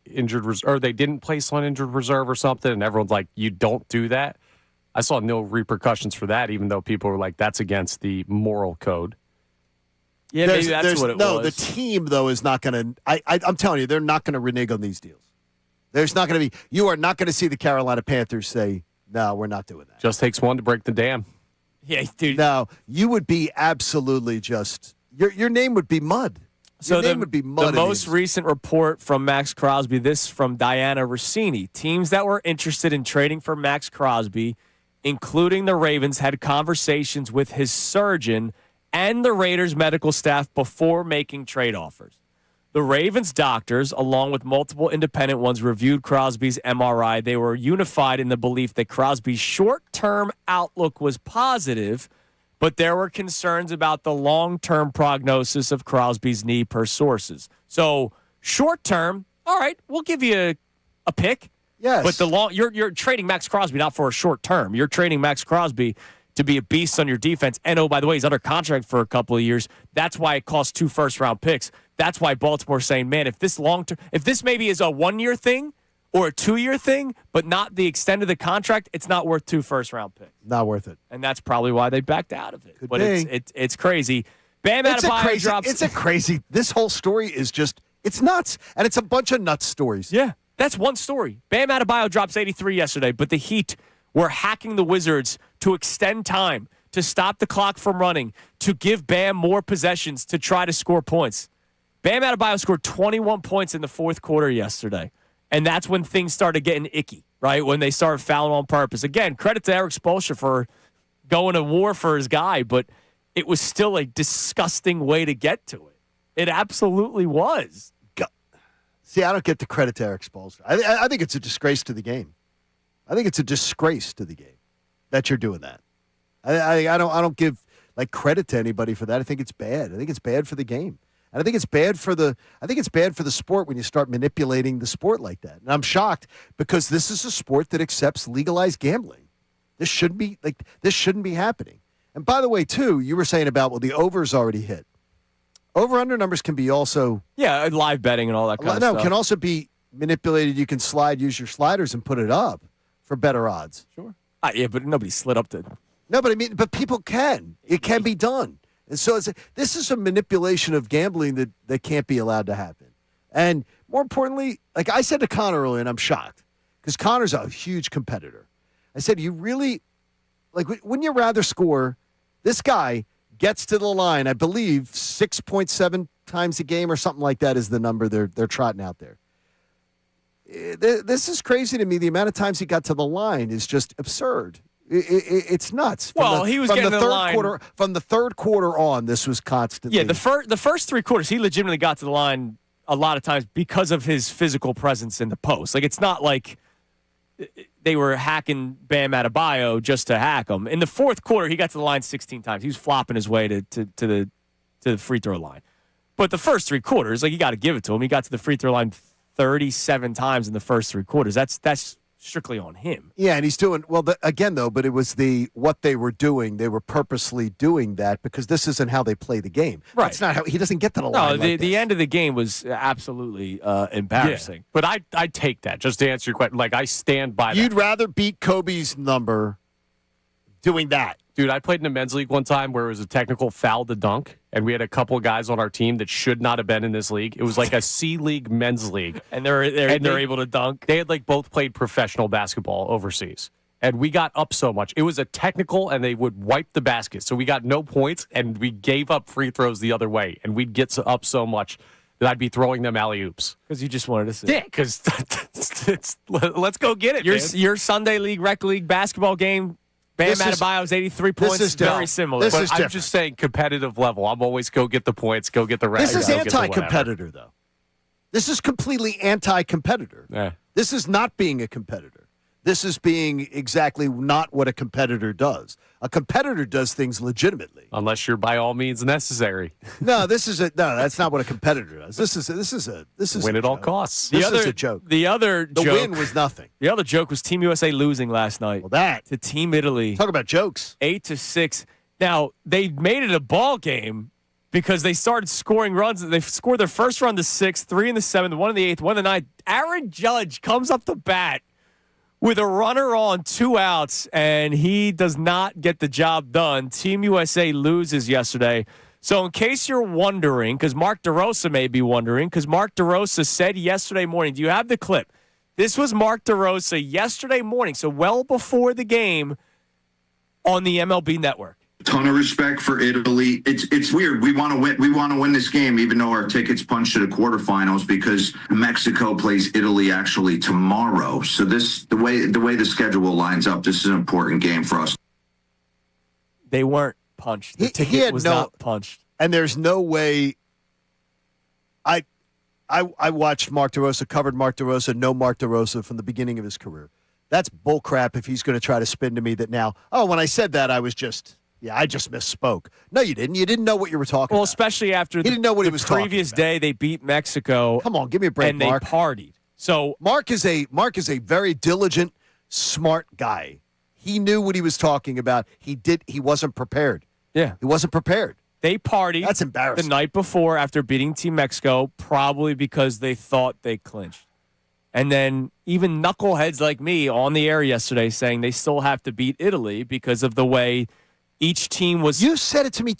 injured reserve, or they didn't place on injured reserve or something, and everyone's like, "You don't do that." I saw no repercussions for that, even though people were like, that's against the moral code. Yeah, maybe that's what it was. No, the team, though, is not going to – I'm telling you, they're not going to renege on these deals. There's not going to be – you are not going to see the Carolina Panthers say, no, we're not doing that. Just takes one to break the dam. Yeah, dude. No, you would be absolutely just – your name would be mud. Your name would be mud. The most recent report from Max Crosby, this from Diana Rossini, teams that were interested in trading for Max Crosby – including the Ravens, had conversations with his surgeon and the Raiders' medical staff before making trade offers. The Ravens' doctors, along with multiple independent ones, reviewed Crosby's MRI. They were unified in the belief that Crosby's short-term outlook was positive, but there were concerns about the long-term prognosis of Crosby's knee per sources. So, short-term, all right, we'll give you a pick. Yes. But you're trading Max Crosby not for a short term. You're trading Max Crosby to be a beast on your defense. And, oh, by the way, he's under contract for a couple of years. That's why it costs 2 first-round picks. That's why Baltimore's saying, man, if this maybe is a 1-year thing or a 2-year thing, but not the extent of the contract, it's not worth 2 first-round picks. Not worth it. And that's probably why they backed out of it. Could but be. It's crazy. Bam Adebayo drops. It's a crazy. This whole story is just, it's nuts. And it's a bunch of nuts stories. Yeah. That's one story. Bam Adebayo drops 83 yesterday, but the Heat were hacking the Wizards to extend time, to stop the clock from running, to give Bam more possessions to try to score points. Bam Adebayo scored 21 points in the fourth quarter yesterday, and that's when things started getting icky, right? When they started fouling on purpose. Again, credit to Eric Spoelstra for going to war for his guy, but it was still a disgusting way to get to it. It absolutely was. See, I don't get the credit to Eric Spoelstra. I think it's a disgrace to the game. I think it's a disgrace to the game that you're doing that. I don't give like credit to anybody for that. I think it's bad. I think it's bad for the game. And I think it's bad for the sport when you start manipulating the sport like that. And I'm shocked because this is a sport that accepts legalized gambling. This shouldn't be happening. And by the way, too, you were saying about the over's already hit. Over-under numbers can be also live betting and all that kind of stuff. No, can also be manipulated. You can use your sliders and put it up for better odds. Sure. Yeah, but nobody slid up to. No, but people can. It can be done. And so this is a manipulation of gambling that can't be allowed to happen. And more importantly, like I said to Connor earlier, and I'm shocked, because Connor's a huge competitor. I said, you really, wouldn't you rather score, this guy gets to the line, I believe 6.7 times a game or something like that is the number they're trotting out there. This is crazy to me. The amount of times he got to the line is just absurd. It's nuts. He was getting to the line. From the third quarter on, this was constantly. Yeah, the first three quarters, he legitimately got to the line a lot of times because of his physical presence in the post. Like, it's not like they were hacking Bam Adebayo just to hack him. In the fourth quarter, he got to the line 16 times. He was flopping his way to the free throw line. But the first three quarters, you got to give it to him. He got to the free throw line 37 times in the first three quarters. That's strictly on him. Yeah, and he's doing well again though. But it was what they were doing. They were purposely doing that because this isn't how they play the game. Right. That's not how he doesn't get to the line. No, the end of the game was absolutely embarrassing. Yeah. But I'd take that just to answer your question. I stand by that. You'd rather beat Kobe's number doing that. Dude, I played in a men's league one time where it was a technical foul to dunk, and we had a couple of guys on our team that should not have been in this league. It was like a C-League men's league. And they're able to dunk. They had both played professional basketball overseas. And we got up so much. It was a technical, and they would wipe the basket. So we got no points, and we gave up free throws the other way. And we'd get up so much that I'd be throwing them alley-oops. Because you just wanted to see. Yeah, because let's go get it, Your Sunday League, Rec League basketball game, Bam Adebayo's 83 points is very similar. I'm just saying competitive level. I'm always go get the points, go get the rest. This is anti-competitor, though. This is completely anti-competitor. Yeah. This is not being a competitor. This is being exactly not what a competitor does. A competitor does things legitimately. Unless you're by all means necessary. No, that's not what a competitor does. This is win at all costs. This is a joke. The win was nothing. The other joke was Team USA losing last night. Well, to Team Italy. Talk about jokes. 8-6. Now, they made it a ball game because they started scoring runs. They scored their first run to 6, 3 in the 7th, 1 in the 8th, 1 in the 9th. Aaron Judge comes up the bat with a runner on 2 outs, and he does not get the job done. Team USA loses yesterday. So in case you're wondering, because Mark DeRosa may be wondering, because Mark DeRosa said yesterday morning, do you have the clip? This was Mark DeRosa yesterday morning, so well before the game on the MLB Network. Ton of respect for Italy. It's weird. We want to win. We want to win this game, even though our tickets punched to the quarterfinals, because Mexico plays Italy actually tomorrow. So the way the schedule lines up, this is an important game for us. They weren't punched. The ticket was not punched, and there's no way. I watched Mark DeRosa, covered Mark DeRosa, know Mark DeRosa from the beginning of his career. That's bullcrap. If he's going to try to spin to me that now, when I said that, I just misspoke. No, you didn't. You didn't know what you were talking about. Well, especially after he didn't know what he was talking about. The previous day, they beat Mexico. Come on, give me a break, and Mark. They partied. So Mark is a very diligent, smart guy. He knew what he was talking about. He wasn't prepared. Yeah. He wasn't prepared. They partied. That's embarrassing. The night before after beating Team Mexico, probably because they thought they clinched. And then even knuckleheads like me on the air yesterday saying they still have to beat Italy because of the way each team was. You said it to me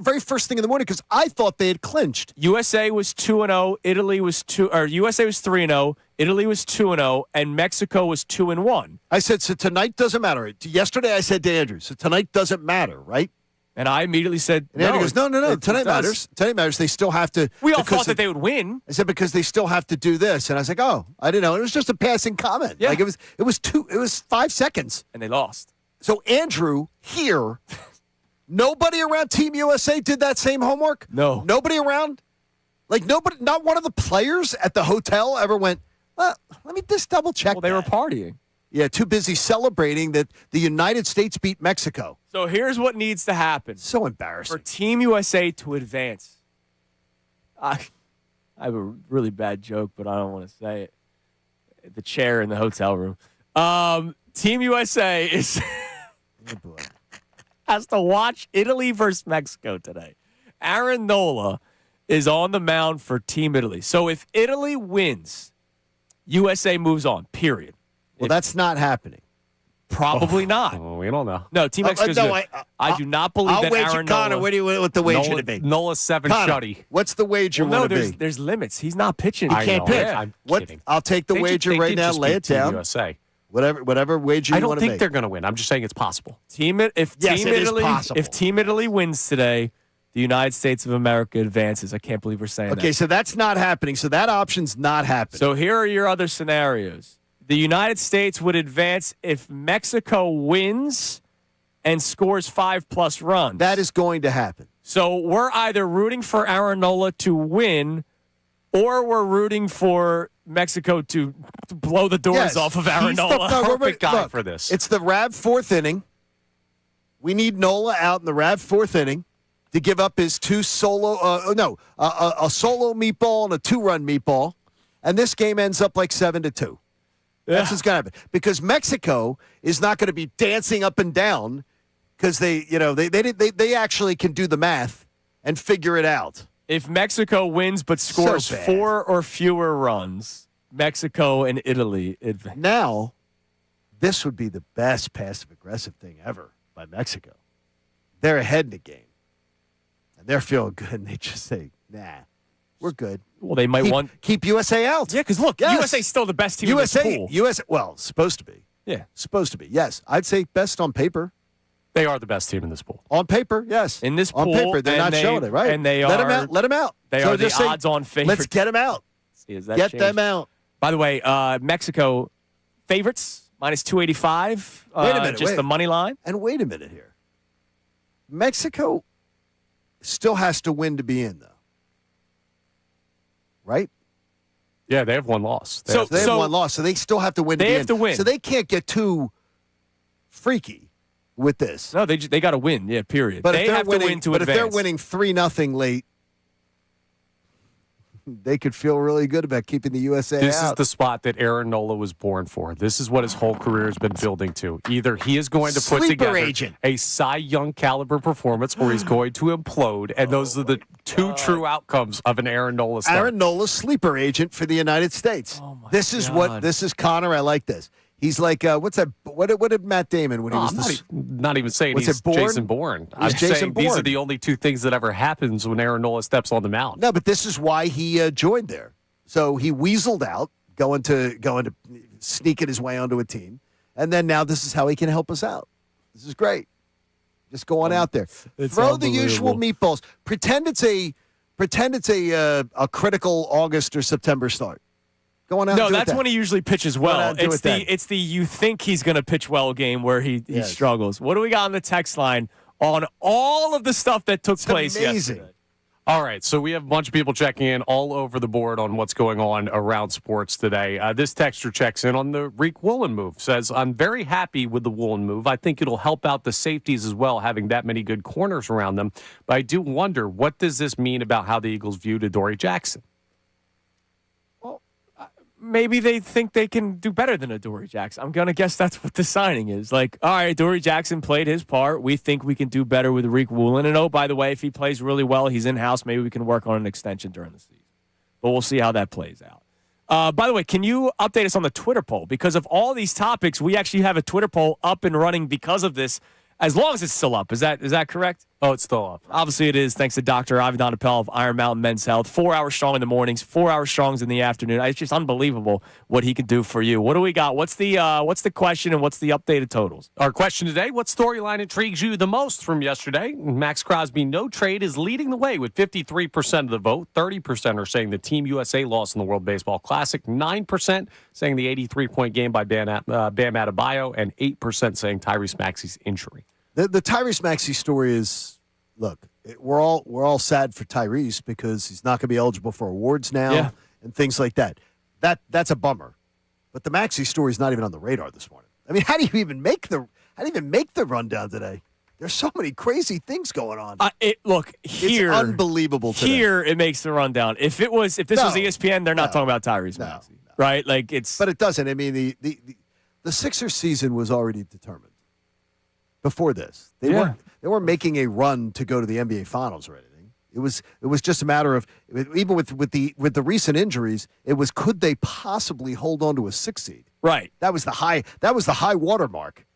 very first thing in the morning because I thought they had clinched. USA was 2-0, USA was 3-0, Italy was 2-0, and Mexico was 2-1. I said, so tonight doesn't matter. Yesterday I said to Andrew, so tonight doesn't matter, right? And I immediately said, and Andrew goes, no. Tonight matters. Tonight matters. They still have to. We all thought that they would win. I said, because they still have to do this. And I was like, oh, I didn't know. It was just a passing comment. Yeah. It was 5 seconds. And they lost. So Andrew here, nobody around Team USA did that same homework? No. Nobody around? Nobody, not one of the players at the hotel ever went, well, let me just double check. Well, they were partying. too busy celebrating that the United States beat Mexico. So here's what needs to happen. So embarrassing. For Team USA to advance. I have a really bad joke, but I don't want to say it. The chair in the hotel room. Team USA is has to watch Italy versus Mexico today. Aaron Nola is on the mound for Team Italy. So if Italy wins, USA moves on, period. Well, that's not happening. Probably not. Oh, we don't know. No, Team Mexico's good. I do not believe I'll that wager, Aaron Connor, Nola. what do you want the wager to be? Nola 7 Connor, shutty. what's the wager Well, want to be? there's limits. He's not pitching. He I can't know. pitch. Yeah, I'm What? kidding. I'll take the wager right now. Lay it down. USA. Whatever wager I you don't want to think make. they're going to win. I'm just saying it's possible. Yes, it is possible. If Team Italy wins today, the United States of America advances. I can't believe we're saying that. Okay, so that's not happening. So that option's not happening. So here are your other scenarios. The United States would advance if Mexico wins and scores 5+ runs. that is going to happen. So we're either rooting for Aaron Nola to win, or we're rooting for Mexico to blow the doors Yes, off of Aaron he's the Nola. Perfect guy look, for this. It's the RAV 4th inning. We need Nola out in the RAV 4th inning to give up his a solo meatball and a 2-run meatball, and this game ends up like 7-2. That's what's going to happen because Mexico is not going to be dancing up and down because they actually can do the math and figure it out. If Mexico wins but scores So bad. 4 or fewer runs, Mexico and Italy advance. Now, this would be the best passive-aggressive thing ever by Mexico. They're ahead in the game, and they're feeling good, and they just say, nah, we're good. Well, they might keep USA out. Yeah, because look, Yes. USA's still the best team in this pool. Supposed to be. Yeah. Supposed to be. Yes. I'd say best on paper. They are the best team in this pool. On paper, yes. In this on pool, paper, they're and not showing it, right? And they let are. them out. Let them out. They So are the just say, odds-on favorite. Let's get them out. See, has that Get changed? them out. By the way, Mexico favorites -285. Wait a minute. Just the money line. And wait a minute here. Mexico still has to win to be in, though. Right? Yeah, they have one loss. They have one loss, so they still have to win to be in. They have to win. So they can't get too freaky with this. No, they got to win. Yeah, period. But they if they're have winning, to win to but advance. if they're winning 3-0 late, they could feel really good about keeping the USA This out. is the spot that Aaron Nola was born for. This is what his whole career has been building to. Either he is going to put Sleeper together agent. a Cy Young caliber performance, or he's going to implode. And those are the two true outcomes of an Aaron Nola start. Aaron Nola's sleeper agent for the United States. Oh my this is God. this is Connor. I like this. He's like, what's that? What did Matt Damon when he was not even saying Was he's it Bourne? Jason Bourne. I'm Jason saying these are Bourne. the only two things that ever happens when Aaron Nola steps on the mound. No, but this is why he joined there. So he weaseled out, going to sneaking his way onto a team, and then now this is how he can help us out. This is great. Just go on out there, It's throw the usual unbelievable. meatballs. Pretend it's a critical August or September start. Go on out. No, and do that's it when he usually pitches well. out and do it then. It's the you think he's going to pitch well game where he Yes. struggles. What do we got on the text line on all of the stuff that took place amazing. yesterday? All right, so we have a bunch of people checking in all over the board on what's going on around sports today. This texter checks in on the Reek Woolen move. Says, I'm very happy with the Woolen move. I think it'll help out the safeties as well, having that many good corners around them. But I do wonder, what does this mean about how the Eagles view Adoree Jackson? Maybe they think they can do better than Adoree Jackson. I'm going to guess that's what the signing is. Like, all right, Adoree Jackson played his part. We think we can do better with Reek Woolen. And, oh, by the way, if he plays really well, he's in-house. Maybe we can work on an extension during the season. But we'll see how that plays out. By the way, can you update us on the Twitter poll? Because of all these topics, we actually have a Twitter poll up and running because of this, as long as it's still up. Is that correct? Oh, it's still up. Obviously, it is, thanks to Dr. Avidan Appel of Iron Mountain Men's Health. 4 hours strong in the mornings, 4 hours strong in the afternoon. It's just unbelievable what he can do for you. What do we got? What's the question and what's the updated totals? Our question today, what storyline intrigues you the most from yesterday? Max Crosby, no trade, is leading the way with 53% of the vote. 30% are saying the Team USA lost in the World Baseball Classic. 9% saying the 83-point game by Bam Adebayo. And 8% saying Tyrese Maxey's injury. The Tyrese Maxey story is, look, we're all sad for Tyrese because he's not going to be eligible for awards now and things like that. That's a bummer. But the Maxey story is not even on the radar this morning. I mean, how do you even make the rundown today? There's so many crazy things going on. Look, here, it's unbelievable today. Here, it makes the rundown. If this was ESPN, they're not talking about Tyrese Maxey, right? Like it's. But it doesn't. I mean, the Sixers season was already determined before this. They weren't making a run to go to the NBA Finals or anything. It was just a matter of, even with the recent injuries, it was, could they possibly hold on to a 6 seed? Right. That was the high watermark.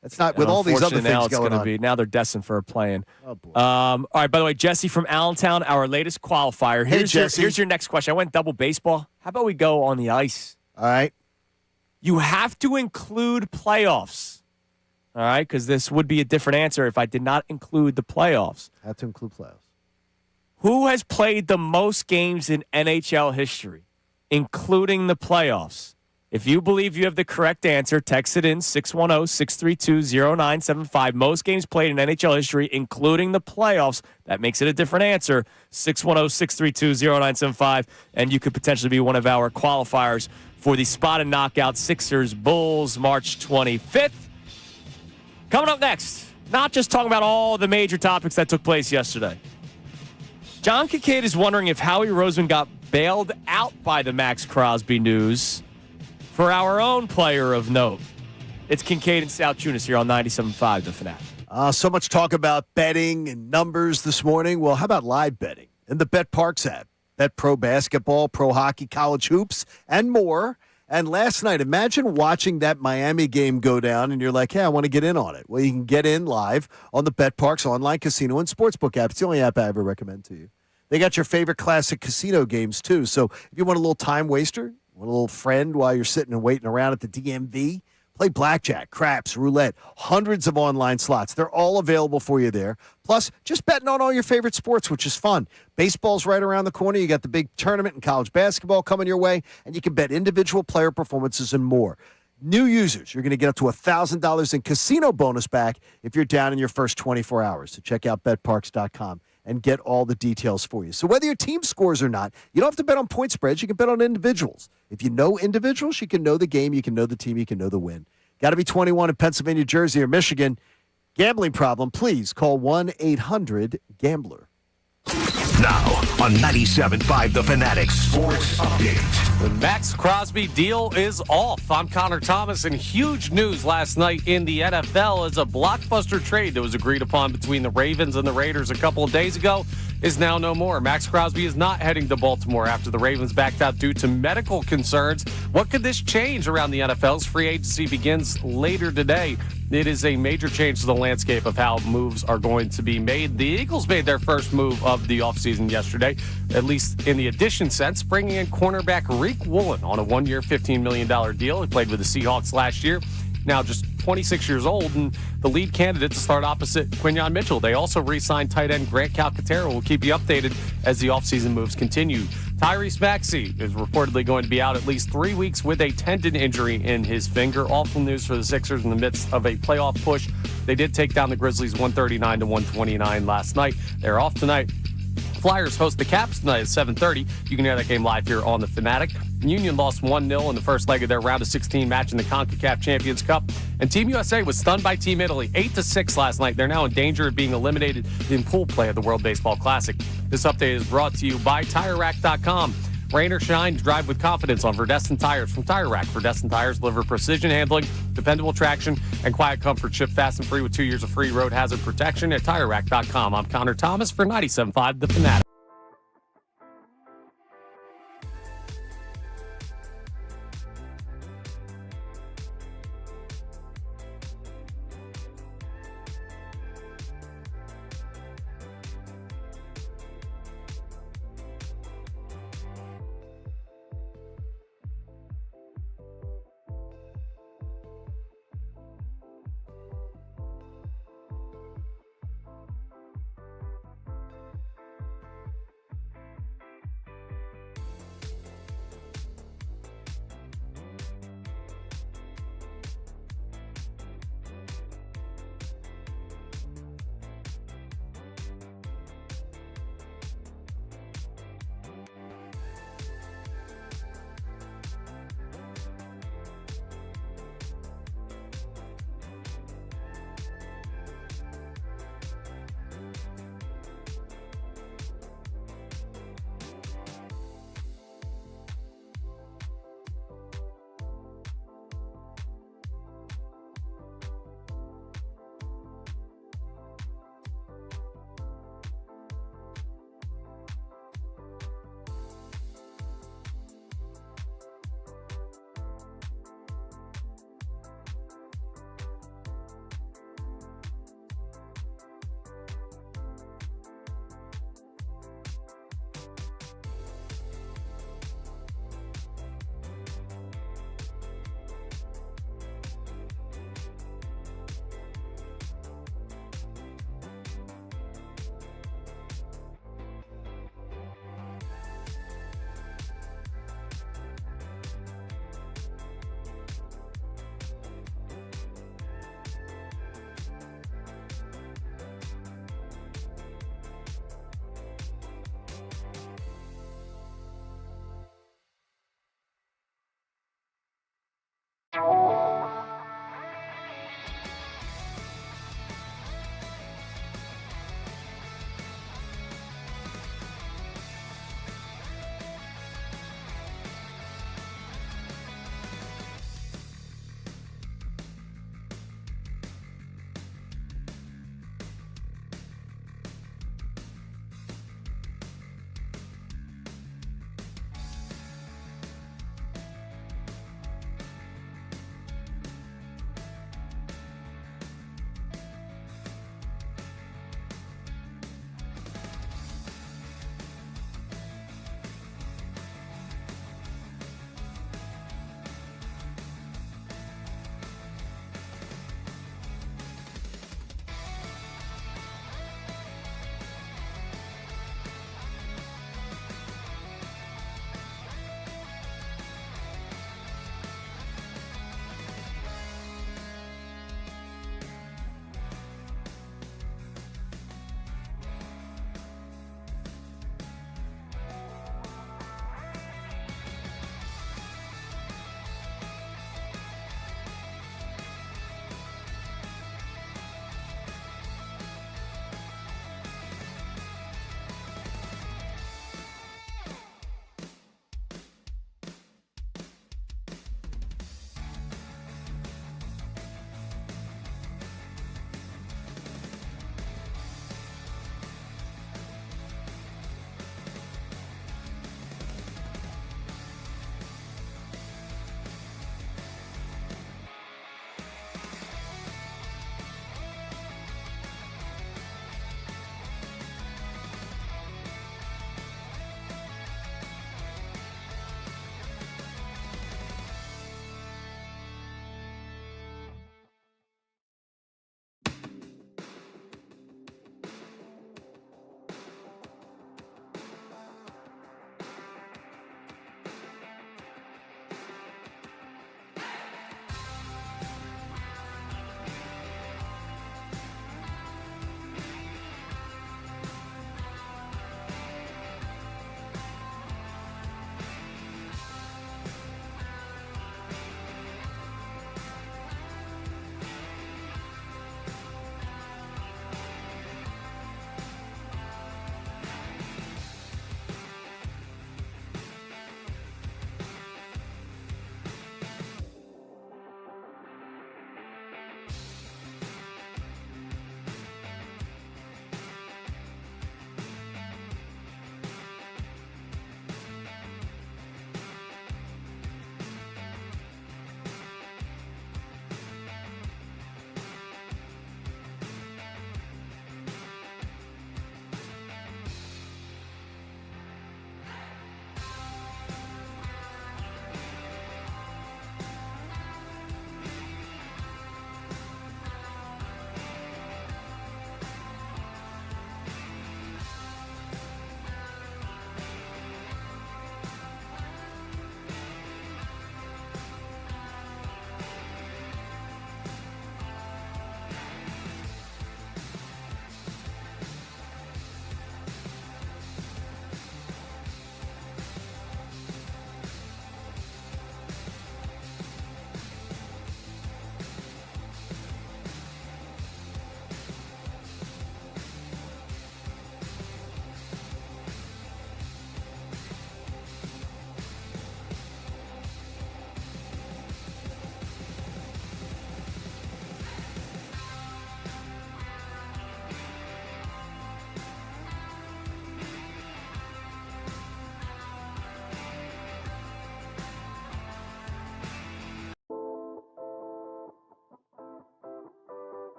That's not with all these other things going on. Now they're destined for a play-in. Oh, boy. All right, by the way, Jesse from Allentown, our latest qualifier. Here's your next question. I went double baseball. How about we go on the ice? All right. You have to include playoffs. All right, because this would be a different answer if I did not include the playoffs. Have to include playoffs. Who has played the most games in NHL history, including the playoffs? If you believe you have the correct answer, text it in 610-632-0975. Most games played in NHL history, including the playoffs. That makes it a different answer. 610-632-0975. And you could potentially be one of our qualifiers for the Spot and Knockout Sixers Bulls March 25th. Coming up next, not just talking about all the major topics that took place yesterday. John Kincade is wondering if Howie Roseman got bailed out by the Max Crosby news for our own player of note. It's Kincade and Salciunas here on 97.5 The Fanatic. So much talk about betting and numbers this morning. Well, how about live betting and the BetParx app? Bet pro basketball, pro hockey, college hoops, and more. And last night, imagine watching that Miami game go down and you're like, hey, I want to get in on it. Well, you can get in live on the BetParx online casino and sportsbook app. It's the only app I ever recommend to you. They got your favorite classic casino games, too. So if you want a little time waster, want a little friend while you're sitting and waiting around at the DMV, play blackjack, craps, roulette, hundreds of online slots. They're all available for you there. Plus, just betting on all your favorite sports, which is fun. Baseball's right around the corner. You got the big tournament in college basketball coming your way, and you can bet individual player performances and more. New users, you're going to get up to $1,000 in casino bonus back if you're down in your first 24 hours. So check out betparx.com and get all the details for you. So whether your team scores or not, you don't have to bet on point spreads. You can bet on individuals. If you know individuals, you can know the game, you can know the team, you can know the win. Got to be 21 in Pennsylvania, Jersey, or Michigan. Gambling problem, please call 1-800-GAMBLER. Now on 97.5 The Fanatic Sports Update. The Max Crosby deal is off. I'm Connor Thomas, and huge news last night in the NFL as a blockbuster trade that was agreed upon between the Ravens and the Raiders a couple of days ago is now no more. Max Crosby is not heading to Baltimore after the Ravens backed out due to medical concerns. What could this change around the NFL's free agency begins later today? It is a major change to the landscape of how moves are going to be made. The Eagles made their first move of the offseason yesterday, at least in the addition sense, bringing in cornerback Reek Woolen on a one-year, $15 million deal. He played with the Seahawks last year. Now just 26 years old and the lead candidate to start opposite Quinyon Mitchell. They also re-signed tight end Grant Calcaterra. We'll keep you updated as the offseason moves continue. Tyrese Maxey is reportedly going to be out at least 3 weeks with a tendon injury in his finger. Awful news for the Sixers in the midst of a playoff push. They did take down the Grizzlies 139-129 last night. They're off tonight. Flyers host the Caps tonight at 7:30. You can hear that game live here on the Fanatic. Union lost 1-0 in the first leg of their round of 16 match in the CONCACAF Champions Cup. And Team USA was stunned by Team Italy 8-6 last night. They're now in danger of being eliminated in pool play of the World Baseball Classic. This update is brought to you by TireRack.com. Rain or shine, drive with confidence on Verdestin Tires from Tire Rack. Verdestin Tires deliver precision handling, dependable traction, and quiet comfort. Ship fast and free with 2 years of free road hazard protection at TireRack.com. I'm Connor Thomas for 97.5 The Fanatic.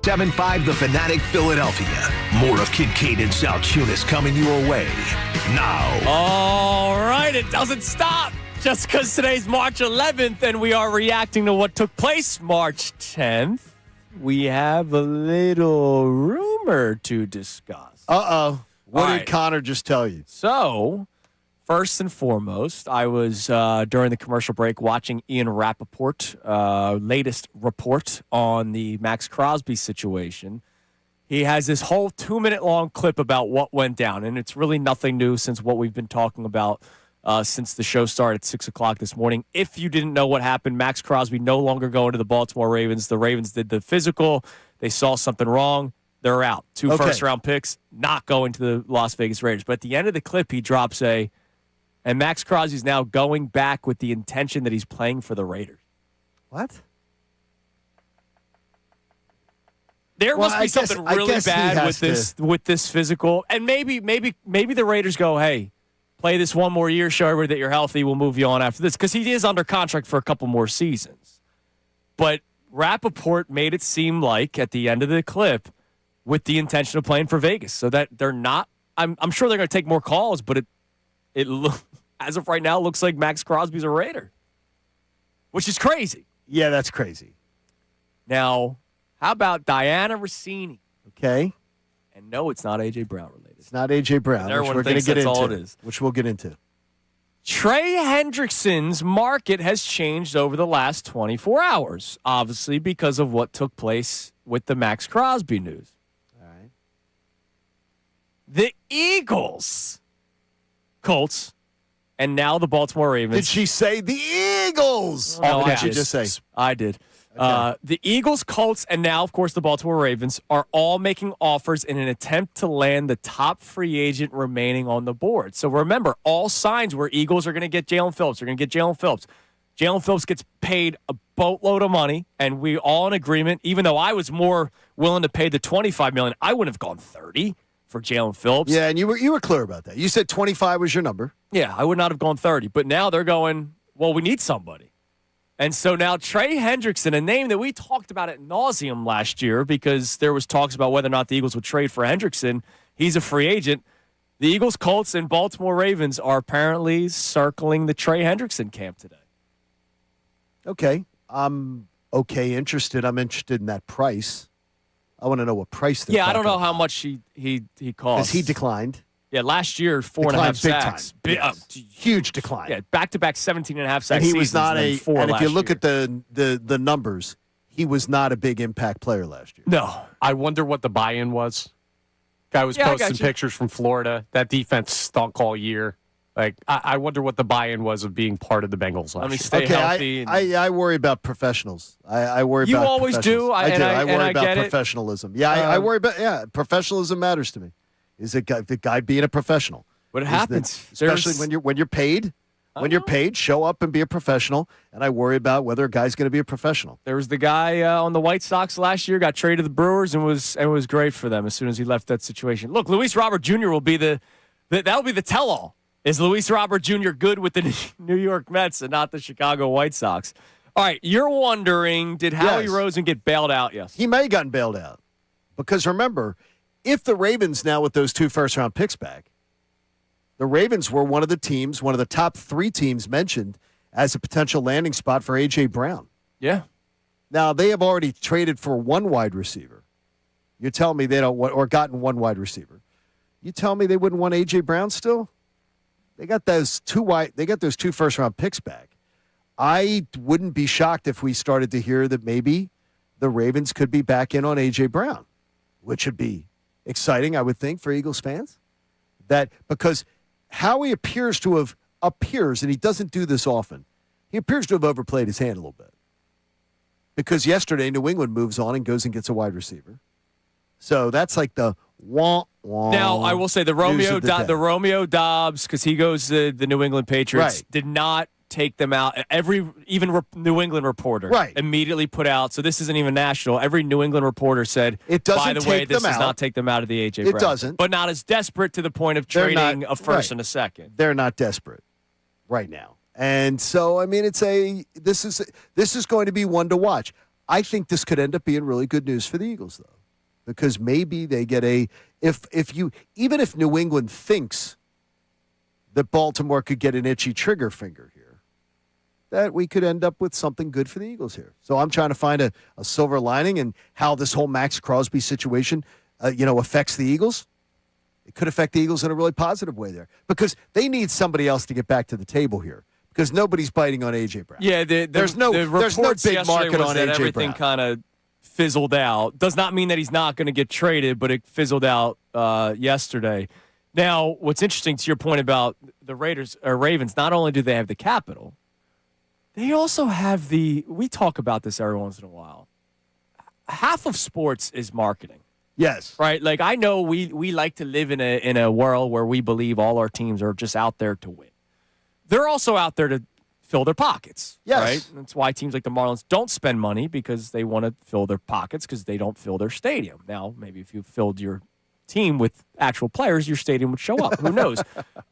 7-5 The Fanatic Philadelphia. More of Kincade and Salciunas coming your way now. All right, it doesn't stop. Just because today's March 11th and we are reacting to what took place March 10th, we have a little rumor to discuss. Uh-oh. What All did right. Connor just tell you? So, first and foremost, I was, during the commercial break, watching Ian Rappaport's latest report on the Max Crosby situation. He has this whole 2-minute long clip about what went down, and it's really nothing new since what we've been talking about since the show started at 6 o'clock this morning. If you didn't know what happened, Max Crosby no longer going to the Baltimore Ravens. The Ravens did the physical. They saw something wrong. They're out. 2 first-round picks, not going to the Las Vegas Raiders. But at the end of the clip, he drops and Max Crosby's now going back with the intention that he's playing for the Raiders. What? There must be something really bad with this physical. And maybe the Raiders go, hey, play this one more year, show everybody that you're healthy, we'll move you on after this. Because he is under contract for a couple more seasons. But Rappaport made it seem like, at the end of the clip, with the intention of playing for Vegas. So that they're not, I'm sure they're going to take more calls, but it as of right now, looks like Max Crosby's a Raider. Which is crazy. Yeah, that's crazy. Now, how about Diana Rossini? Okay. And no, it's not A.J. Brown related. It's not A.J. Brown, which Everyone we're going to thinks get that's into. all it is. Which we'll get into. Trey Hendrickson's market has changed over the last 24 hours, obviously because of what took place with the Max Crosby news. All right. The Eagles, Colts, and now the Baltimore Ravens. Did she say the Eagles? No, What I did she did. just say? I did. The Eagles, Colts, and now, of course, the Baltimore Ravens are all making offers in an attempt to land the top free agent remaining on the board. So remember, all signs were Eagles are going to get Jalen Phillips. They're going to get Jalen Phillips. Jalen Phillips gets paid a boatload of money, and we all in agreement, even though I was more willing to pay the $25 million, I wouldn't have gone 30 for Jalen Phillips. Yeah, and you were clear about that. You said 25 was your number. Yeah, I would not have gone 30. But now they're going, well, we need somebody. And so now Trey Hendrickson, a name that we talked about at nauseum last year because there was talks about whether or not the Eagles would trade for Hendrickson. He's a free agent. The Eagles, Colts, and Baltimore Ravens are apparently circling the Trey Hendrickson camp today. Okay. I'm interested. I'm interested in that price. I want to know what price they're I don't know talking how much he costs. because he declined. Yeah, last year, 4.5 sacks. Big time. Yes. Huge decline. Yeah, back-to-back 17.5 sacks and he was seasons, not and then 4 and if you last look year. at the numbers, he was not a big impact player last year. No. I wonder what the buy-in was. Guy was Yeah, I got posting you. pictures from Florida. That defense stunk all year. Like, I wonder what the buy-in was of being part of the Bengals last Let me year. stay healthy. I worry about professionals. I worry You about always do, professionals. I worry and I about get it. professionalism. Yeah, I worry about professionalism matters to me. Is the guy being a professional? But it Is happens. especially when you're paid. When you're paid, show up and be a professional. And I worry about whether a guy's going to be a professional. There was the guy on the White Sox last year, got traded to the Brewers, and was great for them as soon as he left that situation. Look, Luis Robert Jr. will be that'll be the tell-all. Is Luis Robert Jr. good with the New York Mets and not the Chicago White Sox? All right, you're wondering, did Howie Roseman get bailed out? Yes. He may have gotten bailed out. Because remember, if the Ravens now with those 2 first-round picks back, the Ravens were one of the top 3 teams mentioned as a potential landing spot for A.J. Brown. Yeah. Now, they have already traded for 1 wide receiver. You're telling me they don't want, or gotten 1 wide receiver. You tell me they wouldn't want A.J. Brown still? They got those 2 first-round picks back. I wouldn't be shocked if we started to hear that maybe the Ravens could be back in on A.J. Brown, which would be exciting, I would think, for Eagles fans. Because Howie appears, and he doesn't do this often, he appears to have overplayed his hand a little bit. Because yesterday, New England moves on and goes and gets a wide receiver. So that's like the wah-wah. Now, I will say the Romeo Dobbs, because he goes to the New England Patriots, did not take them out. Even New England reporter immediately put out, so this isn't even national. Every New England reporter said, it doesn't by the way, this does not take them out of the A.J. Brown. It doesn't. But not as desperate to the point of trading a first and a second. They're not desperate right now. And so, I mean, this is going to be one to watch. I think this could end up being really good news for the Eagles, though, because maybe they get even if New England thinks that Baltimore could get an itchy trigger finger here, that we could end up with something good for the Eagles here. So I'm trying to find a silver lining in how this whole Max Crosby situation, affects the Eagles. It could affect the Eagles in a really positive way there because they need somebody else to get back to the table here because nobody's biting on A.J. Brown. Yeah, there's no big market on A.J. Everything kind of fizzled out. Does not mean that he's not going to get traded, but it fizzled out yesterday. Now, what's interesting to your point about the Ravens, not only do they have the capital, they also have we talk about this every once in a while. Half of sports is marketing. Yes. Right? Like, I know we like to live in a world where we believe all our teams are just out there to win. They're also out there to fill their pockets. Yes. Right? That's why teams like the Marlins don't spend money because they want to fill their pockets because they don't fill their stadium. Now, maybe if you filled your team with actual players, your stadium would show up. Who knows?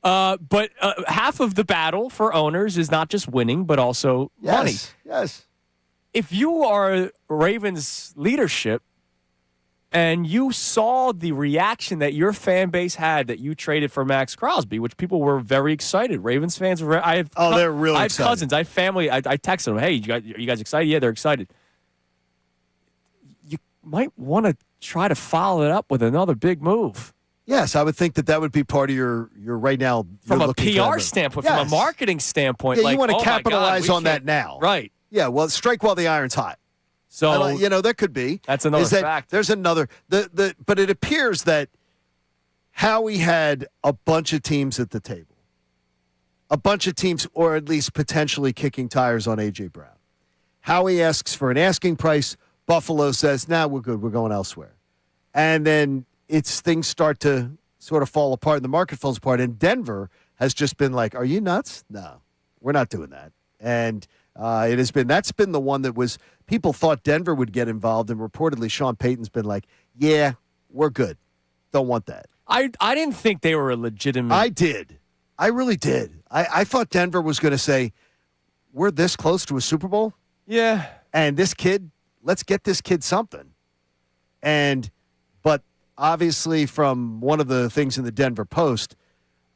But half of the battle for owners is not just winning, but also money. Yes. If you are Ravens leadership and you saw the reaction that your fan base had that you traded for Max Crosby, which people were very excited. Ravens fans were. They're really excited. I have cousins. I have family. I texted them, hey, are you guys excited? Yeah, they're excited. You might want to try to follow it up with another big move. Yes, I would think that would be part of your right now. From a PR standpoint, from a marketing standpoint. Yeah, you want to capitalize on that now. Right. Yeah, well, strike while the iron's hot. So, there could be. That's another fact. There's another. But it appears that Howie had a bunch of teams at the table. A bunch of teams, or at least potentially kicking tires on A.J. Brown. Howie asks for an asking price. Buffalo says, nah, we're good. We're going elsewhere. And then things start to sort of fall apart and the market falls apart. And Denver has just been like, are you nuts? No, we're not doing that. And that's been the one that was, people thought Denver would get involved. And reportedly Sean Payton's been like, yeah, we're good. Don't want that. I didn't think they were a legitimate. I did. I really did. I thought Denver was going to say, we're this close to a Super Bowl. Yeah. And this kid, let's get this kid something. But obviously from one of the things in the Denver Post,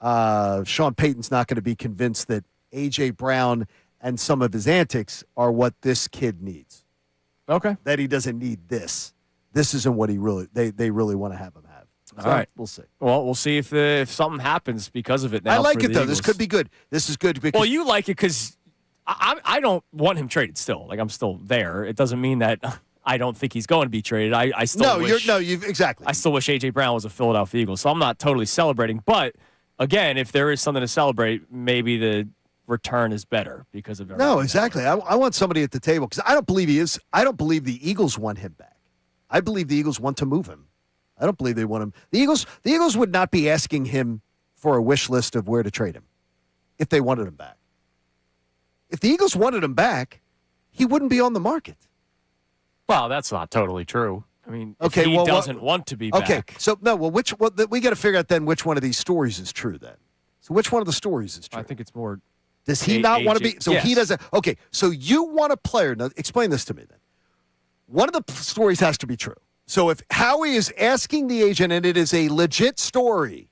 Sean Payton's not going to be convinced that A.J. Brown and some of his antics are what this kid needs. Okay. That he doesn't need this. This isn't what they really want to have him have. So all right. We'll see. Well, we'll see if something happens because of it now. I like for it, the though. Eagles. This could be good. This is good. Because, well, you like it because I don't want him traded still. Like, I'm still there. It doesn't mean that I don't think he's going to be traded. I still wish. Exactly. I still wish A.J. Brown was a Philadelphia Eagle. So I'm not totally celebrating. But, again, if there is something to celebrate, maybe the return is better because of everything. No, exactly. I want somebody at the table because I don't believe he is. I don't believe the Eagles want him back. I believe the Eagles want to move him. I don't believe they want him. The Eagles would not be asking him for a wish list of where to trade him if they wanted him back. If the Eagles wanted him back, he wouldn't be on the market. Well, that's not totally true. I mean, okay, he doesn't want to be back. Okay, so no, we got to figure out then which one of these stories is true then. So which one of the stories is true? I think it's more. Does he not want to be? So yes. he doesn't. Okay, so you want a player. Now, explain this to me then. One of the stories has to be true. So if Howie is asking the agent, and it is a legit story,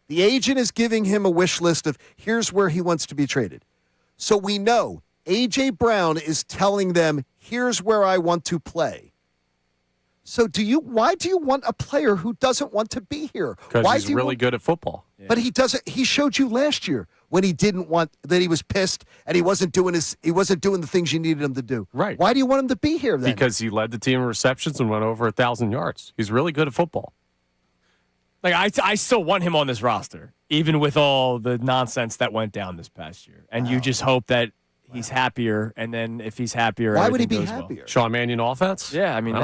the agent is giving him a wish list of here's where he wants to be traded. So we know A.J. Brown is telling them, here's where I want to play. So why do you want a player who doesn't want to be here? Because he's really good at football. Yeah. But he doesn't. He showed you last year when he didn't want, that he was pissed and he wasn't doing the things you needed him to do. Right. Why do you want him to be here then? Because he led the team in receptions and went over 1,000 yards. He's really good at football. Like, I still want him on this roster, even with all the nonsense that went down this past year. And you just hope that he's happier, and then if he's happier, why would he be goes happier? Well. Sean Mannion offense? Yeah, I mean,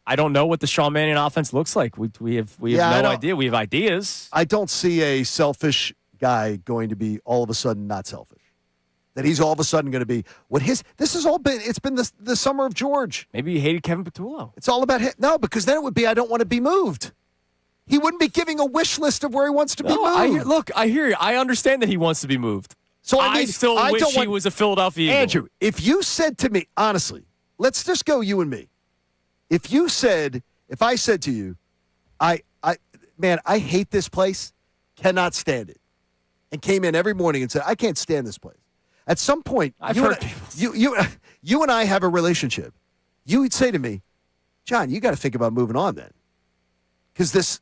I don't know what the Sean Mannion offense looks like. We have no idea. We have ideas. I don't see a selfish guy going to be all of a sudden not selfish. That he's all of a sudden going to be it's been the summer of George. Maybe he hated Kevin Patullo. It's all about him. No, because then it would be I don't want to be moved. He wouldn't be giving a wish list of where he wants to be moved. I hear you. I understand that he wants to be moved. So I still wish he was a Philadelphia Eagle. Andrew, if you said to me, honestly, let's just go you and me. If I said to you, man, I hate this place, cannot stand it, and came in every morning and said, I can't stand this place. At some point, you and I have a relationship. You would say to me, John, you got to think about moving on then. Because this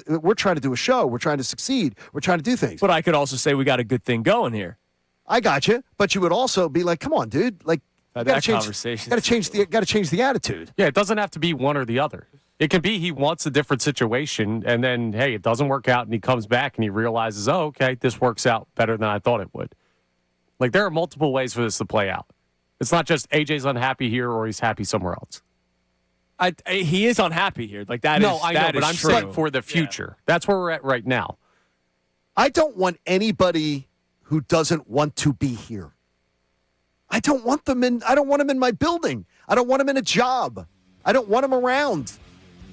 we're trying to do a show. We're trying to succeed. We're trying to do things. But I could also say we got a good thing going here. I got you. But you would also be like, come on, dude. Like, got to change the attitude. Yeah, it doesn't have to be one or the other. It can be he wants a different situation, and then, hey, it doesn't work out, and he comes back and he realizes, oh, okay, this works out better than I thought it would. Like, there are multiple ways for this to play out. It's not just AJ's unhappy here or he's happy somewhere else. He is unhappy here. Like that. No, is, I know, that but is I'm true. saying for the future. Yeah. That's where we're at right now. I don't want anybody who doesn't want to be here. I don't want them in my building. I don't want them in a job. I don't want them around.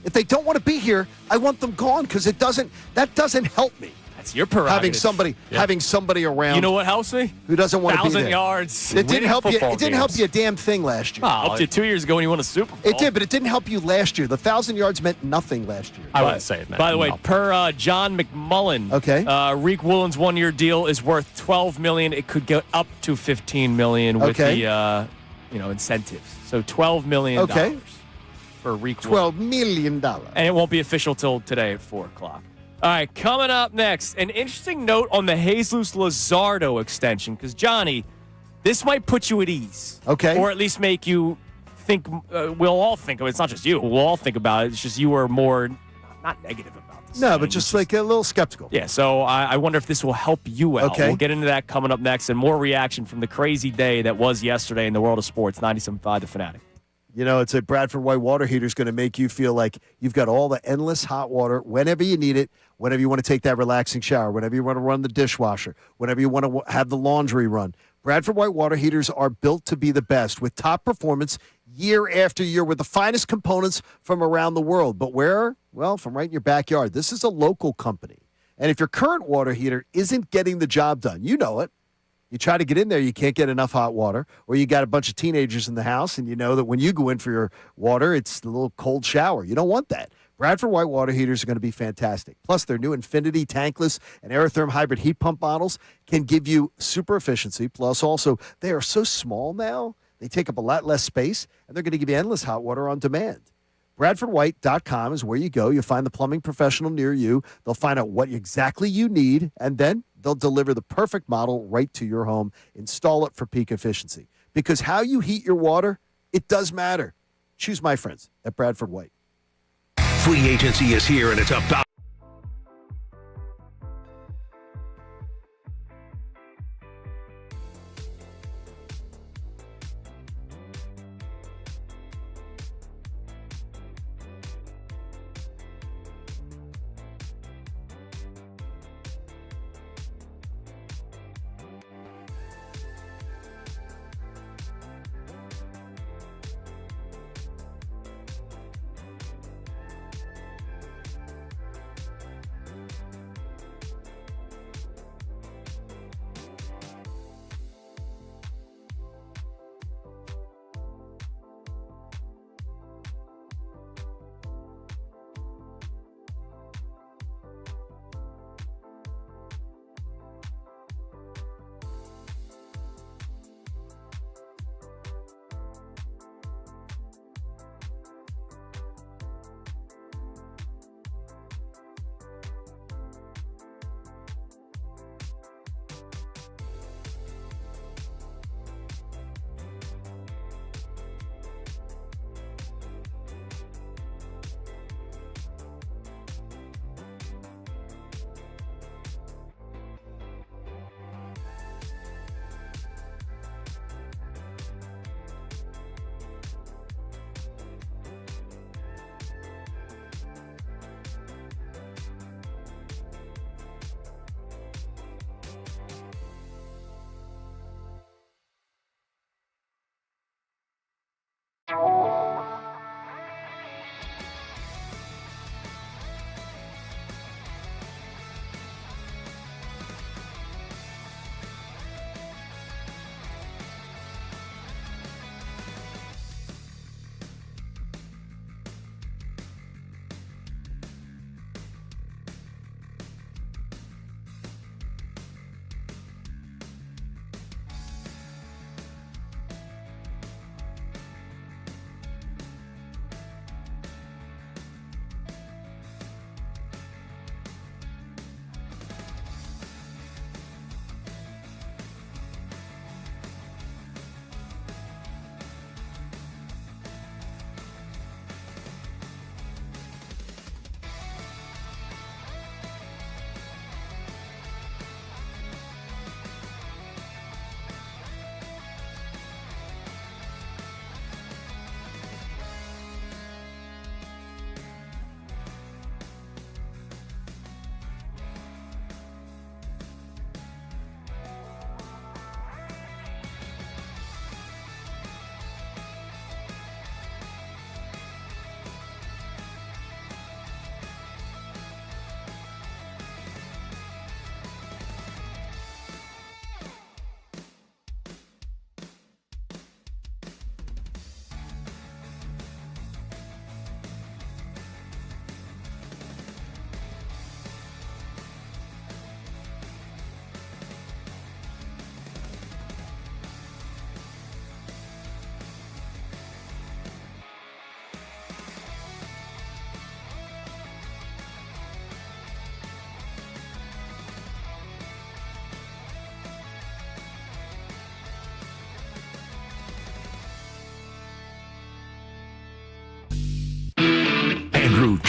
If they don't want to be here, I want them gone because that doesn't help me. That's your prerogative. Having somebody around. You know what helps me? Who doesn't want to be there? 1,000 yards. It didn't help you. It didn't help you a damn thing last year. Helped you 2 years ago when you won a Super Bowl. It did, but it didn't help you last year. The 1,000 yards meant nothing last year. I wouldn't say it meant. By the way, per John McMullen, okay, Reek Woolen's 1 year deal is worth $12 million. It could go up to $15 million with the incentives. So $12 million. Okay. For Reek Woolen. $12 million. And it won't be official till today at 4:00. All right, coming up next, an interesting note on the Jesus Lazardo extension, because, Johnny, this might put you at ease. Okay. Or at least make you think, we'll all think of it. It's not just you. We'll all think about it. It's just you are more, not negative about this. No, but just like a little skeptical. Yeah, so I wonder if this will help you out. Okay. We'll get into that coming up next, and more reaction from the crazy day that was yesterday in the world of sports. 97.5 The Fanatic. You know, it's a Bradford White water heater is going to make you feel like you've got all the endless hot water whenever you need it, whenever you want to take that relaxing shower, whenever you want to run the dishwasher, whenever you want to have the laundry run. Bradford White water heaters are built to be the best with top performance year after year with the finest components from around the world. But where? Well, from right in your backyard. This is a local company. And if your current water heater isn't getting the job done, you know it. You try to get in there, you can't get enough hot water, or you got a bunch of teenagers in the house, and you know that when you go in for your water, it's the little cold shower. You don't want that. Bradford White water heaters are going to be fantastic. Plus, their new Infinity tankless and Aerotherm hybrid heat pump models can give you super efficiency. Plus, also, they are so small now, they take up a lot less space, and they're going to give you endless hot water on demand. BradfordWhite.com is where you go. You'll find the plumbing professional near you. They'll find out what exactly you need, and then they'll deliver the perfect model right to your home. Install it for peak efficiency. Because how you heat your water, it does matter. Choose my friends at Bradford White. Free agency is here, and it's about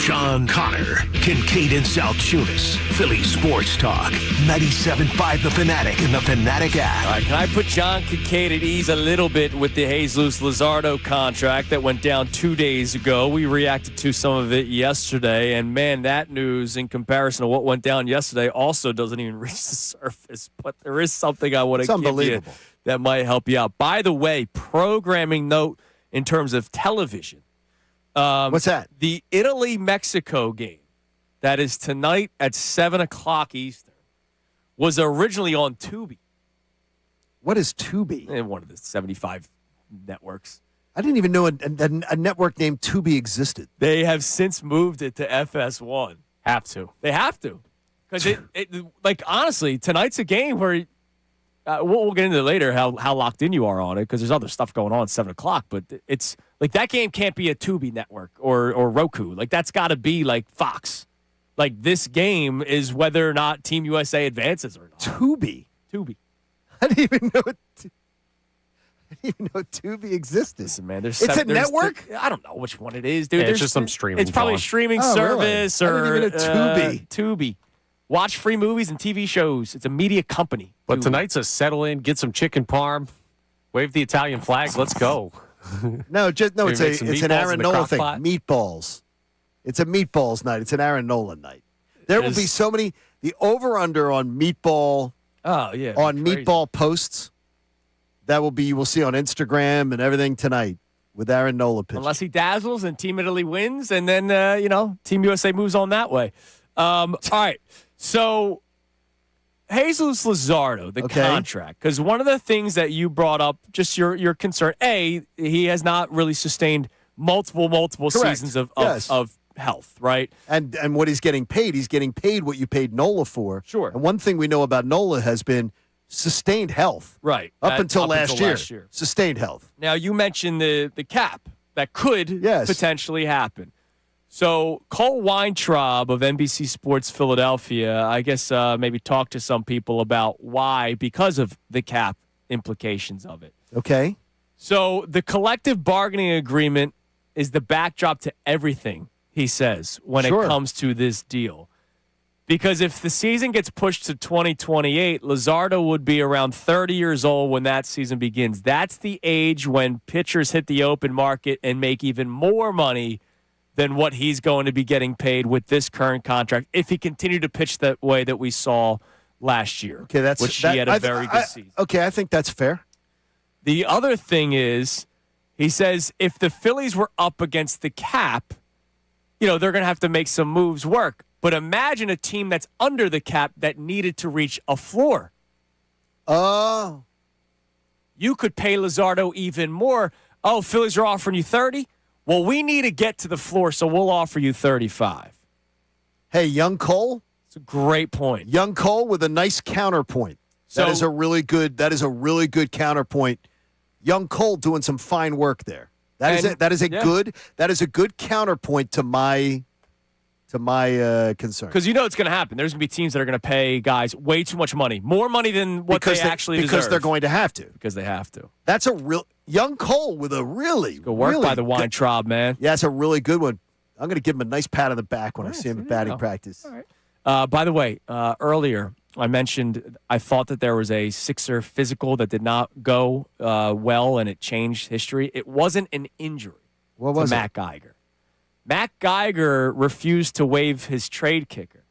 Sean Connor, Kincade and Salciunas, Philly Sports Talk, 97.5 The Fanatic and the Fanatic app. All right, can I put John Kincade at ease a little bit with the Jesus Lazardo contract that went down 2 days ago? We reacted to some of it yesterday, and man, that news in comparison to what went down yesterday also doesn't even reach the surface. But there is something I want to give you that might help you out. By the way, programming note in terms of television. What's that? The Italy-Mexico game that is tonight at 7 o'clock Eastern was originally on Tubi. What is Tubi? One of the 75 networks. I didn't even know a network named Tubi existed. They have since moved it to FS1. They have to. Because like, honestly, tonight's a game where we'll get into it later how locked in you are on it because there's other stuff going on at 7 o'clock. But it's like that game can't be a Tubi network or Roku. Like, that's got to be like Fox. Like, this game is whether or not Team USA advances or not. Tubi. I didn't even know Tubi existed. Listen, man, there's a network? I don't know which one it is, dude. Yeah, it's just some streaming. It's probably a streaming service really? or I didn't even know Tubi. Tubi. Watch free movies and TV shows. It's a media company. But tonight's a settle in, get some chicken parm, wave the Italian flag, let's go. No, it's an Aaron Nola thing. Pot. Meatballs. It's a meatballs night. It's an Aaron Nola night. There will be so many. The over/under on meatball. Oh yeah. On meatball posts. That will be. You will see on Instagram and everything tonight with Aaron Nola pitching. Unless he dazzles and Team Italy wins, and then Team USA moves on that way. All right. So, Jesus Lazardo, the contract, because one of the things that you brought up, just your concern, he has not really sustained multiple seasons of health, right? And what he's getting paid what you paid Nola for. Sure. And one thing we know about Nola has been sustained health. Right. Up until last year. Sustained health. Now, you mentioned the cap that could potentially happen. So Cole Weintraub of NBC Sports Philadelphia, I guess maybe talk to some people about why, because of the cap implications of it. Okay. So the collective bargaining agreement is the backdrop to everything, he says, when it comes to this deal. Because if the season gets pushed to 2028, Lazardo would be around 30 years old when that season begins. That's the age when pitchers hit the open market and make even more money than what he's going to be getting paid with this current contract if he continued to pitch that way that we saw last year. Okay, he had a very good season. Okay, I think that's fair. The other thing is, he says if the Phillies were up against the cap, they're going to have to make some moves work. But imagine a team that's under the cap that needed to reach a floor. Oh. You could pay Lazardo even more. Oh, Phillies are offering you 30? Well, we need to get to the floor, so we'll offer you 35. Hey, young Cole? It's a great point. Young Cole with a nice counterpoint. That is a really good counterpoint. Young Cole doing some fine work there. That is a good counterpoint to my concern. Because it's going to happen. There's going to be teams that are going to pay guys way too much money. More money than what they actually deserve. Because they're going to have to. Because they have to. That's a real young Cole with a really good work by the Weintraub, man. Yeah, it's a really good one. I'm going to give him a nice pat on the back when I see him at batting practice. All right. By the way, earlier I mentioned I thought that there was a Sixer physical that did not go well and it changed history. It wasn't an injury to Matt Geiger. Matt Geiger refused to waive his trade kicker.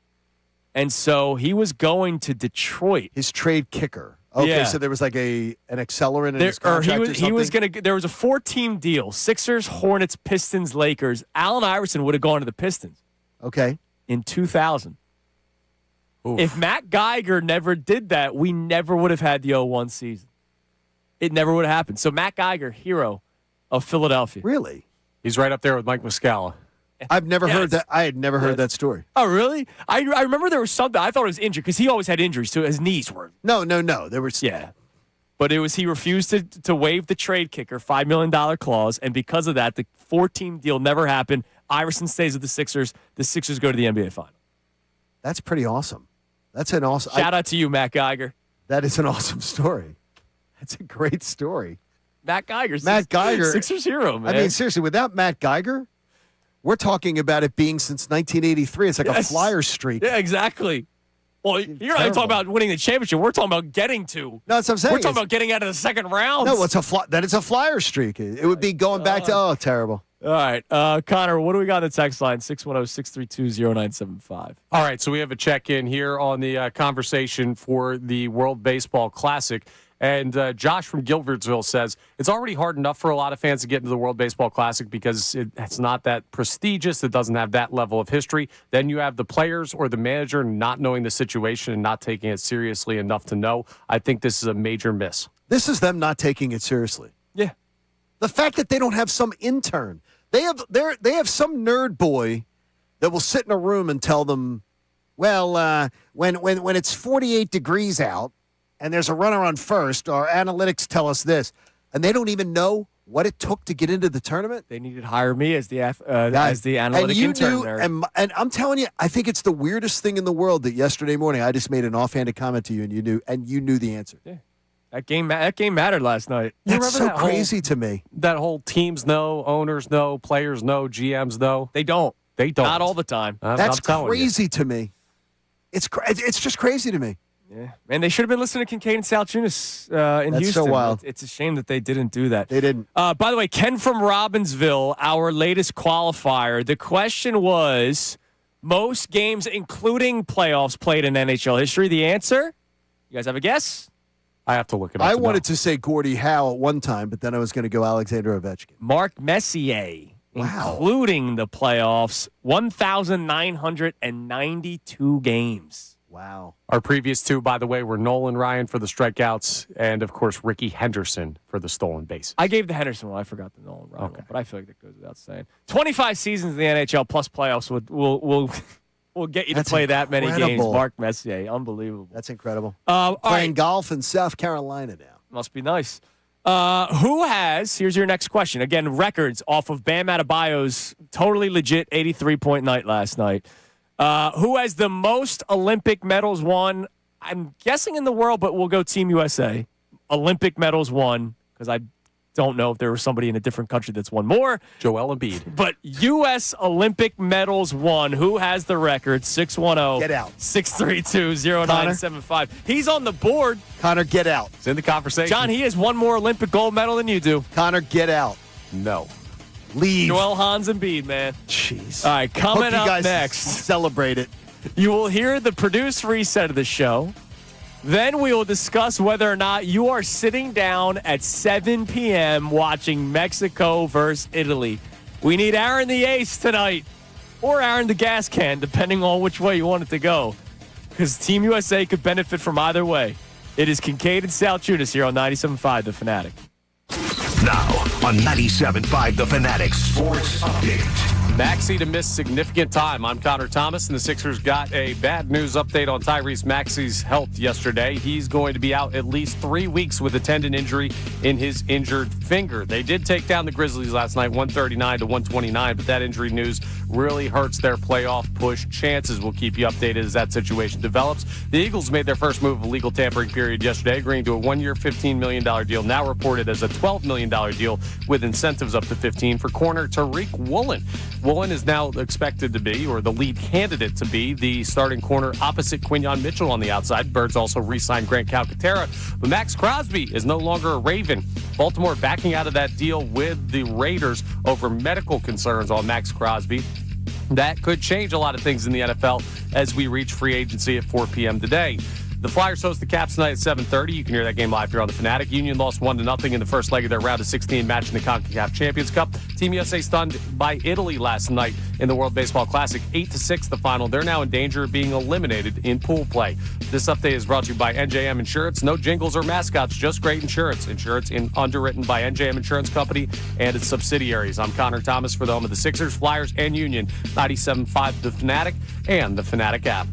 And so he was going to Detroit. His trade kicker. Okay, so there was like an accelerant in his contract or something? He was going to – there was a 4-team deal. Sixers, Hornets, Pistons, Lakers. Allen Iverson would have gone to the Pistons. Okay. In 2000. Oof. If Matt Geiger never did that, we never would have had the 0-1 season. It never would have happened. So Matt Geiger, hero of Philadelphia. Really? He's right up there with Mike Muscala. I've never heard that. I had never heard that story. Oh, really? I remember there was something. I thought it was injured because he always had injuries too. His knees were. No. There was. Yeah. But it was he refused to waive the trade kicker, $5 million clause. And because of that, the 4-team deal never happened. Iverson stays with the Sixers. The Sixers go to the NBA Final. That's pretty awesome. That's an awesome. Shout out to you, Matt Geiger. That is an awesome story. That's a great story. Matt Geiger. Sixers hero, man. I mean, seriously, without Matt Geiger, We're talking about it being since 1983. It's like a flyer streak. Yeah, exactly. Well, you're not even talking about winning the championship. We're talking about getting to. No, that's what I'm saying. We're talking about getting out of the second round. No, then it's a flyer streak. It would be going back to, terrible. All right. Connor, what do we got on the text line? 610-632-0975. All right, so we have a check-in here on the conversation for the World Baseball Classic. And Josh from Gilbertsville says, it's already hard enough for a lot of fans to get into the World Baseball Classic because it's not that prestigious. It doesn't have that level of history. Then you have the players or the manager not knowing the situation and not taking it seriously enough to know. I think this is a major miss. This is them not taking it seriously. Yeah. The fact that they don't have some intern. They have some nerd boy that will sit in a room and tell them, well, when it's 48 degrees out, and there's a runner on first, our analytics tell us this, and they don't even know what it took to get into the tournament. They needed to hire me as the analytic intern there. And I'm telling you, I think it's the weirdest thing in the world that yesterday morning I just made an offhanded comment to you, and you knew the answer. Yeah. That game mattered last night. That's so crazy to me. That whole teams know, owners know, players know, GMs know. They don't. They don't. Not all the time. That's crazy to me. It's just crazy to me. Yeah, man, they should have been listening to Kincade and Salciunas in That's Houston. So wild. It's a shame that they didn't do that. They didn't. By the way, Ken from Robbinsville, our latest qualifier. The question was most games, including playoffs, played in NHL history. The answer? You guys have a guess? I have to look it up. I wanted to say Gordie Howe at one time, but then I was going to go Alexander Ovechkin. Mark Messier, wow. Including the playoffs, 1,992 games. Wow. Our previous two, by the way, were Nolan Ryan for the strikeouts and, of course, Ricky Hendrickson for the stolen bases. I gave the Henderson one. I forgot the Nolan Ryan one, but I feel like that goes without saying. 25 seasons in the NHL plus playoffs will get you to play that many games. Mark Messier. Unbelievable. That's incredible. Playing golf in South Carolina now. Must be nice. Who has, here's your next question. Again, records off of Bam Adebayo's totally legit 83-point night last night. Who has the most Olympic medals won? I'm guessing in the world, but we'll go Team USA. Olympic medals won, because I don't know if there was somebody in a different country that's won more. Joel Embiid. But U.S. Olympic medals won. Who has the record? 610. Get out. 632-0975. He's on the board. Connor, get out. It's in the conversation. John, he has one more Olympic gold medal than you do. Connor, get out. No. Leave. Joel Hans Embiid, man. Jeez. All right, coming Hope you up guys next. Celebrate it. You will hear the produced reset of the show. Then we will discuss whether or not you are sitting down at 7 p.m. watching Mexico versus Italy. We need Aaron the Ace tonight, or Aaron the Gas Can, depending on which way you want it to go, because Team USA could benefit from either way. It is Kincade and Salciunas here on 97.5 The Fanatic. Now on 97.5 The Fanatic Sports Update. Maxey to miss significant time. I'm Connor Thomas, and the Sixers got a bad news update on Tyrese Maxey's health yesterday. He's going to be out at least 3 weeks with a tendon injury in his injured finger. They did take down the Grizzlies last night, 139-129, but that injury news really hurts their playoff push chances. We'll keep you updated as that situation develops. The Eagles made their first move of legal tampering period yesterday, agreeing to a one-year, $15 million deal, now reported as a $12 million deal with incentives up to 15 for corner Reek Woolen. Woolen is now expected to be, or the lead candidate to be, the starting corner opposite Quinyon Mitchell on the outside. Birds also re-signed Grant Calcaterra, but Max Crosby is no longer a Raven. Baltimore backing out of that deal with the Raiders over medical concerns on Max Crosby. That could change a lot of things in the NFL as we reach free agency at 4 p.m. today. The Flyers host the Caps tonight at 7:30. You can hear that game live here on the Fanatic. Union lost 1-0 in the first leg of their round of 16 match in the CONCACAF Champions Cup. Team USA stunned by Italy last night in the World Baseball Classic, 8-6 the final. They're now in danger of being eliminated in pool play. This update is brought to you by NJM Insurance. No jingles or mascots, just great insurance. Insurance underwritten by NJM Insurance Company and its subsidiaries. I'm Connor Thomas for the home of the Sixers, Flyers, and Union. 97.5 The Fanatic and the Fanatic app.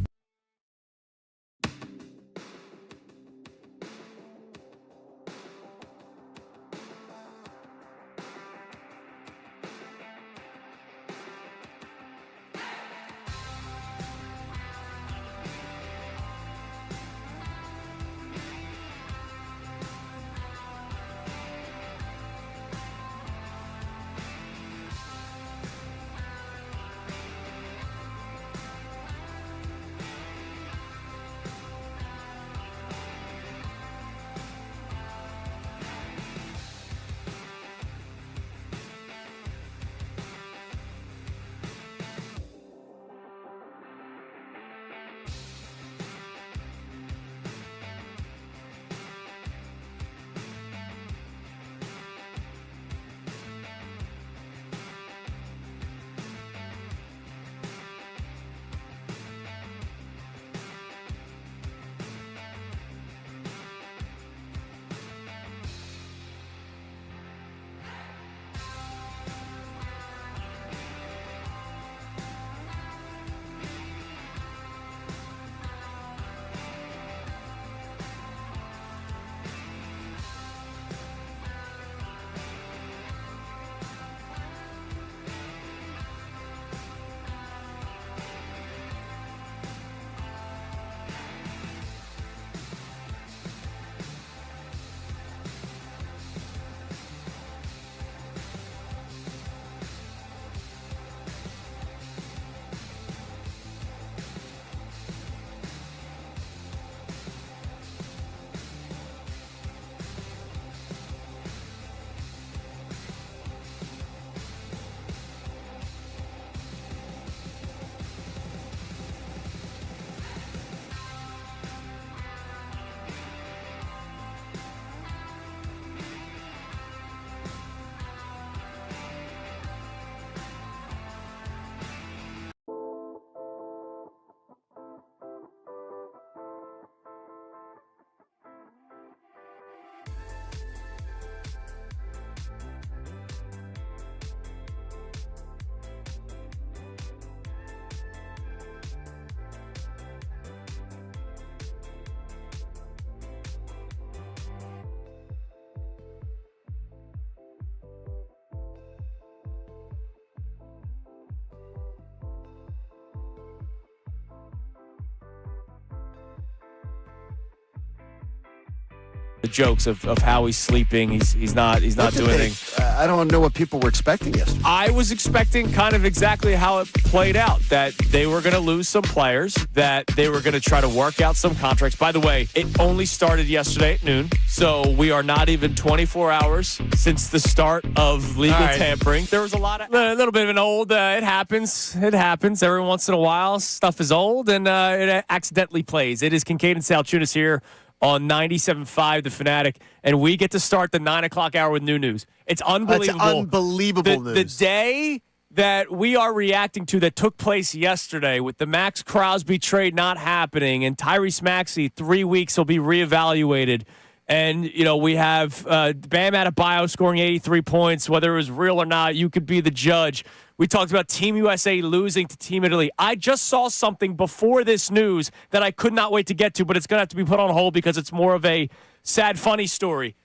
the jokes of how he's sleeping. He's not doing anything. I don't know what people were expecting yesterday. I was expecting kind of exactly how it played out, that they were going to lose some players, that they were going to try to work out some contracts. By the way, it only started yesterday at noon, so we are not even 24 hours since the start of legal tampering. There was a little bit of an old, it happens. It happens every once in a while. Stuff is old, and it accidentally plays. It is Kincade and Salciunas here on 97.5 The Fanatic, and we get to start the 9 o'clock hour with new news. It's unbelievable. That's unbelievable news. The day that we are reacting to that took place yesterday with the Max Crosby trade not happening and Tyrese Maxey 3 weeks will be reevaluated. And, we have Bam Adebayo scoring 83 points. Whether it was real or not, you could be the judge. We talked about Team USA losing to Team Italy. I just saw something before this news that I could not wait to get to, but it's going to have to be put on hold because it's more of a sad, funny story.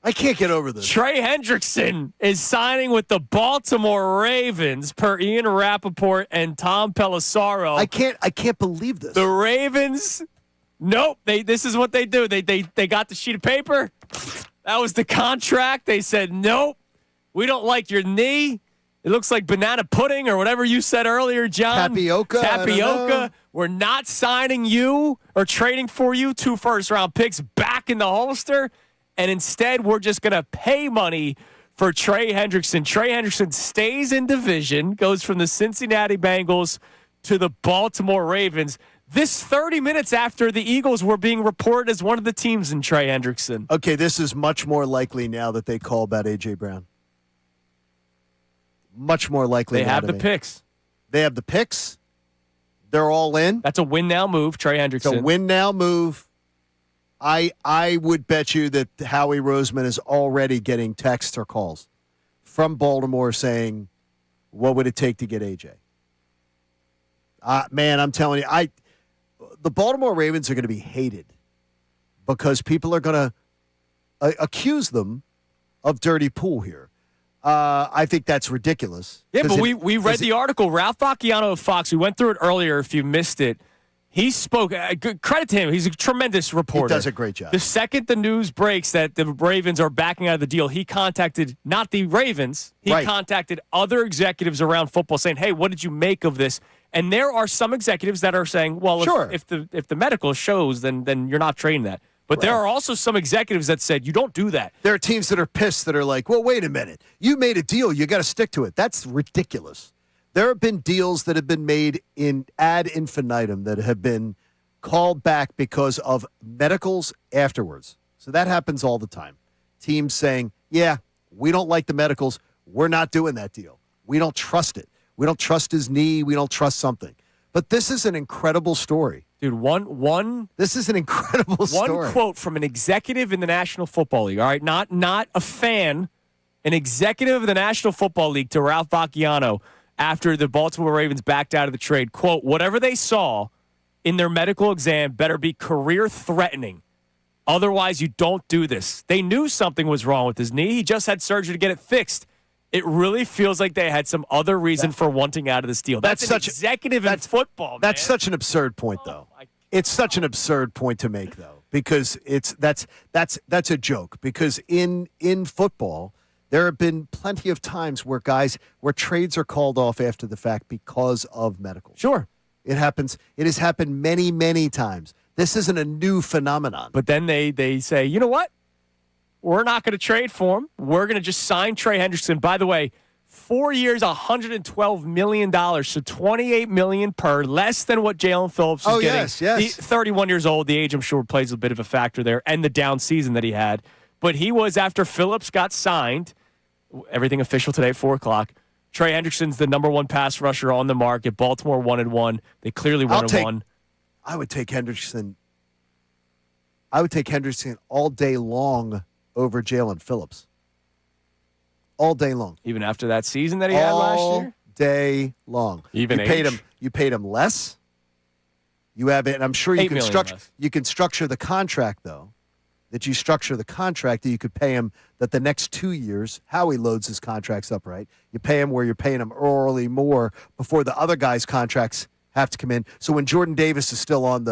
I can't get over this. Trey Hendrickson is signing with the Baltimore Ravens per Ian Rappaport and Tom Pelissaro. I can't believe this. The Ravens, nope. This is what they do. They got the sheet of paper. That was the contract. They said, nope, we don't like your knee. It looks like banana pudding or whatever you said earlier, John. Tapioca. We're not signing you or trading for you 2 first-round picks back in the holster. And instead, we're just going to pay money for Trey Hendrickson. Trey Hendrickson stays in division, goes from the Cincinnati Bengals to the Baltimore Ravens. This 30 minutes after the Eagles were being reported as one of the teams in Trey Hendrickson. Okay, this is much more likely now that they call about A.J. Brown. Much more likely. They have the picks. They have the picks. They're all in. That's a win now move, Trey Hendrickson. It's a win now move. I would bet you that Howie Roseman is already getting texts or calls from Baltimore saying, what would it take to get AJ? Man, I'm telling you, the Baltimore Ravens are going to be hated because people are going to accuse them of dirty pool here. I think that's ridiculous. Yeah, but we read the article. Ralph Bacchiano of Fox, we went through it earlier if you missed it. He spoke, credit to him, he's a tremendous reporter. He does a great job. The second the news breaks that the Ravens are backing out of the deal, he contacted not the Ravens, he contacted other executives around football saying, hey, what did you make of this? And there are some executives that are saying, well, if the medical shows, then you're not trading that. But there are also some executives that said, you don't do that. There are teams that are pissed that are like, well, wait a minute. You made a deal. You got to stick to it. That's ridiculous. There have been deals that have been made in ad infinitum that have been called back because of medicals afterwards. So that happens all the time. Teams saying, yeah, we don't like the medicals. We're not doing that deal. We don't trust it. We don't trust his knee. We don't trust something. But this is an incredible story. Dude, this is an incredible story. One quote from an executive in the National Football League, all right? Not a fan, an executive of the National Football League to Ralph Bacchiano after the Baltimore Ravens backed out of the trade. Quote, whatever they saw in their medical exam better be career-threatening. Otherwise, you don't do this. They knew something was wrong with his knee. He just had surgery to get it fixed. It really feels like they had some other reason for wanting out of this deal. That's such an executive in football, man. That's such an absurd point, though. It's such an absurd point to make, though, because that's a joke. Because in football, there have been plenty of times where trades are called off after the fact because of medical. Sure. It happens. It has happened many, many times. This isn't a new phenomenon. But then they say, you know what? We're not going to trade for him. We're going to just sign Trey Hendrickson. By the way, 4 years, $112 million, so $28 million per, less than what Jalen Phillips is getting. Yes. He's 31 years old. The age, I'm sure, plays a bit of a factor there, and the down season that he had. But he was, after Phillips got signed, everything official today at 4 o'clock, Trey Hendrickson's the number one pass rusher on the market. Baltimore 1-1. They clearly 1-1. I would take Hendrickson. I would take Hendrickson all day long over Jalen Phillips. All day long. Even after that season that he had last year? All day long. Even you paid him less. You have it, and I'm sure you can structure the contract, though. That you structure the contract that you could pay him that the next 2 years, Howie loads his contracts up, right? You pay him where you're paying him early more before the other guys' contracts have to come in. So when Jordan Davis is still on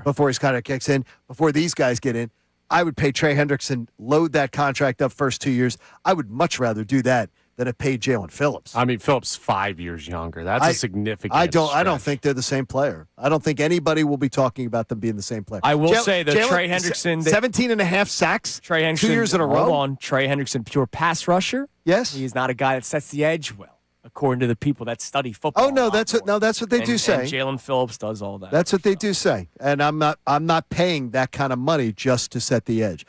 before his contract kicks in, before these guys get in, I would pay Trey Hendrickson, load that contract up first 2 years. I would much rather do that than to pay Jalen Phillips. I mean, Phillips 5 years younger. That's a significant. I don't stretch. think they're the same player. I don't think anybody will be talking about them being the same player. I will say that Trey Hendrickson, 17 and a half sacks. Trey Hendrickson, 2 years in a row. Hold on, Trey Hendrickson, pure pass rusher. Yes, he's not a guy that sets the edge well, according to the people that study football. Oh no, that's what they do say. And Jalen Phillips does all that. That's what they do say, and I'm not paying that kind of money just to set the edge.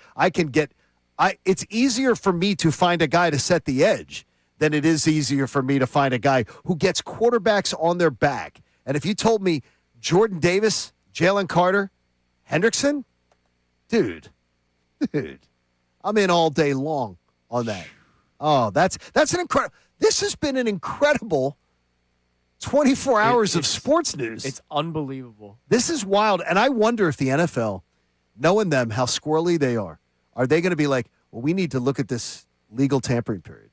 It's easier for me to find a guy to set the edge than it is easier for me to find a guy who gets quarterbacks on their back. And if you told me Jordan Davis, Jalen Carter, Hendrickson, dude, I'm in all day long on that. Oh, that's an incredible. This has been an incredible 24 hours of sports news. It's unbelievable. This is wild, and I wonder if the NFL, knowing them, how squirrely they are they going to be like, well, we need to look at this legal tampering period?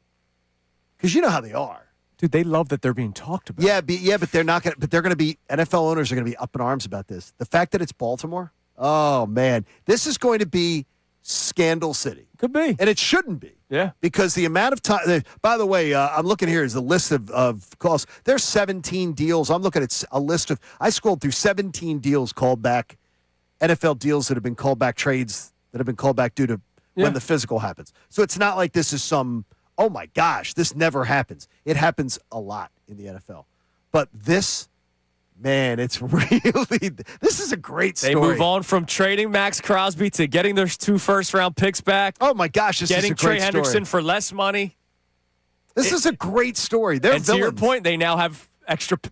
Because you know how they are. Dude, they love that they're being talked about. Yeah, but they're not going to. But they're going to be. NFL owners are going to be up in arms about this. The fact that it's Baltimore. Oh man, this is going to be scandal city. Could be, and it shouldn't be. Yeah, because the amount of time. By the way, I'm looking here is the list of calls. There's 17 deals. I'm looking at a list of. I scrolled through 17 deals called back, NFL deals that have been called back, trades that have been called back due to when the physical happens. So it's not like this is some. Oh, my gosh, this never happens. It happens a lot in the NFL. But this, man, it's really – this is a great story. They move on from trading Max Crosby to getting their 2 first-round picks back. Oh, my gosh, this is a great story. Getting Trey Hendrickson for less money. This is a great story. They're villains. To your point, they now have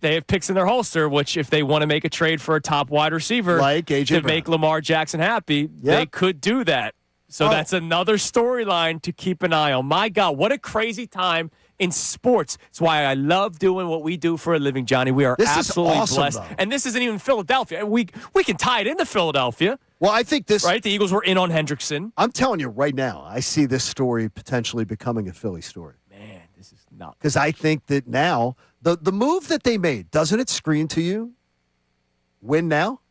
they have picks in their holster, which if they want to make a trade for a top wide receiver like AJ to Brown. make Lamar Jackson happy, they could do that. So that's another storyline to keep an eye on. My God, what a crazy time in sports. It's why I love doing what we do for a living, Johnny. We are absolutely blessed. Though. And this isn't even Philadelphia. We can tie it into Philadelphia. Well, I think this... Right? The Eagles were in on Hendrickson. I'm telling you right now, I see this story potentially becoming a Philly story. Man, this is nuts. Because I think that now, the move that they made, doesn't it scream to you? Win now?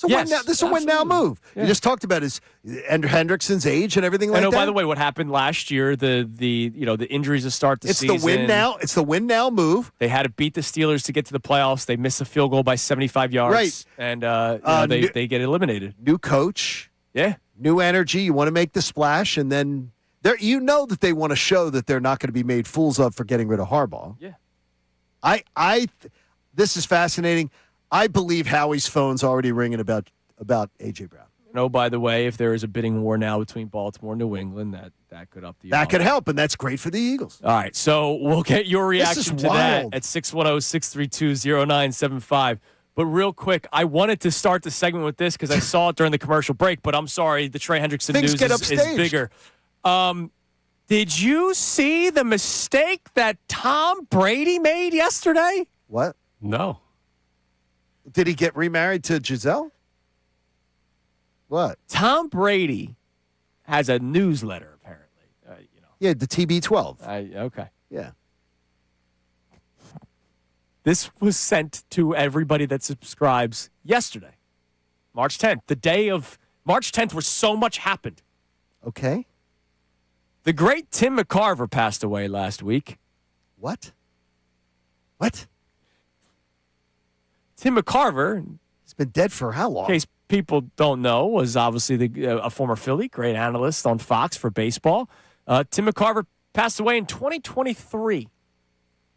This is a win-now move. Yeah. You just talked about his Hendrickson's age and everything like that. By the way, what happened last year, the injuries to start the season. It's the win now. It's the win-now move. They had to beat the Steelers to get to the playoffs. They missed a field goal by 75 yards. Right. And they get eliminated. New coach. Yeah. New energy. You want to make the splash, and then that they want to show that they're not going to be made fools of for getting rid of Harbaugh. Yeah. This is fascinating. I believe Howie's phone's already ringing about A.J. Brown. No, by the way, if there is a bidding war now between Baltimore and New England, that could up the That could help, and that's great for the Eagles. All right, so we'll get your reaction to that at 610-632-0975. But real quick, I wanted to start the segment with this because I saw it during the commercial break, but I'm sorry, the Trey Hendrickson news is bigger. Did you see the mistake that Tom Brady made yesterday? What? No. Did he get remarried to Giselle? What? Tom Brady has a newsletter, apparently. Yeah, the TB12. Okay. Yeah. This was sent to everybody that subscribes yesterday, March 10th. The day of March 10th where so much happened. Okay. The great Tim McCarver passed away last week. What? Tim McCarver, he's been dead for how long? In case people don't know, was obviously a former Philly, great analyst on Fox for baseball. Tim McCarver passed away in 2023.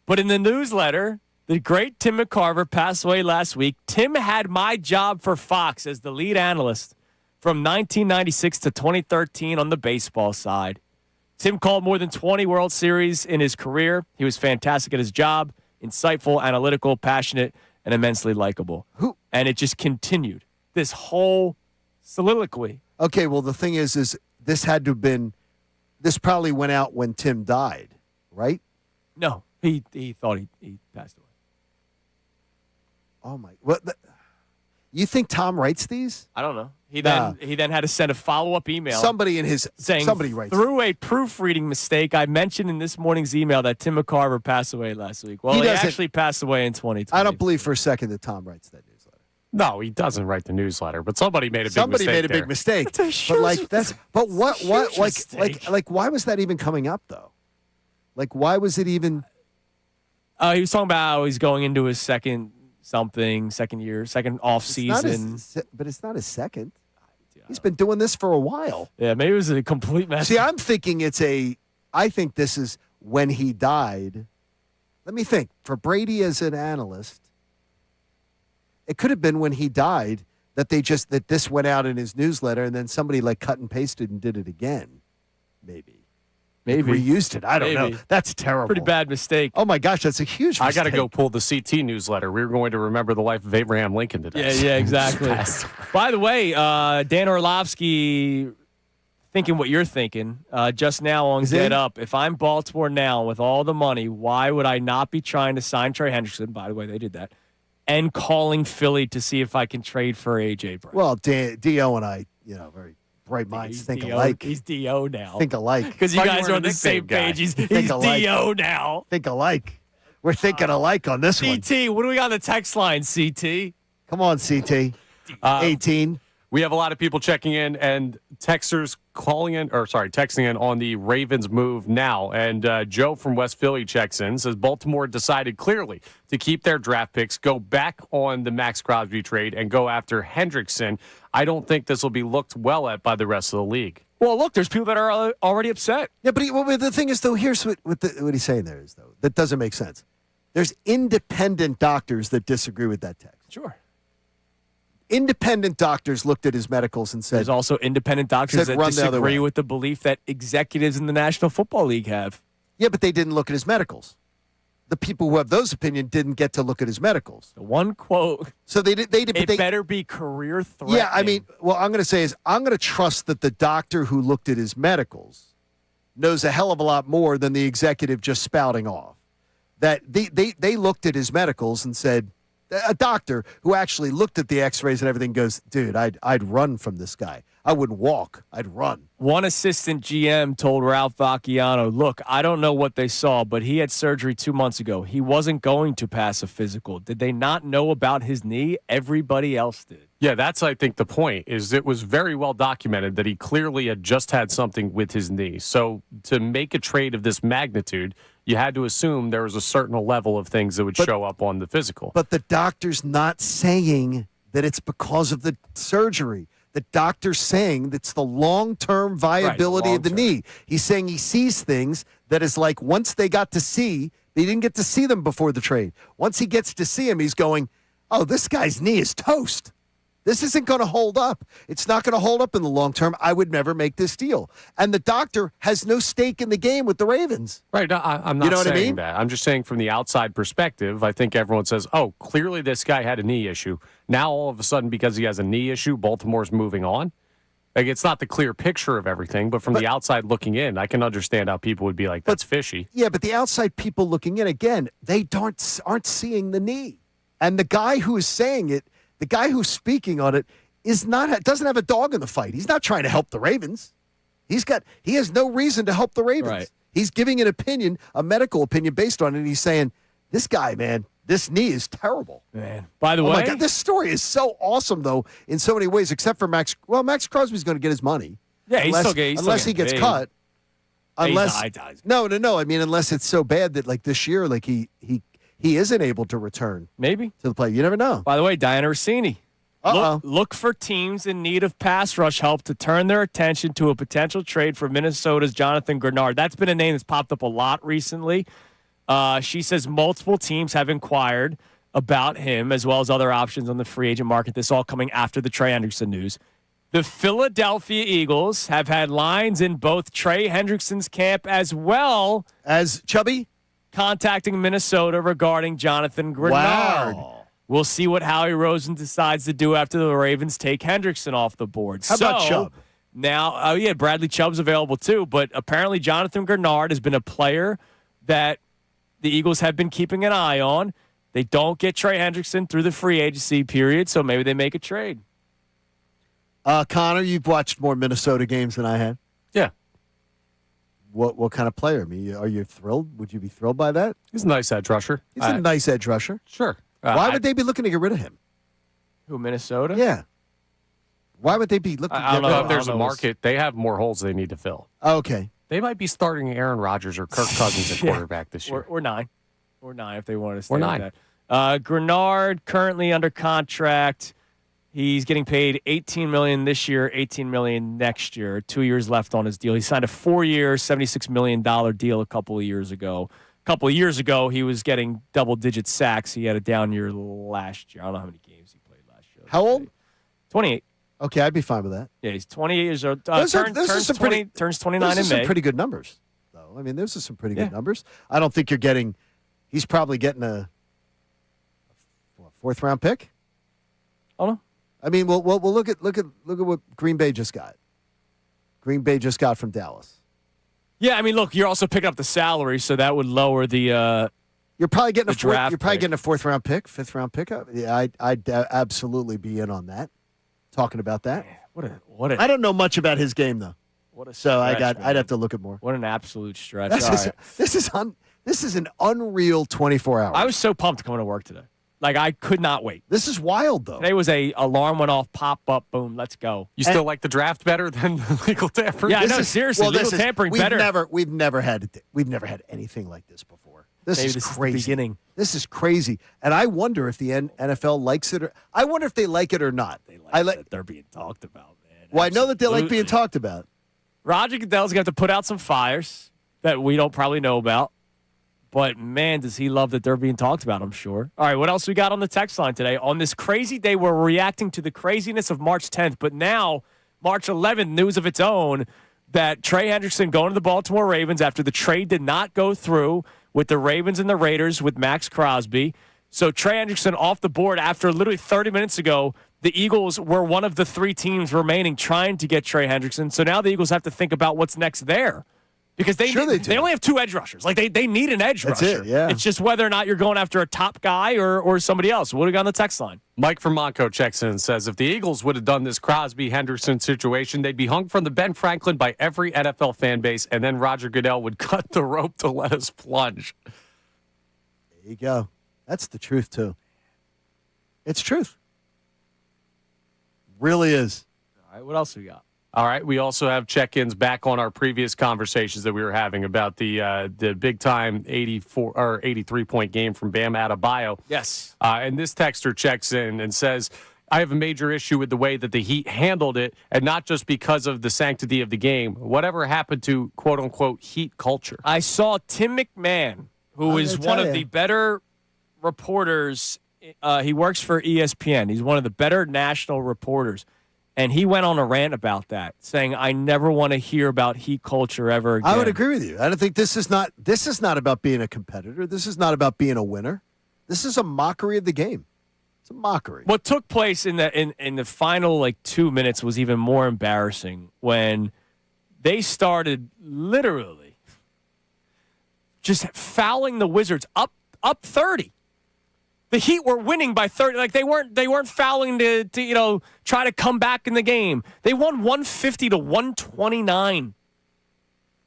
But in the newsletter, the great Tim McCarver passed away last week. Tim had my job for Fox as the lead analyst from 1996 to 2013 on the baseball side. Tim called more than 20 World Series in his career. He was fantastic at his job, insightful, analytical, passionate, and immensely likable. And it just continued. This whole soliloquy. Okay, well, the thing is this had to have been, this probably went out when Tim died, right? No, he thought he passed away. Oh, my. You think Tom writes these? I don't know. He then had to send a follow-up email. Somebody writes through a proofreading mistake, I mentioned in this morning's email that Tim McCarver passed away last week. Well, he actually passed away in 2020. I don't believe for a second that Tom writes that newsletter. No, he doesn't write the newsletter, but somebody made a big mistake. Somebody made a big mistake. But why was that even coming up though? Like, why was it even? He was talking about how he's going into his second year, second off season. But it's not his second. He's been doing this for a while. Yeah, maybe it was a complete mess. See, I'm thinking I think this is when he died. Let me think. For Brady as an analyst, it could have been when he died that this went out in his newsletter and then somebody like cut and pasted and did it again. Maybe reused it. I don't know. That's terrible. Pretty bad mistake. Oh my gosh, that's a huge mistake. I got to go pull the CT newsletter. We were going to remember the life of Abraham Lincoln today. Yeah, exactly. By the way, Dan Orlovsky thinking what you're thinking just now on Get Up. If I'm Baltimore now with all the money, why would I not be trying to sign Trey Hendrickson? By the way, they did that. And calling Philly to see if I can trade for A.J. Brown. Well, D.O. and I, very bright minds think alike. He's D.O. now. Think alike. Because you guys are on the same page. He's D.O. now. Think alike. We're thinking alike on this one. CT, what do we got on the text line, CT? Come on, CT. 18. We have a lot of people checking in and texting in on the Ravens move now. And Joe from West Philly checks in, says Baltimore decided clearly to keep their draft picks, go back on the Max Crosby trade, and go after Hendrickson. I don't think this will be looked well at by the rest of the league. Well, look, there's people that are already upset. Yeah, but the thing is, though, here's what he's saying there is, though, that doesn't make sense. There's independent doctors that disagree with that text. Sure. Independent doctors looked at his medicals and said... There's also independent doctors that disagree with the belief that executives in the National Football League have. Yeah, but they didn't look at his medicals. The people who have those opinions didn't get to look at his medicals. The one quote. So they did. It better be career threatening. Yeah, I mean, what I'm going to say is I'm going to trust that the doctor who looked at his medicals knows a hell of a lot more than the executive just spouting off. That they looked at his medicals and said, a doctor who actually looked at the x-rays and everything goes, dude, I'd run from this guy. I wouldn't walk. I'd run. One assistant GM told Ralph Vacchiano, look, I don't know what they saw, but he had surgery 2 months ago. He wasn't going to pass a physical. Did they not know about his knee? Everybody else did. Yeah, that's, I think, the point, is it was very well documented that he clearly had just had something with his knee. So to make a trade of this magnitude, you had to assume there was a certain level of things that would show up on the physical. But the doctor's not saying that it's because of the surgery. The doctor's saying that's the long-term viability of the knee. He's saying he sees things that is like once they got to see, they didn't get to see them before the trade. Once he gets to see him, he's going, oh, this guy's knee is toast. This isn't going to hold up. It's not going to hold up in the long term. I would never make this deal. And the doctor has no stake in the game with the Ravens. Right. No, I'm not saying that. I'm just saying from the outside perspective, I think everyone says, oh, clearly this guy had a knee issue. Now, all of a sudden, because he has a knee issue, Baltimore's moving on. Like, it's not the clear picture of everything, but from the outside looking in, I can understand how people would be like, that's fishy. Yeah, but the outside people looking in, again, they aren't seeing the knee. And the guy who is saying it, the guy who's speaking on it doesn't have a dog in the fight. He's not trying to help the Ravens. He has no reason to help the Ravens. Right. He's giving an opinion, a medical opinion based on it. And he's saying, this guy, man, this knee is terrible. Man. By the way, my God, this story is so awesome, though, in so many ways, except for Max. Well, Max Crosby's going to get his money. Yeah, unless he gets cut. No. I mean, unless it's so bad that like this year, like he isn't able to return. Maybe to the play. You never know. By the way, Diana Rossini. Look for teams in need of pass rush help to turn their attention to a potential trade for Minnesota's Jonathan Grenard. That's been a name that's popped up a lot recently. She says multiple teams have inquired about him as well as other options on the free agent market. This all coming after the Trey Hendrickson news. The Philadelphia Eagles have had lines in both Trey Hendrickson's camp as well as Chubby contacting Minnesota regarding Jonathan Grenard. Wow. We'll see what Howie Roseman decides to do after the Ravens take Hendrickson off the board. How about Chubb? Now, Bradley Chubb's available too, but apparently Jonathan Grenard has been a player that the Eagles have been keeping an eye on. They don't get Trey Hendrickson through the free agency period, so maybe they make a trade. Connor, you've watched more Minnesota games than I have. Yeah. What kind of player? I mean, are you thrilled? Would you be thrilled by that? He's a nice edge rusher. He's a nice edge rusher. Sure. Why would they be looking to get rid of him? Who, Minnesota? Yeah. Why would they be looking? I don't know if there's a market. They have more holes they need to fill. Okay. They might be starting Aaron Rodgers or Kirk Cousins at quarterback this year. Or 9. Or 9 if they want to stay Or with 9. that. Grenard currently under contract. He's getting paid $18 million this year, $18 million next year. 2 years left on his deal. He signed a 4-year, $76 million deal a couple of years ago. A couple of years ago, he was getting double-digit sacks. He had a down year last year. I don't know how many games he played last year. How old? 28. Okay, I'd be fine with that. Yeah, he's 28 years old. Those are turns some 29 in Those are some May. pretty good numbers, though. I mean, those are some pretty good numbers. I don't think you're getting. He's probably getting a fourth-round pick. Oh no. I mean, well, look at what Green Bay just got. Green Bay just got from Dallas. Yeah, I mean, look, you're also picking up the salary, so that would lower the. You're probably getting draft getting a fourth-round pick, fifth-round pickup. Yeah, I'd absolutely be in on that. Talking about that. What a I don't know much about his game though. What a so stretch, I'd have to look at more. What an absolute stretch. This is an unreal 24 hours. I was so pumped coming to work today. Like, I could not wait. This is wild, though. Today was a alarm went off, pop up, boom, let's go. You still like the draft better than the legal tampering? Yeah, no, seriously, legal tampering better. We've never had anything like this before. This is crazy. Is the beginning. This is crazy, and I wonder if the NFL likes it. I wonder if they like it or not. They like that they're being talked about, man. Well, I know that they like being talked about. Roger Goodell's got to put out some fires that we don't probably know about. But, man, does he love that they're being talked about, I'm sure. All right, what else we got on the text line today? On this crazy day, we're reacting to the craziness of March 10th. But now, March 11th, news of its own that Trey Hendrickson going to the Baltimore Ravens after the trade did not go through with the Ravens and the Raiders with Max Crosby. So Trey Hendrickson off the board after literally 30 minutes ago, the Eagles were one of the 3 teams remaining trying to get Trey Hendrickson. So now the Eagles have to think about what's next there. Because they only have 2 edge rushers. Like, they need an edge rusher. That's it, yeah. It's just whether or not you're going after a top guy or somebody else. What do we got on the text line? Mike from Monco checks in and says, if the Eagles would have done this Crosby-Henderson situation, they'd be hung from the Ben Franklin by every NFL fan base, and then Roger Goodell would cut the rope to let us plunge. There you go. That's the truth, too. It's truth. Really is. All right, what else we got? All right, we also have check-ins back on our previous conversations that we were having about the big-time 84 or 83-point game from Bam Adebayo. Yes. And this texter checks in and says, I have a major issue with the way that the Heat handled it, and not just because of the sanctity of the game. Whatever happened to, quote-unquote, Heat culture? I saw Tim McMahon, who is one of the better reporters. He works for ESPN. He's one of the better national reporters. And he went on a rant about that, saying, I never want to hear about Heat culture ever again. I would agree with you. I don't think this is not about being a competitor. This is not about being a winner. This is a mockery of the game. It's a mockery. What took place in the final 2 minutes was even more embarrassing when they started literally just fouling the Wizards up 30. The Heat were winning by 30. Like, they weren't fouling to try to come back in the game. They won 150 to 129.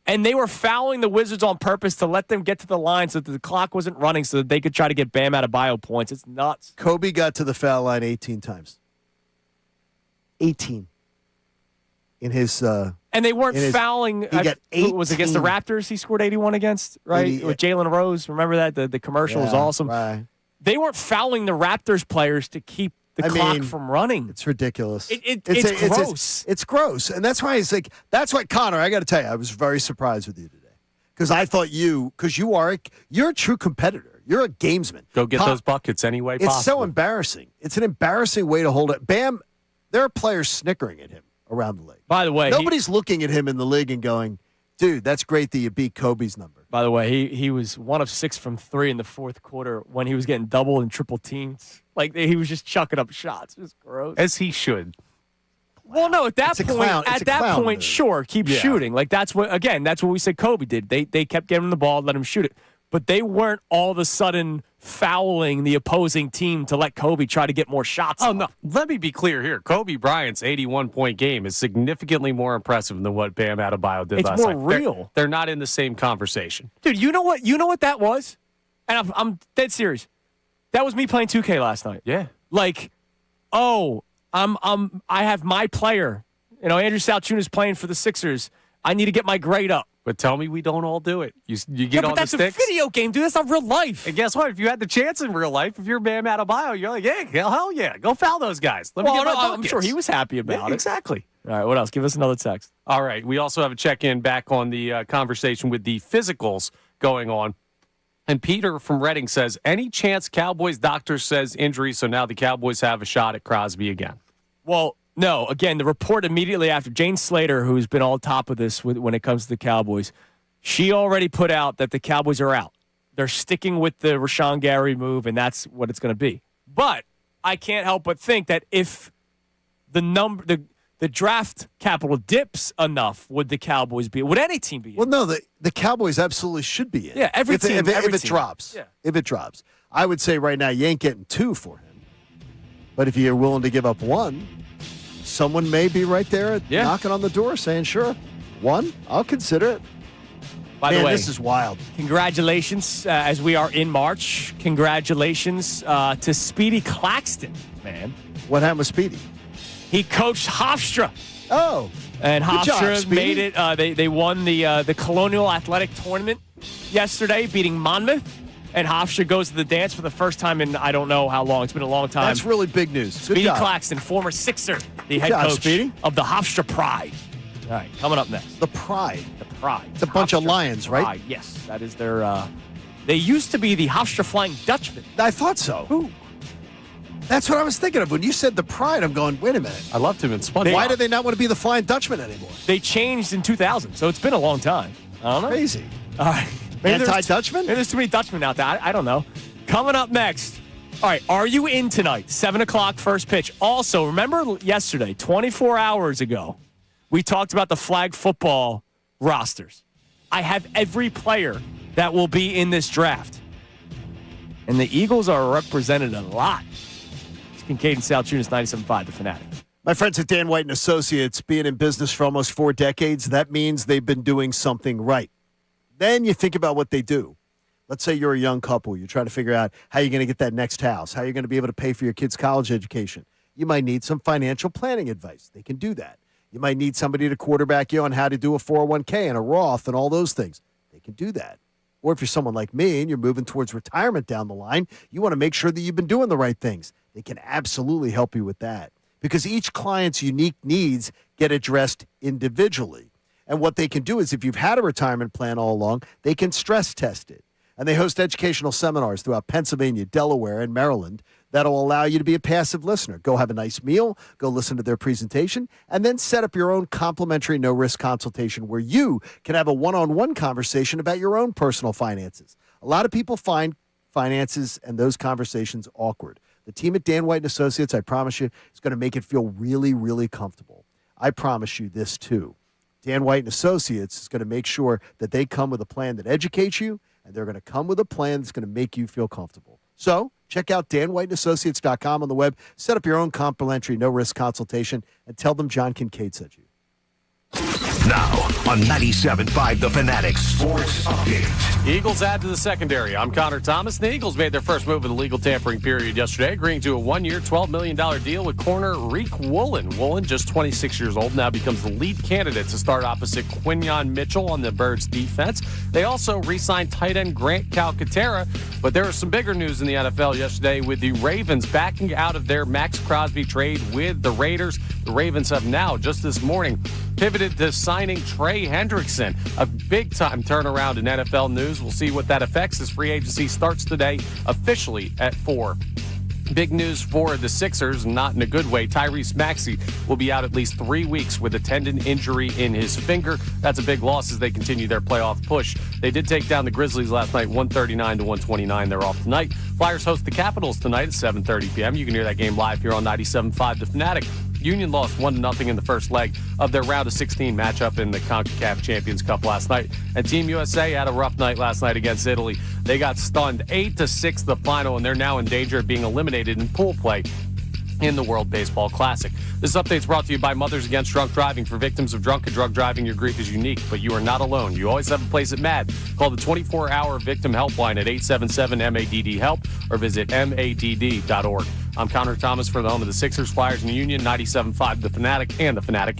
And they were fouling the Wizards on purpose to let them get to the line so that the clock wasn't running so that they could try to get Bam Adebayo points. It's nuts. Kobe got to the foul line 18 times. 18. In his and they weren't fouling. He got 18. It was against the Raptors he scored 81 against, right? With Jalen Rose. Remember that? The commercial was awesome. Right. They weren't fouling the Raptors players to keep the clock from running. It's ridiculous. It's gross. It's gross. And that's why that's why, Connor, I got to tell you, I was very surprised with you today. Because I thought you're a true competitor. You're a gamesman. Go get those buckets anyway possible. It's so embarrassing. It's an embarrassing way to hold it. Bam, there are players snickering at him around the league. By the way, nobody's looking at him in the league and going, dude, that's great that you beat Kobe's number. By the way, he was 1 of 6 from 3 in the fourth quarter when he was getting double and triple teams. Like, he was just chucking up shots. It was gross. As he should. Well, no, at that point, sure, keep shooting. Like, that's what we said Kobe did. They kept getting him the ball, let him shoot it. But they weren't all of a sudden fouling the opposing team to let Kobe try to get more shots. Oh, no. Let me be clear here. Kobe Bryant's 81-point game is significantly more impressive than what Bam Adebayo did last night. It's more real. They're not in the same conversation. Dude, you know what that was? And I'm dead serious. That was me playing 2K last night. Yeah. Like, I have my player. Andrew Salciunas playing for the Sixers. I need to get my grade up. But tell me we don't all do it. You get on the sticks. That's a video game, dude. That's not real life. And guess what? If you had the chance in real life, if you're Bam Adebayo, you're like, yeah, hell yeah. Go foul those guys. Let me get my I'm buckets. sure he was happy about it. Exactly. All right, what else? Give us another text. All right. We also have a check-in back on the conversation with the physicals going on. And Peter from Reading says, any chance Cowboys doctor says injury, so now the Cowboys have a shot at Crosby again? Well, no. Again, the report immediately after, Jane Slater, who's been on top of this when it comes to the Cowboys, she already put out that the Cowboys are out. They're sticking with the Rashawn Gary move, and that's what it's going to be. But I can't help but think that if the draft capital dips enough, would the Cowboys be? Would any team be in? Well, no, the Cowboys absolutely should be in. Yeah, every team. If it drops. Yeah. If it drops. I would say right now you ain't getting 2 for him. But if you're willing to give up 1, someone may be right there knocking on the door saying, sure, 1, I'll consider it. By the way, this is wild. Congratulations, as we are in March. Congratulations to Speedy Claxton, man. What happened with Speedy? He coached Hofstra. Oh. And good job, Hofstra Speedy. made it. They won the Colonial Athletic Tournament yesterday, beating Monmouth. And Hofstra goes to the dance for the first time in I don't know how long. It's been a long time. That's really big news. Good Speedy job. Claxton, former Sixer, the head job, coach Speedy. of the Hofstra Pride. All right, coming up next. The Pride. The Pride. It's a bunch of lions, Pride. right? Yes, that is their. They used to be the Hofstra Flying Dutchmen. I thought so. Ooh. That's what I was thinking of. When you said the Pride, I'm going, wait a minute. I loved him in SpongeBob. Why do they not want to be the Flying Dutchman anymore? They changed in 2000, so it's been a long time. I don't know. Crazy. All right. Anti-Dutchman? Maybe there's too many Dutchmen out there. I don't know. Coming up next. All right, are you in tonight? 7 o'clock first pitch. Also, remember yesterday, 24 hours ago, we talked about the flag football rosters. I have every player that will be in this draft. And the Eagles are represented a lot. It's Kincade Salciunas, 97.5, the Fanatic. My friends at Dan White & Associates, being in business for almost 4 decades, that means they've been doing something right. Then you think about what they do. Let's say you're a young couple. You're trying to figure out how you're going to get that next house, how you're going to be able to pay for your kids' college education. You might need some financial planning advice. They can do that. You might need somebody to quarterback you on how to do a 401k and a Roth and all those things. They can do that. Or if you're someone like me and you're moving towards retirement down the line, you want to make sure that you've been doing the right things. They can absolutely help you with that because each client's unique needs get addressed individually. And what they can do is if you've had a retirement plan all along, they can stress test it. And they host educational seminars throughout Pennsylvania, Delaware, and Maryland that'll allow you to be a passive listener. Go have a nice meal, go listen to their presentation, and then set up your own complimentary no-risk consultation where you can have a one-on-one conversation about your own personal finances. A lot of people find finances and those conversations awkward. The team at Dan White & Associates, I promise you, is going to make it feel really, really comfortable. I promise you this, too. Dan White & Associates is going to make sure that they come with a plan that educates you, and they're going to come with a plan that's going to make you feel comfortable. So check out danwhiteandassociates.com on the web. Set up your own complimentary no-risk consultation and tell them John Kincade sent you. Now on 97.5 The Fanatic Sports Update. Eagles add to the secondary. I'm Connor Thomas. The Eagles made their first move of the legal tampering period yesterday, agreeing to a 1-year, $12 million deal with corner Reek Woolen. Woolen, just 26 years old, now becomes the lead candidate to start opposite Quinyon Mitchell on the Birds defense. They also re-signed tight end Grant Calcaterra, but there was some bigger news in the NFL yesterday with the Ravens backing out of their Max Crosby trade with the Raiders. The Ravens have now, just this morning, pivoted to signing Trey Hendrickson, a big-time turnaround in NFL news. We'll see what that affects as free agency starts today officially at 4. Big news for the Sixers, not in a good way. Tyrese Maxey will be out at least 3 weeks with a tendon injury in his finger. That's a big loss as they continue their playoff push. They did take down the Grizzlies last night, 139-129. They're off tonight. Flyers host the Capitals tonight at 7:30 p.m. You can hear that game live here on 97.5 The Fanatic. Union lost 1-0 in the first leg of their round of 16 matchup in the CONCACAF Champions Cup last night. And Team USA had a rough night last night against Italy. They got stunned 8-6 the final, and they're now in danger of being eliminated in pool play in the World Baseball Classic. This update is brought to you by Mothers Against Drunk Driving. For victims of drunk and drug driving, your grief is unique, but you are not alone. You always have a place at MADD. Call the 24-hour victim helpline at 877-MADD-HELP or visit MADD.org. I'm Connor Thomas for the home of the Sixers, Flyers, and Union, 97.5 The Fanatic and The Fanatic.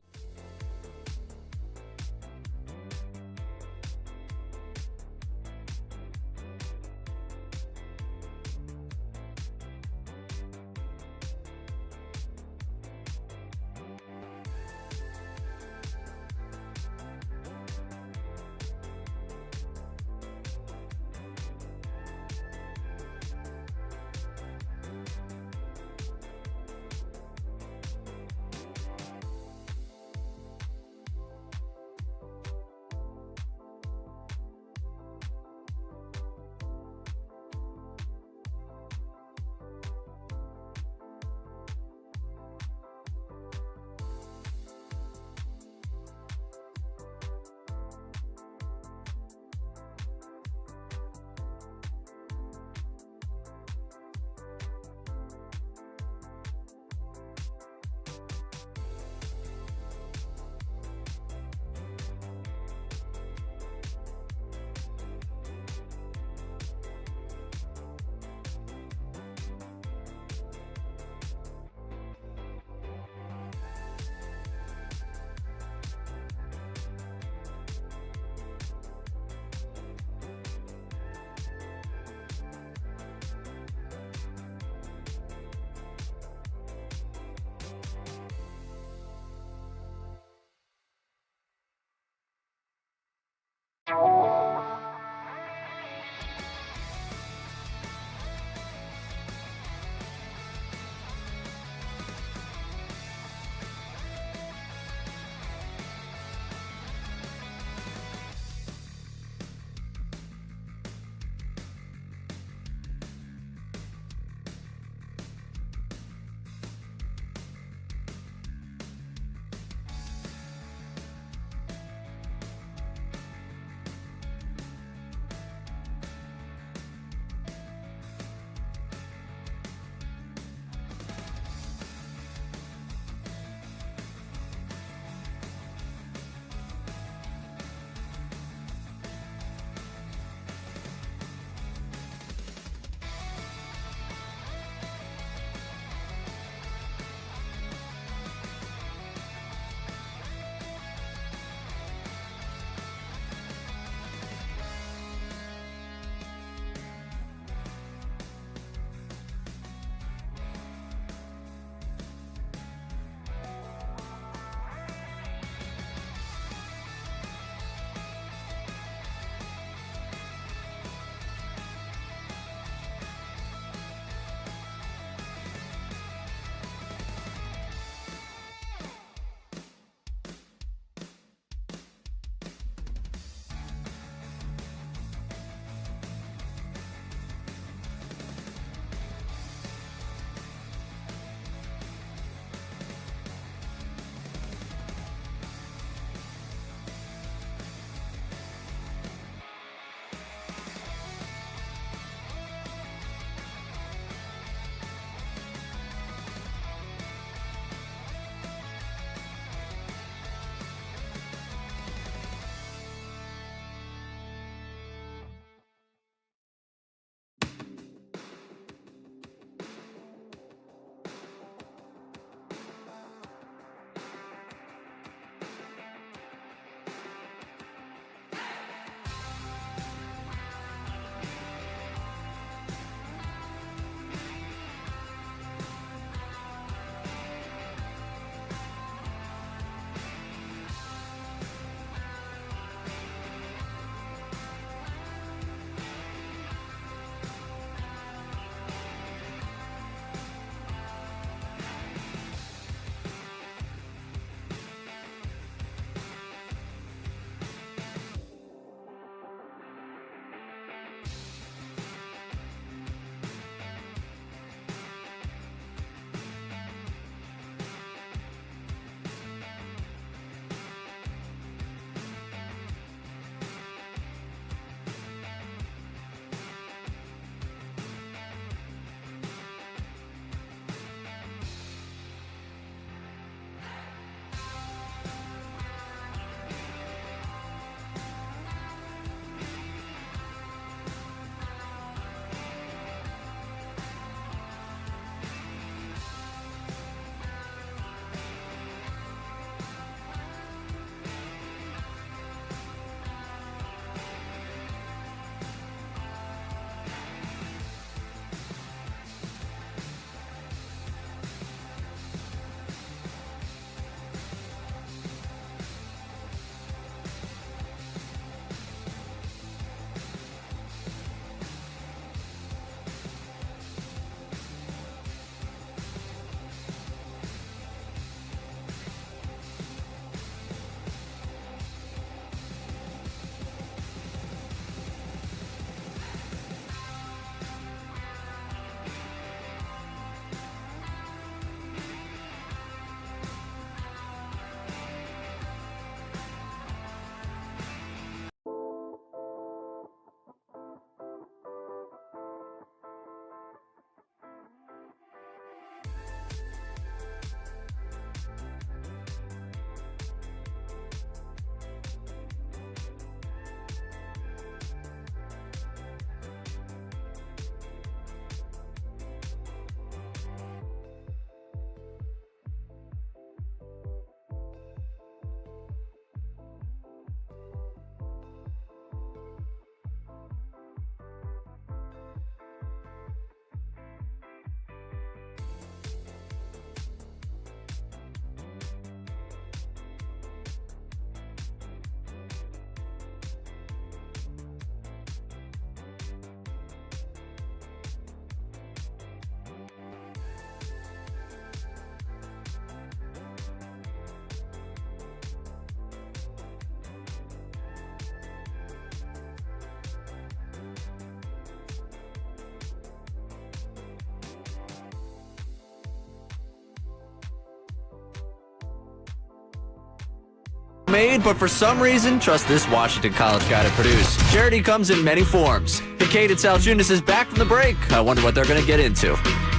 self-made, but for some reason, trust this Washington college guy to produce. Charity comes in many forms. Kincade Salciunas is back from the break. I wonder what they're going to get into.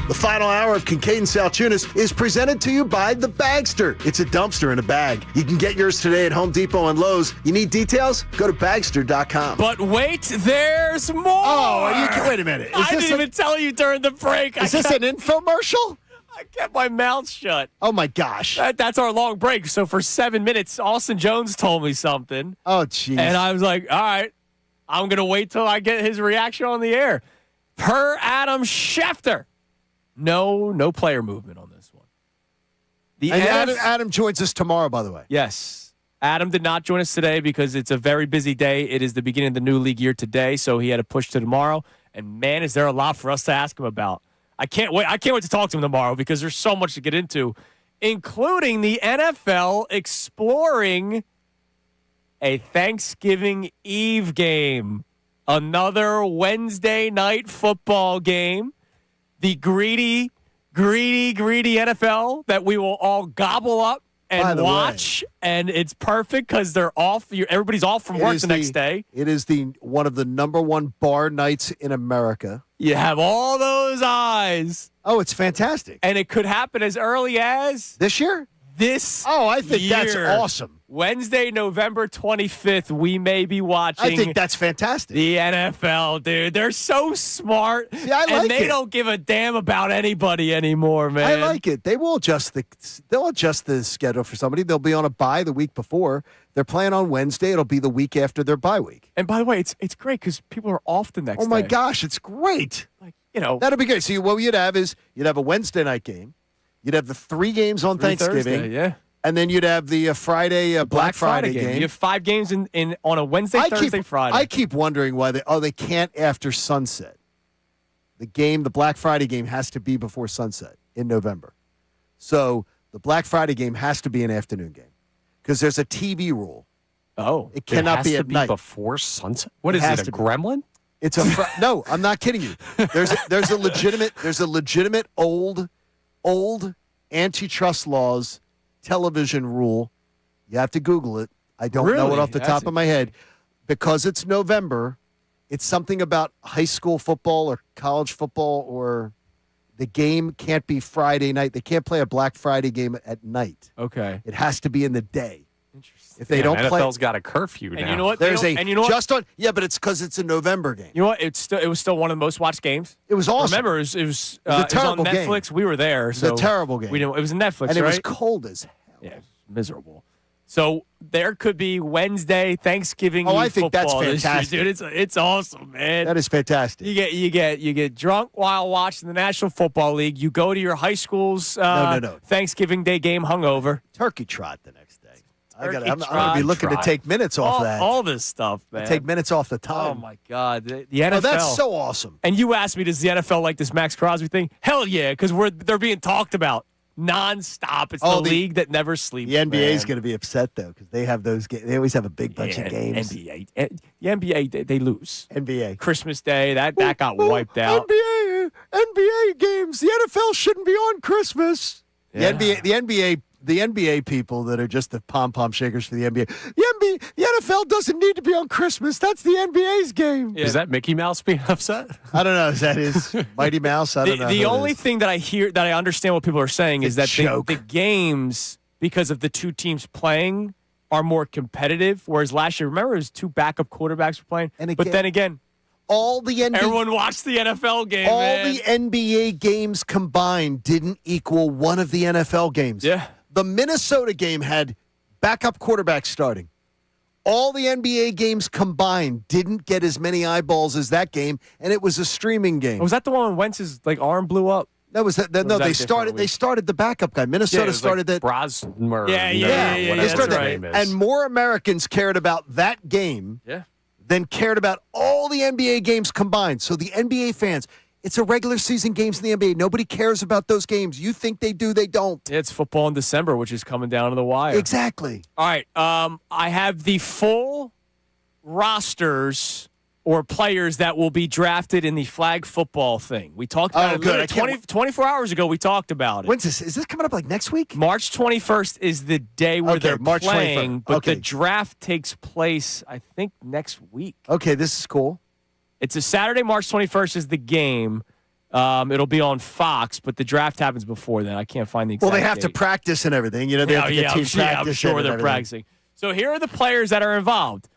The final hour of Kincade Salciunas is presented to you by The Bagster. It's a dumpster in a bag. You can get yours today at Home Depot and Lowe's. You need details? Go to Bagster.com. But wait, there's more. Oh, wait a minute. I didn't even tell you during the break. Is this an infomercial? I kept my mouth shut. Oh, my gosh. That's our long break. So for 7 minutes, Austin Jones told me something. Oh, jeez. And I was like, all right, I'm going to wait till I get his reaction on the air. Per Adam Schefter. No player movement on this one. Adam joins us tomorrow, by the way. Yes. Adam did not join us today because it's a very busy day. It is the beginning of the new league year today, so he had to push to tomorrow. And, man, is there a lot for us to ask him about. I can't wait to talk to him tomorrow because there's so much to get into, including the NFL exploring a Thanksgiving Eve game. Another Wednesday night football game. The greedy NFL that we will all gobble up and watch, and it's perfect because they're off. Everybody's off from work the next day. It is one of the number one bar nights in America. You have all those eyes. Oh, it's fantastic. And it could happen as early as this year? I think that's awesome. Wednesday, November 25th, we may be watching. I think that's fantastic. The NFL, dude. They're so smart. See, I like and they it. don't give a damn about anybody anymore, man. I like it. They'll adjust the schedule for somebody. They'll be on a bye the week before. They're playing on Wednesday. It'll be the week after their bye week. And by the way, it's great because people are off the next day. Oh, my gosh. It's great. That'll be good. See, what you'd have is you'd have a Wednesday night game. You'd have the 3 games on Thanksgiving. Thursday, yeah. And then you'd have the Friday, Black Friday game. You have 5 games on a Wednesday, Thursday, Friday. I keep wondering why they can't after sunset. The Black Friday game has to be before sunset in November. So the Black Friday game has to be an afternoon game because there's a TV rule. Oh. It cannot be at night. Before sunset? What is it, a gremlin? It's no, I'm not kidding you. There's a legitimate old antitrust laws television rule. You have to Google it. I don't know it off the top of my head. Because it's November, it's something about high school football or college football, or the game can't be Friday night. They can't play a Black Friday game at night. Okay. It has to be in the day. Interesting. If they don't play, NFL's got a curfew now. And you know what? but it's because it's a November game. You know what? It was still one of the most watched games. It was awesome. Remember, it was a on terrible Netflix. game. We were there. It was a terrible game. It was Netflix, and it was right? cold as hell. Yeah, it was miserable. So there could be Wednesday Thanksgiving. I think that's football this year, fantastic, dude. It's awesome, man. That is fantastic. You get drunk while watching the National Football League. You go to your high school's No. Thanksgiving Day game hungover. Turkey trot the next day. I'm Turkey going to be looking to take minutes off that. All this stuff, man. Take minutes off the time. Oh my God, the NFL. Oh, that's so awesome. And you asked me, does the NFL like this Max Crosby thing? Hell yeah, because they're being talked about nonstop. It's the league that never sleeps. The NBA is going to be upset though because they have those games. They always have a big bunch of games. NBA, the NBA, they lose. NBA Christmas Day that got wiped out. NBA games. The NFL shouldn't be on Christmas. Yeah. The NBA people that are just the pom-pom shakers for the NBA. The NFL doesn't need to be on Christmas. That's the NBA's game. Yeah. Is that Mickey Mouse being upset? I don't know. Is that his Mighty Mouse? I don't know. The only thing that I hear, that I understand what people are saying is that the games, because of the 2 teams playing, are more competitive. Whereas last year, remember, it was 2 backup quarterbacks were playing. But then again, all the NBA, everyone watched the NFL game. All man. the NBA games combined didn't equal one of the NFL games. Yeah. The Minnesota game had backup quarterbacks starting. All the NBA games combined didn't get as many eyeballs as that game, and it was a streaming game. Was that the one when Wentz's arm blew up? That was that. No, they started. They started the backup guy. Minnesota started that. Brosmer. Yeah. They started that. That. And more Americans cared about that game than cared about all the NBA games combined. So the NBA fans. It's a regular season games in the NBA. Nobody cares about those games. You think they do, they don't. It's football in December, which is coming down to the wire. Exactly. All right. I have the full rosters or players that will be drafted in the flag football thing. We talked about it good. 24 hours ago. We talked about it. When's this? Is this coming up like next week? March 21st is the day where they're March playing, 21st. but Okay. the draft takes place, I think, next week. Okay, this is cool. It's a Saturday, March 21st is the game. It'll be on Fox, but the draft happens before then. I can't find the exact Well, they have to date. practice and everything. They have to get team practice. I'm sure they're practicing. So here are the players that are involved.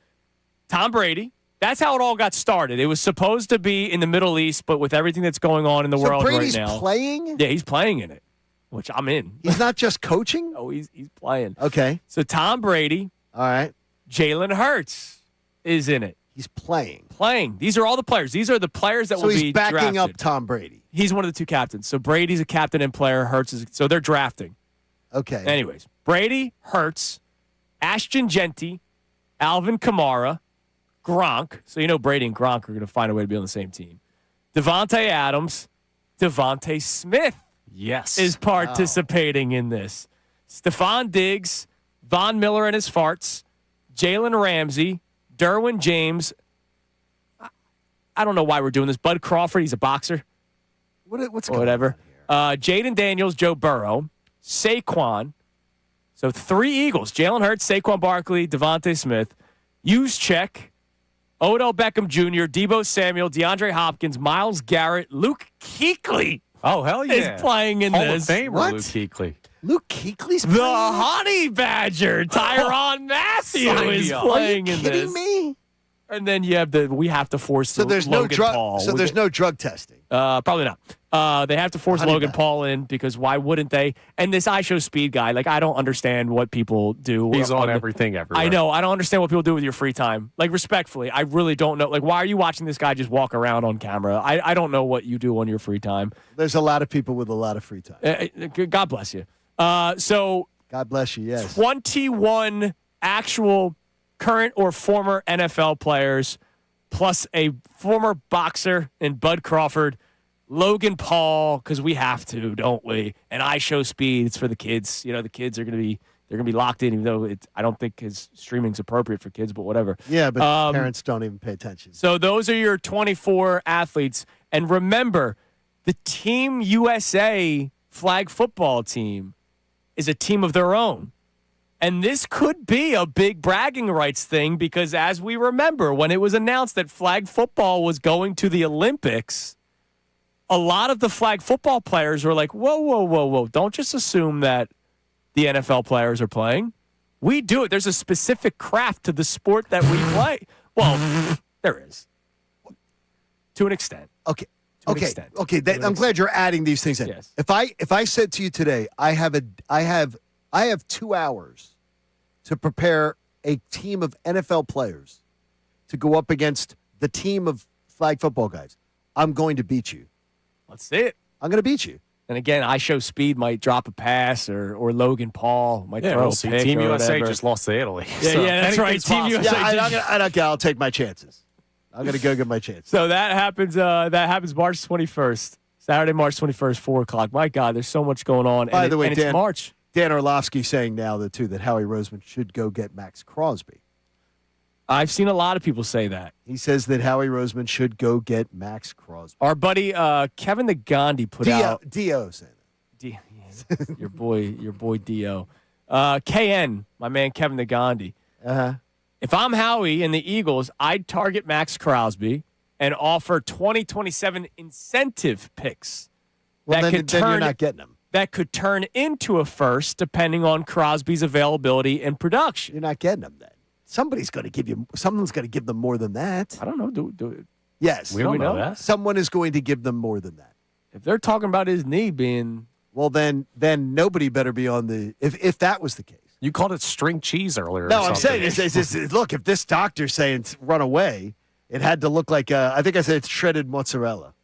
Tom Brady. That's how it all got started. It was supposed to be in the Middle East, but with everything that's going on in the world Brady's right now. playing? Yeah, he's playing in it, which I'm in. He's not just coaching? Oh, he's playing. Okay. So Tom Brady, All right. Jalen Hurts is in it. He's playing. These are all the players. These are the players that So will he's be backing drafted. up Tom Brady. He's one of the two captains. So Brady's a captain and player. Hurts is so they're drafting. Okay. Anyways, Brady, Hurts, Ashton Genty, Alvin Kamara, Gronk. So Brady and Gronk are going to find a way to be on the same team. Devontae Adams, Devontae Smith is participating in this. Stephon Diggs, Von Miller and his farts, Jalen Ramsey, Derwin James. I don't know why we're doing this. Bud Crawford, he's a boxer. What's Or going whatever. on here? Jaden Daniels, Joe Burrow, Saquon. So 3 Eagles: Jalen Hurts, Saquon Barkley, Devontae Smith, Juszczyk, Odell Beckham Jr., Deebo Samuel, DeAndre Hopkins, Myles Garrett, Luke Kuechly. Oh, hell yeah. Is playing in Hall this. of Famer What? Luke Kuechly. Luke Kuechly's The playing? Honey Badger, Tyrann Matthew, Sign is me up. playing Are you in kidding this. me? And then you have we have to force So there's no Logan drug. Paul. So there's no drug testing. Probably not. They have to force Honey Logan Badger. Paul in because why wouldn't they? And this I Show Speed guy, I don't understand what people do. He's on the- everything everywhere. I know. I don't understand what people do with your free time. Respectfully, I really don't know. Why are you watching this guy just walk around on camera? I don't know what you do on your free time. There's a lot of people with a lot of free time. God bless you. So God bless you. Yes. 21 actual current or former NFL players, plus a former boxer in Bud Crawford, Logan Paul, because we have to, don't we? And I Show Speed. It's for the kids. The kids are going to be locked in, even though I don't think his streaming's appropriate for kids, but whatever. Yeah, but parents don't even pay attention. So those are your 24 athletes. And remember, the Team USA flag football team is a team of their own. And this could be a big bragging rights thing because as we remember, when it was announced that flag football was going to the Olympics, a lot of the flag football players were like, whoa, whoa, whoa, whoa. Don't just assume that the NFL players are playing. We do it. There's a specific craft to the sport that we play. Well, there is. To an extent. Okay. To an Okay. extent. Okay. To an I'm glad you're adding these things in. Yes. If I said to you today, I have 2 hours to prepare a team of NFL players to go up against the team of flag football guys, I'm going to beat you. Let's see it. I'm going to beat you. And again, I Show Speed might drop a pass or Logan Paul might Yeah, throw we'll a see. pick Team or USA whatever. just lost to Italy. Yeah, yeah, that's right. anything's Team possible. USA. Yeah, I don't care. I'll take my chances. I'm going to go get my chances. So that happens. That happens March 21st, Saturday, March 21st, 4:00. My God, there's so much going on. By the way, and Dan, it's March. Dan Orlovsky saying now that Howie Roseman should go get Max Crosby. I've seen a lot of people say that. He says that Howie Roseman should go get Max Crosby. Our buddy Kevin the Gandhi put out. Dio saying that. Your boy Dio. KN, my man Kevin the Gandhi. Uh-huh. If I'm Howie and the Eagles, I'd target Max Crosby and offer 2027 incentive picks. Well, that then could you're turn not getting him. that could turn into a first depending on Crosby's availability and production. You're not getting him then. Someone's going to give them more than that. I don't know. Do it. Yes. We don't know know? that. Someone is going to give them more than that. If they're talking about his knee being Well, then nobody better be on the if that was the case. You called it string cheese earlier. No, or I'm something. saying is look, if this doctor's saying run away, it had to look like I think I said it's shredded mozzarella.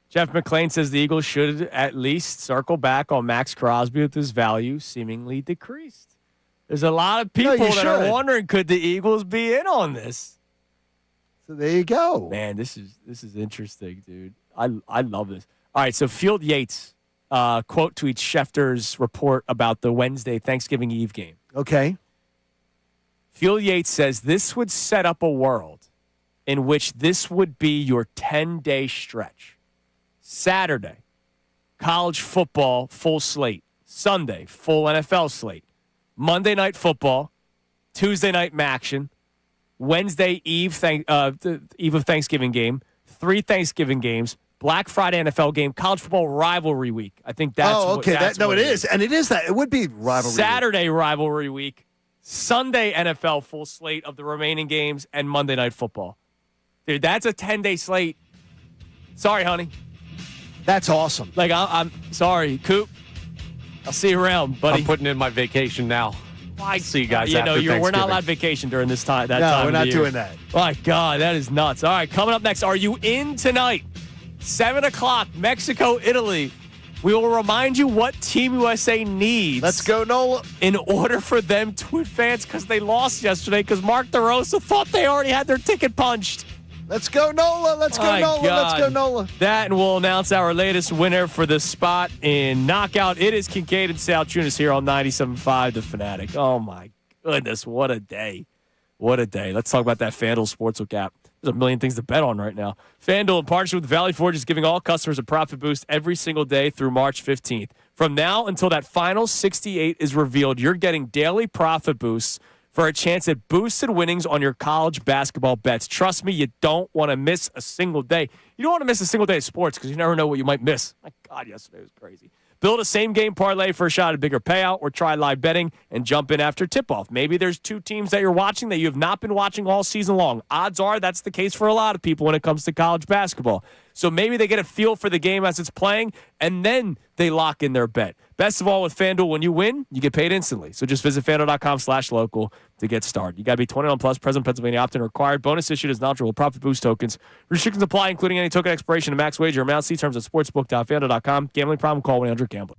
Jeff McClain says the Eagles should at least circle back on Max Crosby with his value seemingly decreased. There's a lot of people you that are should. wondering, could the Eagles be in on this? So there you go. Man, this is interesting, dude. I love this. All right, so Field Yates quote tweets Schefter's report about the Wednesday Thanksgiving Eve game. Okay. Field Yates says this would set up a world in which this would be your 10-day stretch. Saturday, college football, full slate. Sunday, full NFL slate. Monday night football. Tuesday night action. Wednesday eve of Thanksgiving game. 3 Thanksgiving games. Black Friday NFL game. College football rivalry week. I think that's okay. what it is. And it is that. It would be rivalry Saturday rivalry week. Sunday NFL full slate of the remaining games. And Monday night football. Dude, that's a 10-day slate. Sorry, honey. That's awesome. Like, I'm sorry, Coop. I'll see you around, buddy. I'm putting in my vacation now. I see you guys. We're Thanksgiving. not allowed vacation during this time. We're not doing that. My God, that is nuts. All right, coming up next, are you in tonight? 7 o'clock, Mexico, Italy. We will remind you what Team USA needs. Let's go, Nola. In order for them to advance, because they lost yesterday, because Mark DeRosa thought they already had their ticket punched. Let's go, Nola. Let's go, Nola. Let's go, Nola. That, and we'll announce our latest winner for the spot in Knockout. It is Kincade and Salciunas here on 97.5 The Fanatic. Oh, my goodness. What a day. What a day. Let's talk about that FanDuel Sportsbook app. There's a million things to bet on right now. FanDuel, in partnership with Valley Forge, is giving all customers a profit boost every single day through March 15th. From now until that final 68 is revealed, you're getting daily profit boosts for a chance at boosted winnings on your college basketball bets. Trust me, you don't want to miss a single day. You don't want to miss a single day of sports because you never know what you might miss. My God, yesterday was crazy. Build a same-game parlay for a shot at a bigger payout, or try live betting and jump in after tip-off. Maybe there's 2 teams that you're watching that you have not been watching all season long. Odds are that's the case for a lot of people when it comes to college basketball. So maybe they get a feel for the game as it's playing, and then they lock in their bet. Best of all, with FanDuel, when you win, you get paid instantly. So just visit FanDuel.com/local to get started. You got to be 21 plus, present Pennsylvania, opt-in required. Bonus issued as eligible profit boost tokens. Restrictions apply, including any token expiration and max wager amount. See terms at sportsbook.fanduel.com. Gambling problem? Call 1-800-GAMBLER.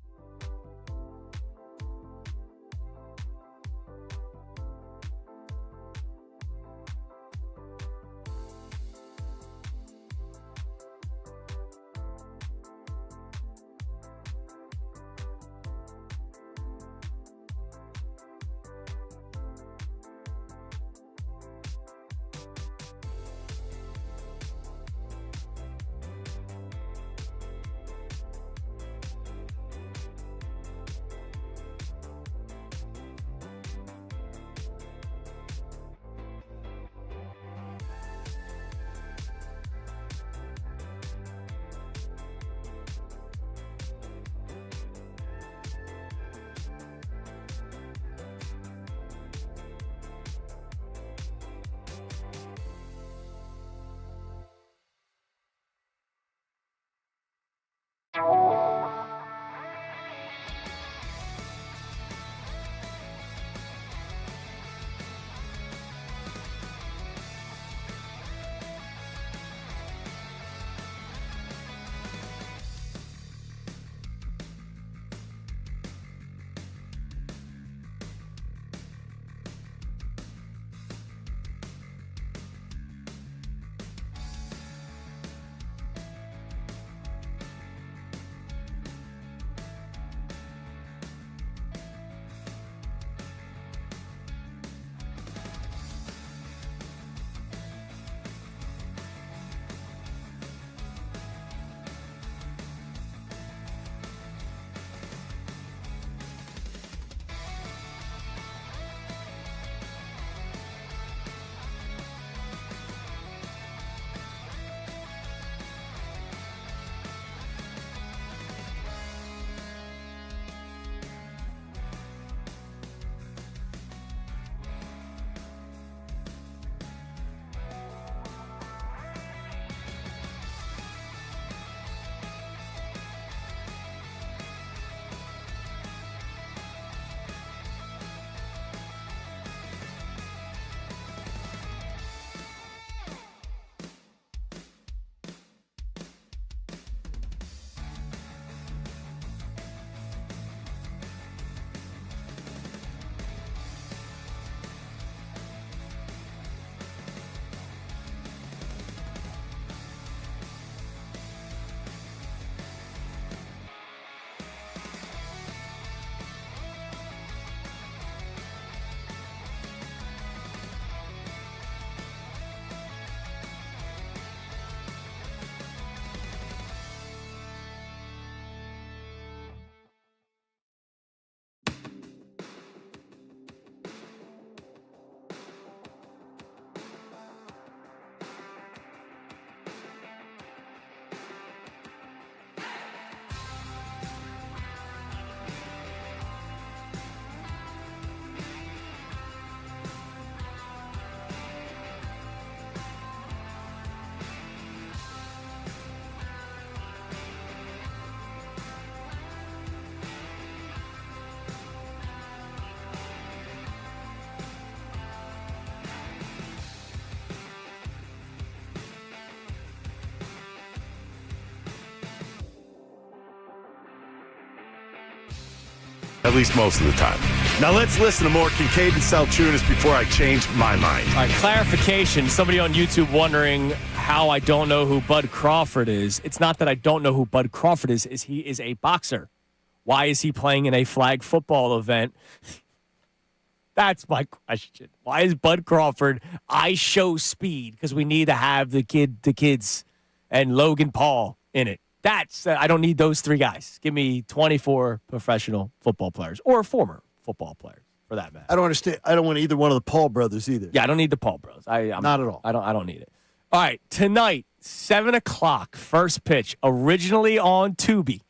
At least most of the time. Now let's listen to more Kincade and Salciunas before I change my mind. All right, clarification. Somebody on YouTube wondering how I don't know who Bud Crawford is. It's not that I don't know who Bud Crawford is he is a boxer. Why is he playing in a flag football event? That's my question. Why is Bud Crawford? I show speed because we need to have the kids and Logan Paul in it. That's I don't need those three guys. Give me 24 professional football players or former football players for that matter. I don't understand. I don't want either one of the Paul brothers either. Yeah, I don't need the Paul bros. I'm not at all. I don't need it. All right, tonight 7:00 first pitch. Originally on Tubi,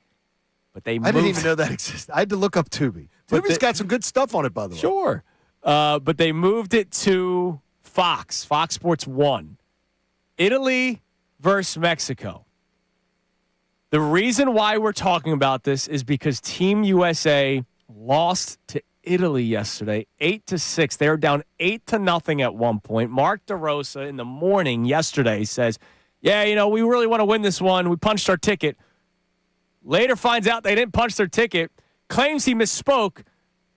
but they moved. I didn't even know that existed. I had to look up Tubi. Tubi's got some good stuff on it, by the way. Sure, but they moved it to Fox Sports 1. Italy versus Mexico. The reason why we're talking about this is because Team USA lost to Italy yesterday, 8-6. They were down 8-0 at one point. Mark DeRosa in the morning yesterday says, yeah, we really want to win this one. We punched our ticket. Later finds out they didn't punch their ticket. Claims he misspoke,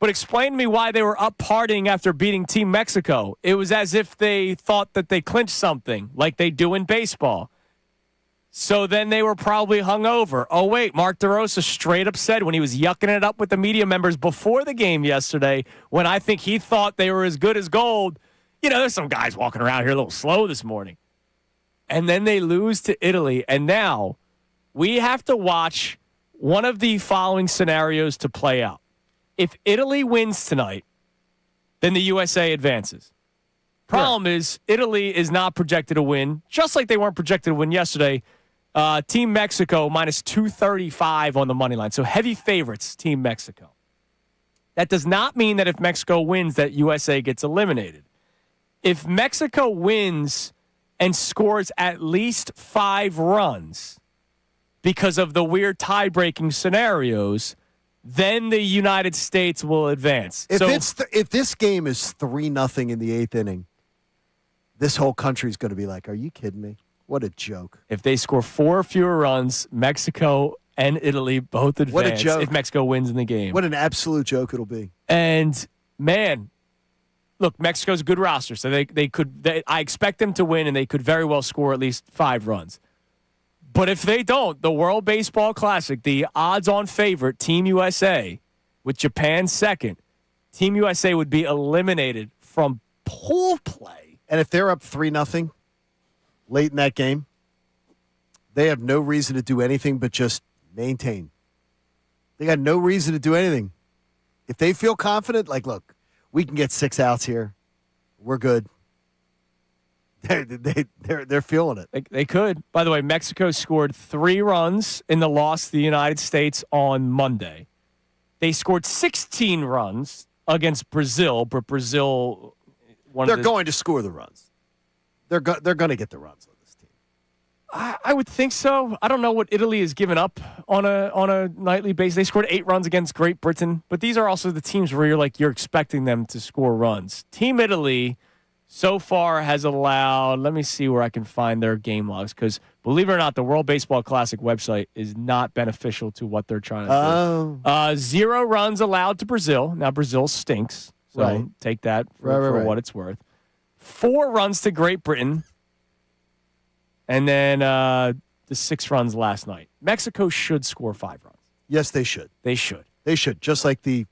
but explained to me why they were up partying after beating Team Mexico. It was as if they thought that they clinched something like they do in baseball. So then they were probably hungover. Oh, wait, Mark DeRosa straight up said when he was yucking it up with the media members before the game yesterday, when I think he thought they were as good as gold, there's some guys walking around here a little slow this morning. And then they lose to Italy. And now we have to watch one of the following scenarios to play out. If Italy wins tonight, then the USA advances. Problem is, Italy is not projected to win, just like they weren't projected to win yesterday. Team Mexico minus 235 on the money line. So heavy favorites, Team Mexico. That does not mean that if Mexico wins, that USA gets eliminated. If Mexico wins and scores at least 5 runs because of the weird tie-breaking scenarios, then the United States will advance. If this game is 3-0 in the 8th inning, this whole country's going to be like, are you kidding me? What a joke. If they score 4 or fewer runs, Mexico and Italy both advance. What a joke. If Mexico wins in the game. What an absolute joke it'll be. And, man, look, Mexico's a good roster, so I expect them to win, and they could very well score at least 5 runs. But if they don't, the World Baseball Classic, the odds-on favorite, Team USA, with Japan second, Team USA would be eliminated from pool play. And if they're up 3-0 late in that game, they have no reason to do anything but just maintain. They got no reason to do anything. If they feel confident, like, look, we can get 6 outs here. We're good. They're feeling it. They could. By the way, Mexico scored 3 runs in the loss to the United States on Monday. They scored 16 runs against Brazil, but Brazil... They're going to score the runs. They're going to get the runs on this team. I would think so. I don't know what Italy has given up on a nightly basis. They scored 8 runs against Great Britain, but these are also the teams where you're expecting them to score runs. Team Italy so far has allowed, let me see where I can find their game logs, because believe it or not, the World Baseball Classic website is not beneficial to what they're trying to do. 0 runs allowed to Brazil. Now, Brazil stinks, so take that for what it's worth. 4 runs to Great Britain, and then the 6 runs last night. Mexico should score 5 runs. Yes, they should. They should. They should, just like the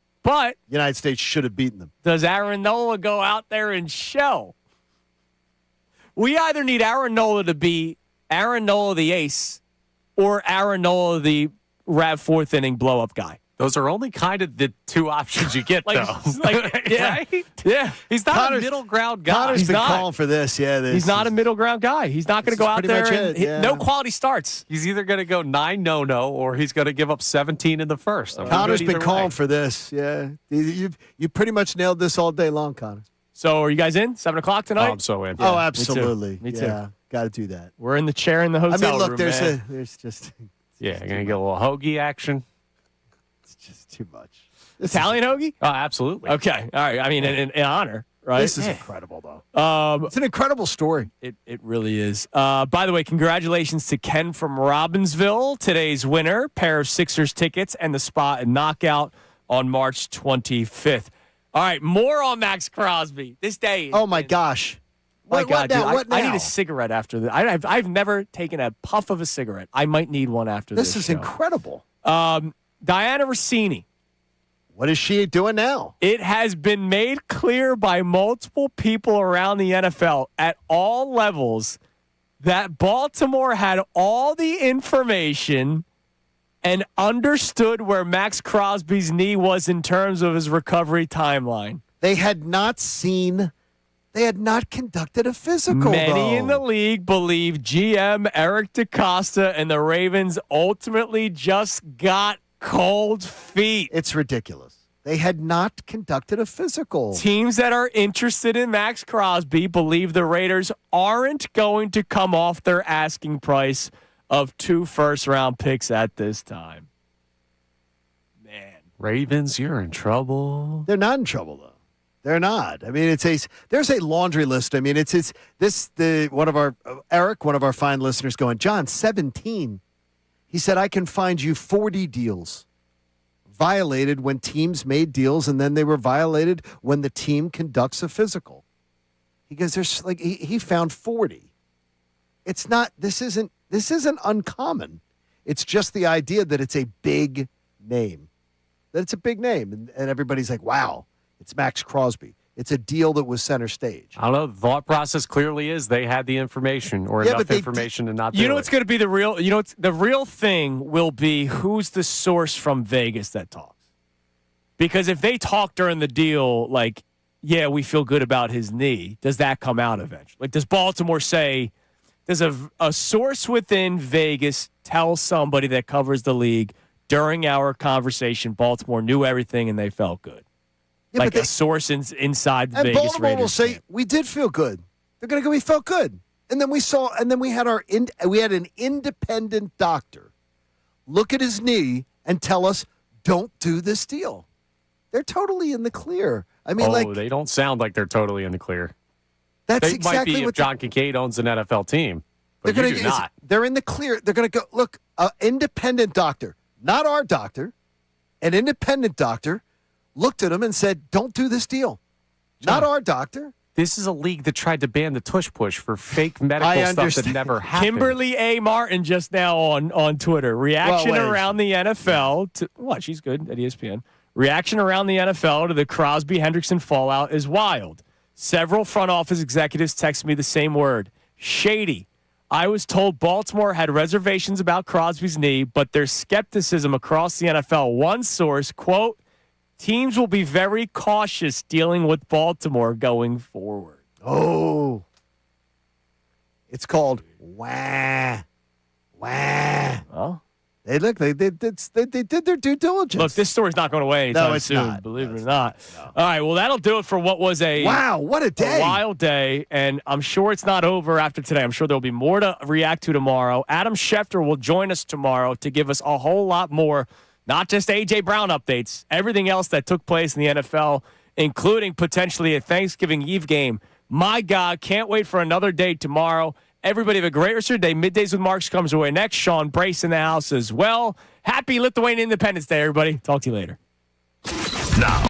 United States should have beaten them. Does Aaron Nola go out there and show? We either need Aaron Nola to be Aaron Nola the ace or Aaron Nola the fourth inning blow-up guy. Those are only kind of the 2 options you get, though. Yeah. Right? Yeah. He's not a middle ground guy. Connor's been calling for this. Yeah, he's not a middle ground guy. He's not going to go out there and hit no quality starts. He's either going to go 9 no-no or he's going to give up 17 in the first. Connor's been calling for this. Yeah. You pretty much nailed this all day long, Connor. So are you guys in? 7 o'clock tonight? Oh, I'm so in. Yeah, oh, absolutely. Me too. Yeah, got to do that. We're in the chair in the hotel room, there's just... Yeah, you're going to get a little hoagie action. Just too much. Italian hoagie? Oh, absolutely. Okay. All right. I mean, in honor, right? This is incredible, though. It's an incredible story. It really is. By the way, congratulations to Ken from Robbinsville, today's winner. Pair of Sixers tickets and the spot and knockout on March 25th. All right, more on Max Crosby. This day. Oh, my gosh. My God, now? dude, What I now? need a cigarette after this. I've never taken a puff of a cigarette. I might need one after this. This is show. incredible. Diana Rossini. What is she doing now? It has been made clear by multiple people around the NFL at all levels that Baltimore had all the information and understood where Max Crosby's knee was in terms of his recovery timeline. They had not conducted a physical. Many in the though. league believe GM Eric DaCosta and the Ravens ultimately just got cold feet. It's ridiculous. They had not conducted a physical. Teams that are interested in Max Crosby believe the Raiders aren't going to come off their asking price of 2 first-round picks at this time. Man. Ravens, you're in trouble. They're not in trouble though. They're not. I mean, there's a laundry list. I mean, one of our fine listeners going, John, 17. He said, I can find you 40 deals violated when teams made deals, and then they were violated when the team conducts a physical. He goes, there's like he found 40. It's not. This isn't uncommon. It's just the idea that it's a big name. That it's a big name, and everybody's like, wow, it's Max Crosby. It's a deal that was center stage. I don't know. The thought process clearly is they had the information or enough information to not do it. You know what's going to be the real? You know, the real thing will be who's the source from Vegas that talks. Because if they talk during the deal, like, yeah, we feel good about his knee, does that come out eventually? Like, does Baltimore say, does a source within Vegas tell somebody that covers the league during our conversation, Baltimore knew everything and they felt good? Yeah, like a source inside the Vegas Baltimore Raiders will say, camp. we did feel good. They're going to go, we felt good. And then we had an independent doctor look at his knee and tell us, don't do this deal. They're totally in the clear. I mean, they don't sound like they're totally in the clear. That's they exactly might be what if John Kincade owns an NFL team, but they're you do not. They're in the clear. They're going to go, look, an independent doctor, not our doctor, an independent doctor looked at him and said, don't do this deal. John, not our doctor. This is a league that tried to ban the tush push for fake medical stuff that never happened. Kimberly A. Martin just now on Twitter. Reaction Well, around the NFL to what? She's good at ESPN. Reaction around the NFL to the Crosby Hendrickson fallout is wild. Several front office executives text me the same word. Shady. I was told Baltimore had reservations about Crosby's knee, but there's skepticism across the NFL. One source, quote, teams will be very cautious dealing with Baltimore going forward. Oh. It's called wah. Well, they did their due diligence. Look, this story's not going away anytime soon, not. believe it or not. No. All right, well, that'll do it for what was wow, what a day. A wild day, and I'm sure it's not over after today. I'm sure there'll be more to react to tomorrow. Adam Schefter will join us tomorrow to give us a whole lot more. Not just A.J. Brown updates, everything else that took place in the NFL, including potentially a Thanksgiving Eve game. My God, can't wait for another day tomorrow. Everybody have a great rest of your day. Middays with Marks comes away next. Sean Brace in the house as well. Happy Lithuanian Independence Day, everybody. Talk to you later. Now,